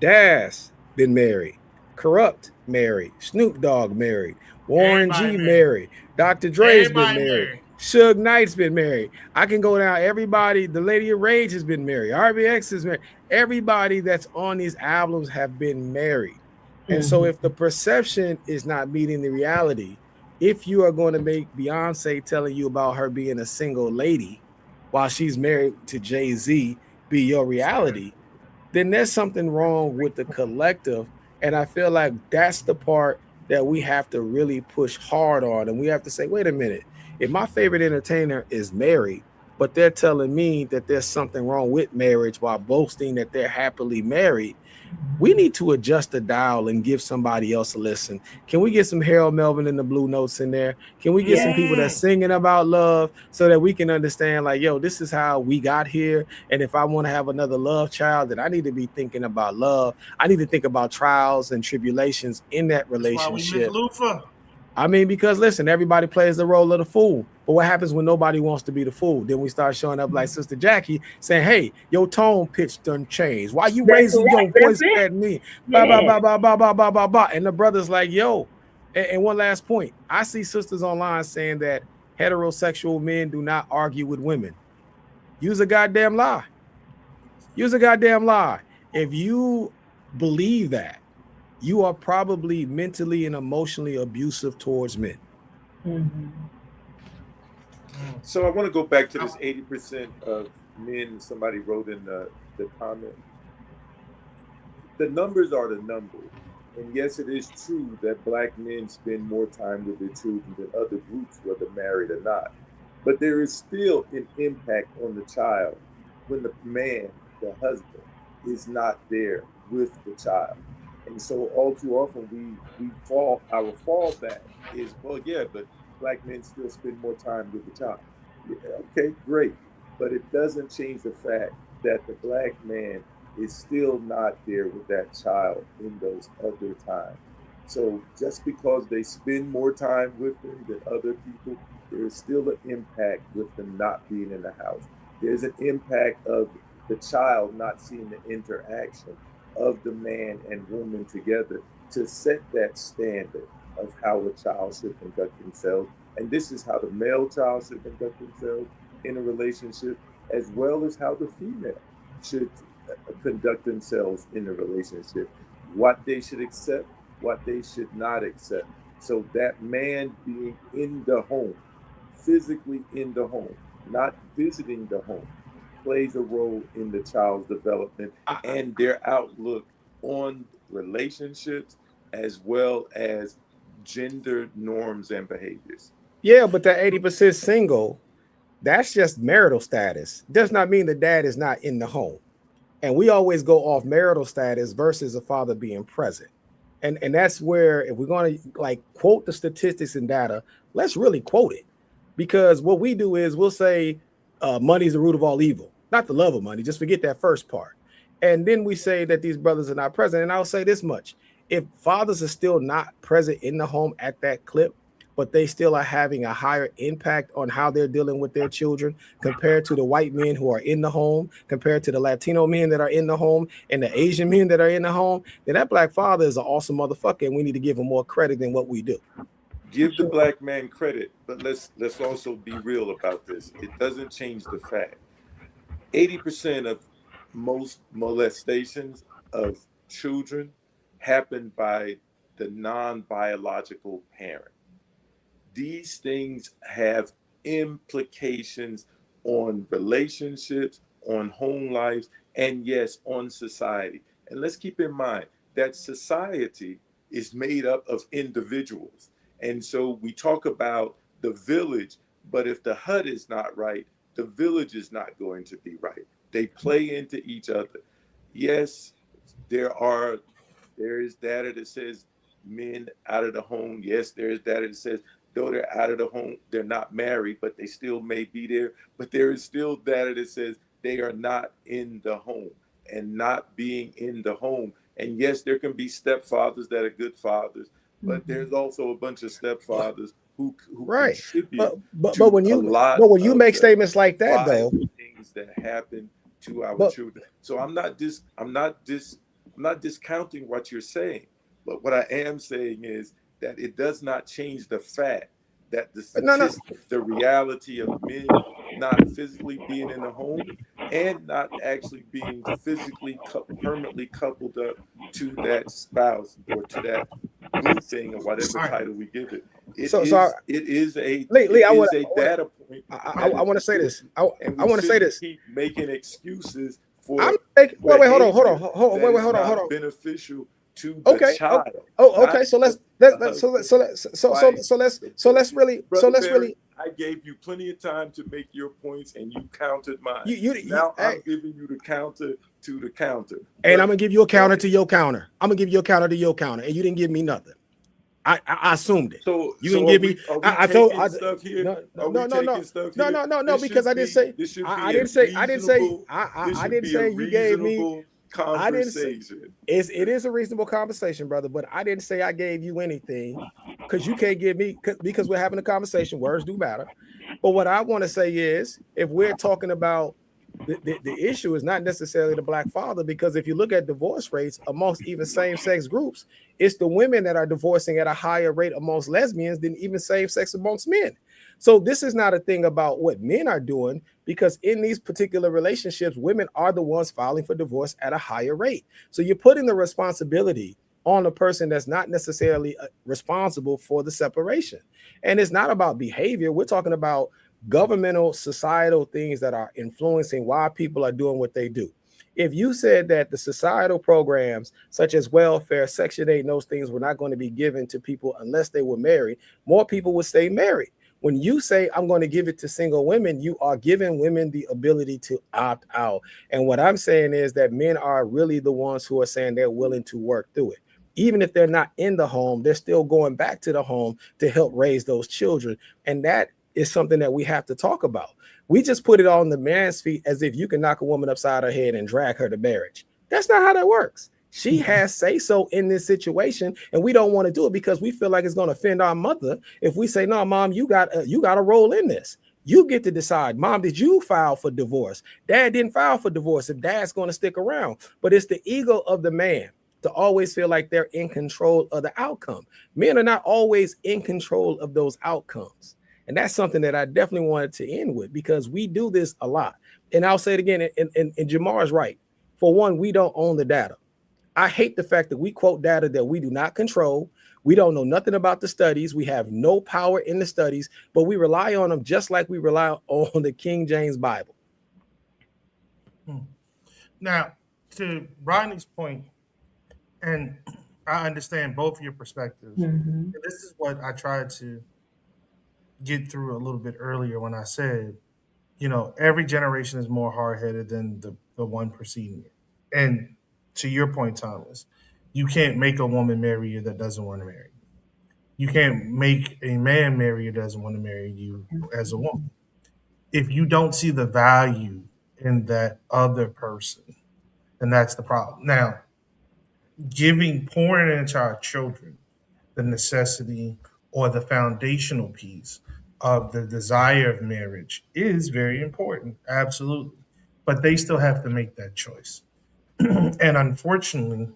Das been married. Corrupt married. Snoop Dogg married. Warren everybody G married. married. Dr. Dre's been Everybody married. married. Suge Knight's been married. I can go down. Everybody, the Lady of Rage has been married. RBX is married. Everybody that's on these albums have been married. And so Mhm. if the perception is not meeting the reality, if you are going to make Beyonce telling you about her being a single lady while she's married to Jay-Z be your Sorry. reality, then there's something wrong with the collective. And I feel like that's the part that we have to really push hard on. And we have to say, wait a minute, if my favorite entertainer is married, but they're telling me that there's something wrong with marriage while boasting that they're happily married, we need to adjust the dial and give somebody else a listen. Can we get some Harold Melvin and the Blue Notes in there? Can we get some people that's Mm. singing about love so that we can understand, like, yo, this is how we got here. And if I want to have another love child, then I need to be thinking about love. I need to think about trials and tribulations in that That's why we miss relationship. Lufa. I mean, because listen, everybody plays the role of the fool. But what happens when nobody wants to be the fool? Then we start showing up like Sister Jackie saying, hey, your tone pitch done changed. Why you That's raising your correct. That's voice it. at me? Ba ba Yeah. ba ba ba ba ba ba ba. And the brother's like, yo. And one last point. I see sisters online saying that heterosexual men do not argue with women. Use a goddamn lie. Use a goddamn lie. If you believe that, you are probably mentally and emotionally abusive towards men. Mhm. So I want to go back to this 80% of men. Somebody wrote in the comment, the numbers are the numbers. And yes, it is true that black men spend more time with their children than other groups, whether married or not. But there is still an impact on the child when the man, the husband, is not there with the child. And so all too often we fall our fallback is, well, yeah, but black men still spend more time with the child. Yeah, okay, great. But it doesn't change the fact that the black man is still not there with that child in those other times. So just because they spend more time with them than other people, there is still an impact with them not being in the house. There's an impact of the child not seeing the interaction of the man and woman together to set that standard of how a child should conduct themselves. And this is how the male child should conduct themselves in a relationship, as well as how the female should conduct themselves in a relationship, what they should accept, what they should not accept. So that man being in the home, physically in the home, not visiting the home, plays a role in the child's development and their outlook on relationships as well as gender norms and behaviors. Yeah, but that 80% single, that's just marital status. Does not mean the dad is not in the home. And we always go off marital status versus a father being present. And that's where, if we're going to like quote the statistics and data, let's really quote it. Because what we do is we'll say money is the root of all evil, not the love of money. Just forget that first part. And then we say that these brothers are not present. And I'll say this much: if fathers are still not present in the home at that clip, but they still are having a higher impact on how they're dealing with their children compared to the white men who are in the home, compared to the Latino men that are in the home, and the Asian men that are in the home, then that black father is an awesome motherfucker, and we need to give him more credit than what we do. Give the black man credit, but let's also be real about this. It doesn't change the fact 80% of most molestations of children happen by the non-biological parent. These things have implications on relationships, on home lives, and yes, on society. And let's keep in mind that society is made up of individuals. And so we talk about the village, but if the hut is not right, the village is not going to be right. They play into each other. Yes, there are there is data that says men out of the home. Yes, there is data that says though they're out of the home, they're not married, but they still may be there. But there is still data that says they are not in the home and not being in the home. And yes, there can be stepfathers that are good fathers, but there's also a bunch of stepfathers who Right. contribute But to when a you lot but when you of make the statements like that though, violent things that happen to our but children. So I'm not discounting what you're saying, but what I am saying is that it does not change the fact that the no. statistics, the reality of men not physically being in the home and not actually being physically permanently coupled up to that spouse or to that boo thing or whatever All right. title we give it. So so It Lee, is a data point I that is want to say this. important, and I we want to say shouldn't this. keep making excuses I'm for wait, hold on, behavior that wait, is hold not on. beneficial to the Okay. Oh, child, okay. not So just let's the husband, so wife, the brother let's Barry. really I gave you plenty of time to make your points, and you countered mine. you Now hey, I'm giving you the counter to the counter. and I'm But gonna give you a go counter ahead. to your counter. I'm gonna give you a counter to your counter, and you didn't give me nothing. I assumed it. You So didn't give me. are we I told taking stuff here? Are we taking stuff here? because This should be a reasonable. This I should didn't be a say you gave me. reasonable I didn't say conversation. it is a reasonable conversation, brother. But I didn't say I gave you anything because you can't give me because we're having a conversation. Words do matter. But what I want to say is, if we're talking about the issue is not necessarily the black father, because if you look at divorce rates amongst even same-sex groups, it's the women that are divorcing at a higher rate amongst lesbians than even same-sex amongst men. So this is not a thing about what men are doing, because in these particular relationships, women are the ones filing for divorce at a higher rate. So you're putting the responsibility on a person that's not necessarily responsible for the separation. And it's not about behavior. We're talking about governmental, societal things that are influencing why people are doing what they do. If you said that the societal programs such as welfare, Section 8, and those things were not going to be given to people unless they were married, more people would stay married. When you say I'm going to give it to single women, you are giving women the ability to opt out. And what I'm saying is that men are really the ones who are saying they're willing to work through it. Even if they're not in the home, they're still going back to the home to help raise those children. And that is something that we have to talk about. We just put it on the man's feet as if you can knock a woman upside her head and drag her to marriage. That's not how that works. She has say so in this situation, and we don't want to do it because we feel like it's going to offend our mother if we say, "No, mom, you got a role in this. You get to decide." Mom, did you file for divorce? Dad didn't file for divorce. If dad's going to stick around, but it's the ego of the man to always feel like they're in control of the outcome. Men are not always in control of those outcomes. And that's something that I definitely wanted to end with because we do this a lot. And I'll say it again, and Jamar is right. For one, we don't own the data. I hate the fact that we quote data that we do not control. We don't know nothing about the studies. We have no power in the studies, but we rely on them just like we rely on the King James Bible. Now, to Rodney's point, and I understand both your perspectives. Mm-hmm. This is what I tried to get through a little bit earlier when I said, every generation is more hard headed than the one preceding it. And to your point, Thomas, you can't make a woman marry you that doesn't want to marry you. You can't make a man marry you that doesn't want to marry you as a woman. If you don't see the value in that other person, then that's the problem. Now, pouring into our children the necessity or the foundational piece of the desire of marriage is very important, absolutely. But they still have to make that choice. And unfortunately,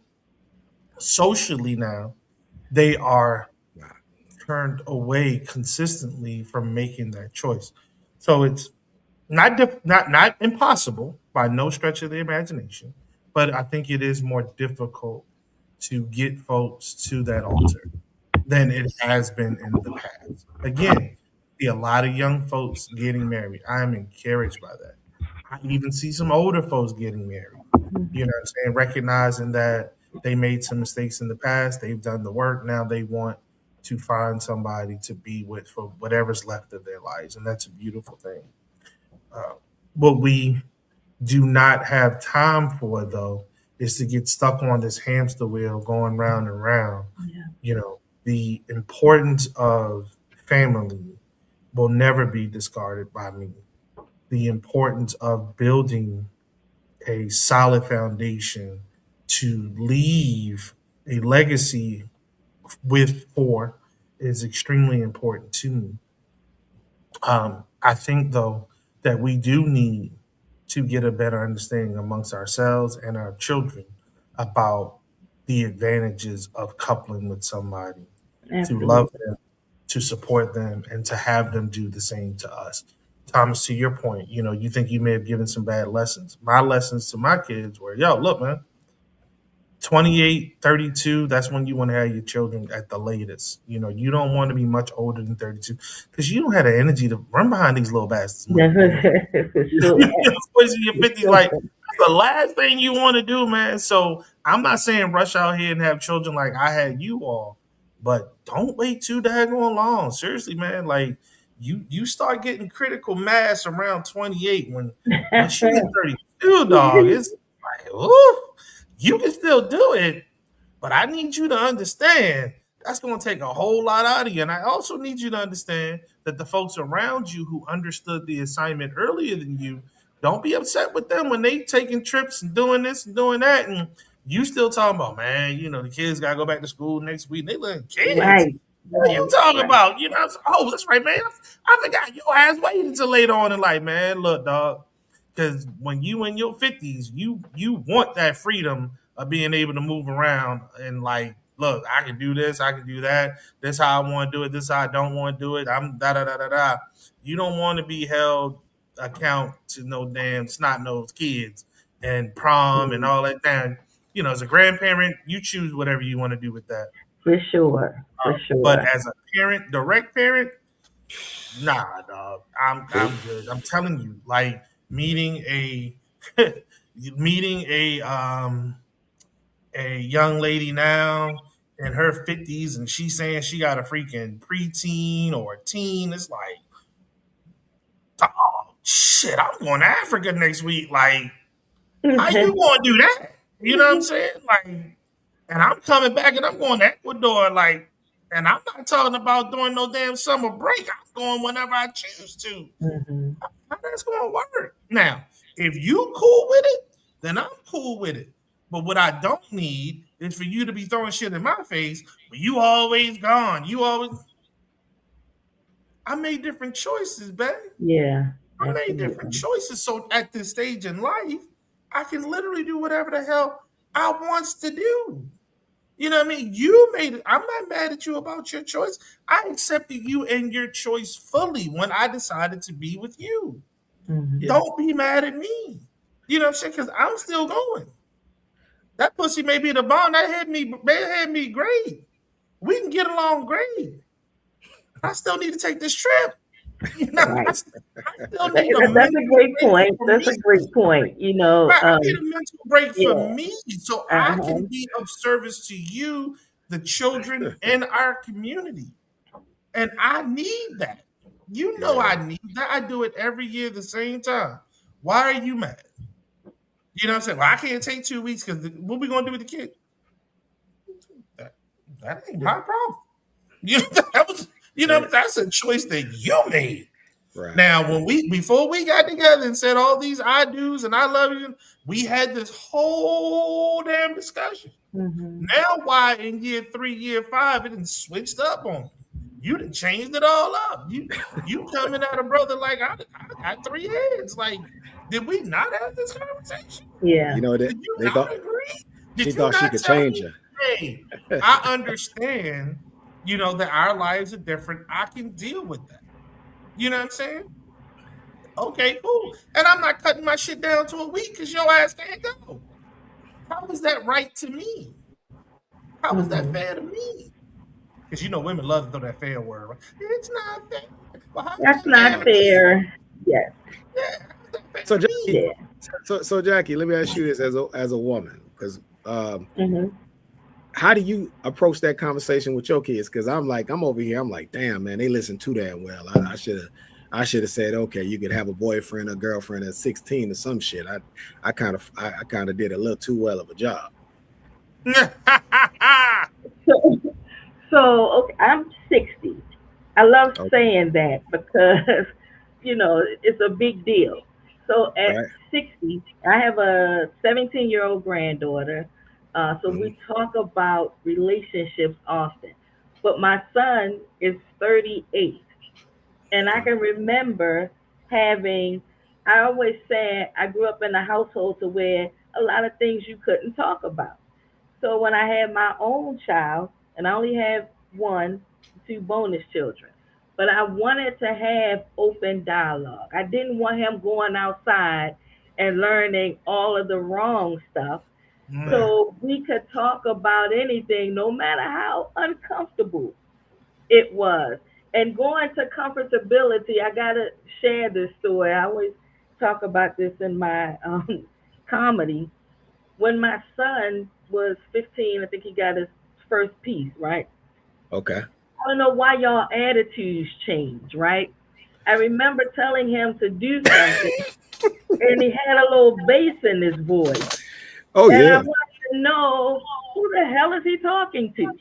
socially now, they are turned away consistently from making that choice. So it's not impossible by no stretch of the imagination, but I think it is more difficult to get folks to that altar than it has been in the past. Again, see a lot of young folks getting married. I'm encouraged by that. I even see some older folks getting married. You know what I'm saying? Recognizing that they made some mistakes in the past, they've done the work. Now they want to find somebody to be with for whatever's left of their lives. And that's a beautiful thing. Uh, what we do not have time for, though, is to get stuck on this hamster wheel going round and round. Yeah. The importance of family will never be discarded by me. The importance of building a solid foundation to leave a legacy for is extremely important to me. I think, though, that we do need to get a better understanding amongst ourselves and our children about the advantages of coupling with somebody, to love Absolutely. them, to support them, and to have them do the same to us. Thomas, to your point, you think you may have given some bad lessons. My lessons to my kids were, yo, look, man, 28, 32. That's when you want to have your children at the latest. You don't want to be much older than 32 because you don't have the energy to run behind these little bastards when you're For sure. towards your 50s. Like, that's the last thing you want to do, man. So I'm not saying rush out here and have children like I had you all, but don't wait too daggone long. Seriously, man. Like, you start getting critical mass around 28 when she hit 32, dog. It's like, ooh, you can still do it, but I need you to understand that's going to take a whole lot out of you. And I also need you to understand that the folks around you who understood the assignment earlier than you, don't be upset with them when they taking trips and doing this and doing that. And you still talking about, man, the kids got to go back to school next week. They little kids. Right. What are you Right. talking Right. about? Oh, that's right, man. I forgot your ass waited until later on in life, man. Look, dog. Because when you in your 50s, you want that freedom of being able to move around and like, look, I can do this, I can do that. This how I want to do it. This how I don't want to do it. I'm da da da da da. You don't want to be held account to no damn snot nosed kids and prom and all that. Damn, as a grandparent, you choose whatever you want to do with that. For sure. For But sure. as a parent, direct parent, Nah, dog. I'm good. I'm telling you, like meeting a meeting a young lady now in her 50s and she's saying she got a freaking preteen or a teen. It's like, oh shit, I'm going to Africa next week. Like, how you gonna do that? You know what I'm saying? Like, and I'm coming back and I'm going to Ecuador. Like, and I'm not talking about doing no damn summer break. I'm going whenever I choose to. Mhm. How that's gonna work? Now, if you cool with it, then I'm cool with it. But what I don't need is for you to be throwing shit in my face. But you always gone. You always. I made different choices, babe. Yeah, I made different absolutely. choices. So at this stage in life, I can literally do whatever the hell I wants to do. You know what I mean? You made it. I'm not mad at you about your choice. I accepted you and your choice fully when I decided to be with you. Mhm. Yeah. Don't be mad at me. You know what I'm saying? Because I'm still going. That pussy may be the bomb. That had me great. We can get along great. I still need to take this trip. You know, Right. I still need a That's a mental great break point. for That's a me. great point. Right, I need a mental break for Yeah. me so I Uh-huh. can be of service to you, the children, and our community. And I need that. You know Yeah. I need that. I do it every year the same time. Why are you mad? You know what I'm saying? Well, I can't take 2 weeks because what we gonna do with the kid? That, that ain't Yeah. my problem. You know, that was Right. that's a choice that you made. Right. Now, when we before we got together and said all these I do's and I love you, we had this whole damn discussion. Mhm. Now, why in year 3, year 5, it done switched up on me? You done changed it all up. You coming at a brother like I got 3 heads. Like, did we not have this conversation? Yeah. You know that Did you they not thought agree? she Did you thought she not could tell change me, her. hey, I understand, that our lives are different. I can deal with that. You know what I'm saying? Okay, cool. And I'm not cutting my shit down to a week because your ass can't go. How is that right to me? How is that Mhm. fair to me? Because women love to throw that fair word. Right? It's not fair. Well, how is That's that fair not to me? fair. Yes. Yeah, how is that fair So to Jackie, me? Yeah. so Jackie, let me ask you this as a woman, because Mhm. how do you approach that conversation with your kids? Because I'm over here, I'm like, damn man, they listen too damn well. I should have said, okay, you could have a boyfriend or girlfriend at 16 or some shit. I kind of did a little too well of a job. So, okay, I'm 60. I love Okay. saying that because it's a big deal. So at Right. 60, I have a 17-year-old granddaughter. So Hmm. we talk about relationships often. But my son is 38. And I Okay. can remember having, I always said I grew up in a household to where a lot of things you couldn't talk about. So when I had my own child, and I only have one, two bonus children, but I wanted to have open dialogue. I didn't want him going outside and learning all of the wrong stuff. Right. Mm. So we could talk about anything, no matter how uncomfortable it was. And going to comfortability, I gotta share this story. I always talk about this in my comedy. When my son was 15, I think he got his first piece, right? Okay. I don't know why y'all attitudes change, right? I remember telling him to do something, and he had a little bass in his voice. Oh And I yeah. wanted to know who the hell is he talking to?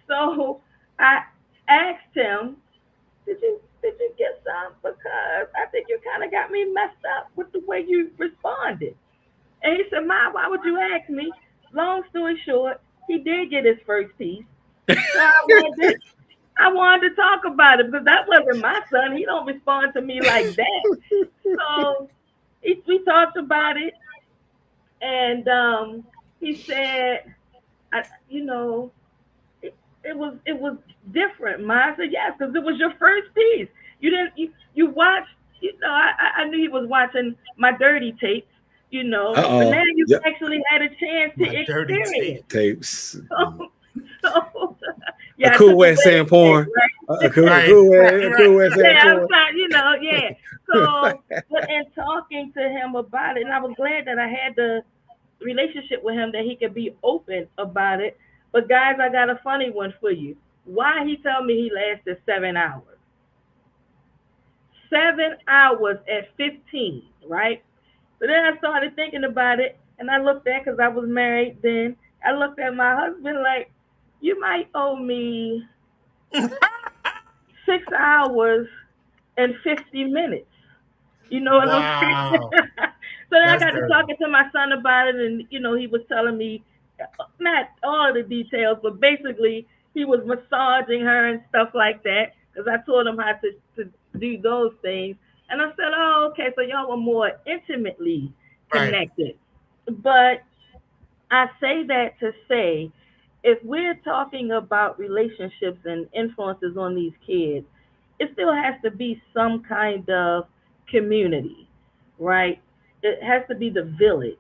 So I asked him, did you get some? Because I think you kind of got me messed up with the way you responded. And he said, Ma, why would you ask me? Long story short, he did get his first piece. So I wanted to talk about it because that wasn't my son. He don't respond to me like that. So we talked about it, and he said, I, you know, it was different. Mine said yes because it was your first piece. You didn't you watched. I knew he was watching my dirty tapes. But Uh-oh. now you Yep. actually had a chance to My dirty tape. experience. Tapes. So, so A yeah, I cool took way of away saying the tape, porn. Right, A cool way of saying Yeah, I'm cool. trying, yeah. So, but in talking to him about it, and I was glad that I had the relationship with him that he could be open about it. But guys, I got a funny one for you. Why he told me he lasted 7 hours? 7 hours at 15, right? So then I started thinking about it, and I looked at because I was married then. I looked at my husband like, you might owe me 6 hours and 50 minutes. You know what I'm saying? wow, So then I that's got to dirty. talking to my son about it, and he was telling me not all the details, but basically he was massaging her and stuff like that because I taught him how to do those things. And I said, oh, okay, so y'all were more intimately Right, connected. But I say that to say, if we're talking about relationships and influences on these kids, it still has to be some kind of community, right? It has to be the village.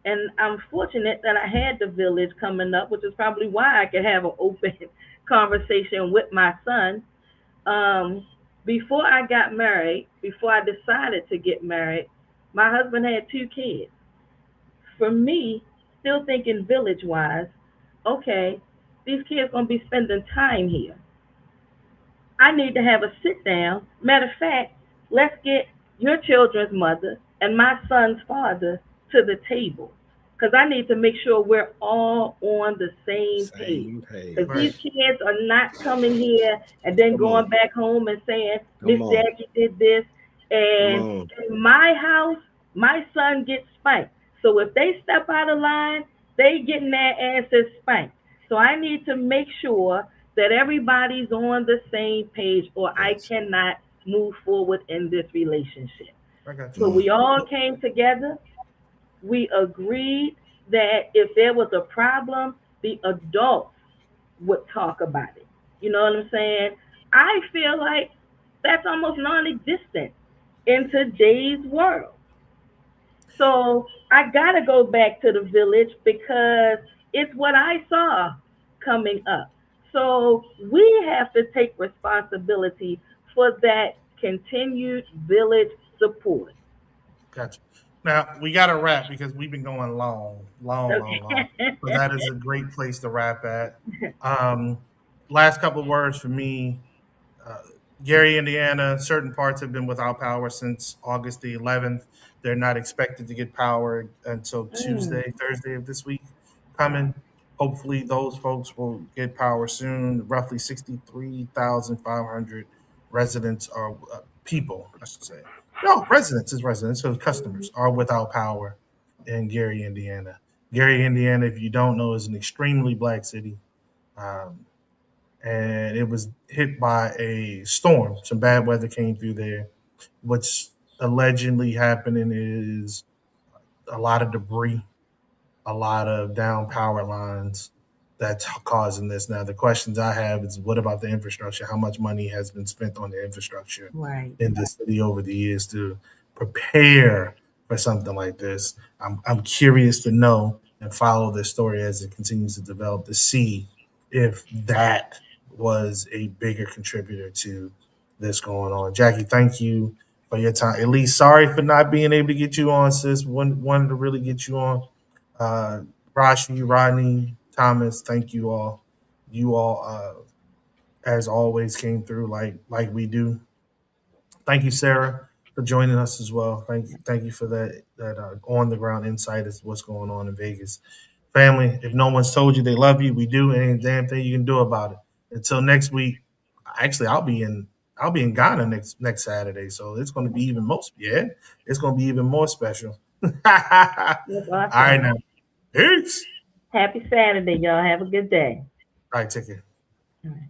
And I'm fortunate that I had the village coming up, which is probably why I could have an open conversation with my son. Um, Before I got married, before I decided to get married, my husband had 2 kids. For me, still thinking village wise, okay, these kids gonna be spending time here. I need to have a sit down. Matter of fact, let's get your children's mother and my son's father to the table because I need to make sure we're all on the same page. Same Because these right. page. kids are not coming here and then Come on. going back home and saying, Miss Come on. Jackie did this. Come And on. in my house, my son gets spanked. So if they step out of line, they getting their asses spanked. So I need to make sure that everybody's on the same page or I Yes. cannot move forward in this relationship. I got So you. Mm. we all Look, came together. We agreed that if there was a problem, the adults would talk about it. You know what I'm saying? I feel like that's almost non existent in today's world. So I gotta go back to the village because it's what I saw coming up. So we have to take responsibility for that continued village support. Gotcha. Now we got to wrap because we've been going long, long, long, long. Okay. So that is a great place to wrap at. Um, Last couple of words for me. Uh, Gary, Indiana, certain parts have been without power since August the 11th. They're not expected to get power until Mm, Tuesday, Thursday of this week coming. Hopefully, those folks will get power soon. Roughly 63,500 residents are people, I should say. No, residents is residents, so customers are without power in Gary, Indiana. Gary, Indiana, if you don't know, is an extremely black city. Um, and it was hit by a storm. Some bad weather came through there. What's allegedly happening is a lot of debris, a lot of down power lines that's causing this. Now, the questions I have is what about the infrastructure? How much money has been spent on the infrastructure right. in the city over the years to prepare for something like this? I'm curious to know and follow this story as it continues to develop to see if that was a bigger contributor to this going on. Jackie, thank you for your time. At least sorry for not being able to get you on, sis. Wanted to really get you on. Uh, Rashi, Rodney, Thomas, thank you all. You all, as always, came through like we do. Thank you, Sarah, for joining us as well. Thank you for that on the ground insight as what's going on in Vegas. Family, if no one's told you they love you, we do, and ain't a damn thing you can do about it. Until next week, actually, I'll be in Ghana next Saturday, so it's going to be even most yeah, it's going to be even more special. All That's right, awesome. now, peace. Happy Saturday, y'all. Have a good day. All right, take care. All right.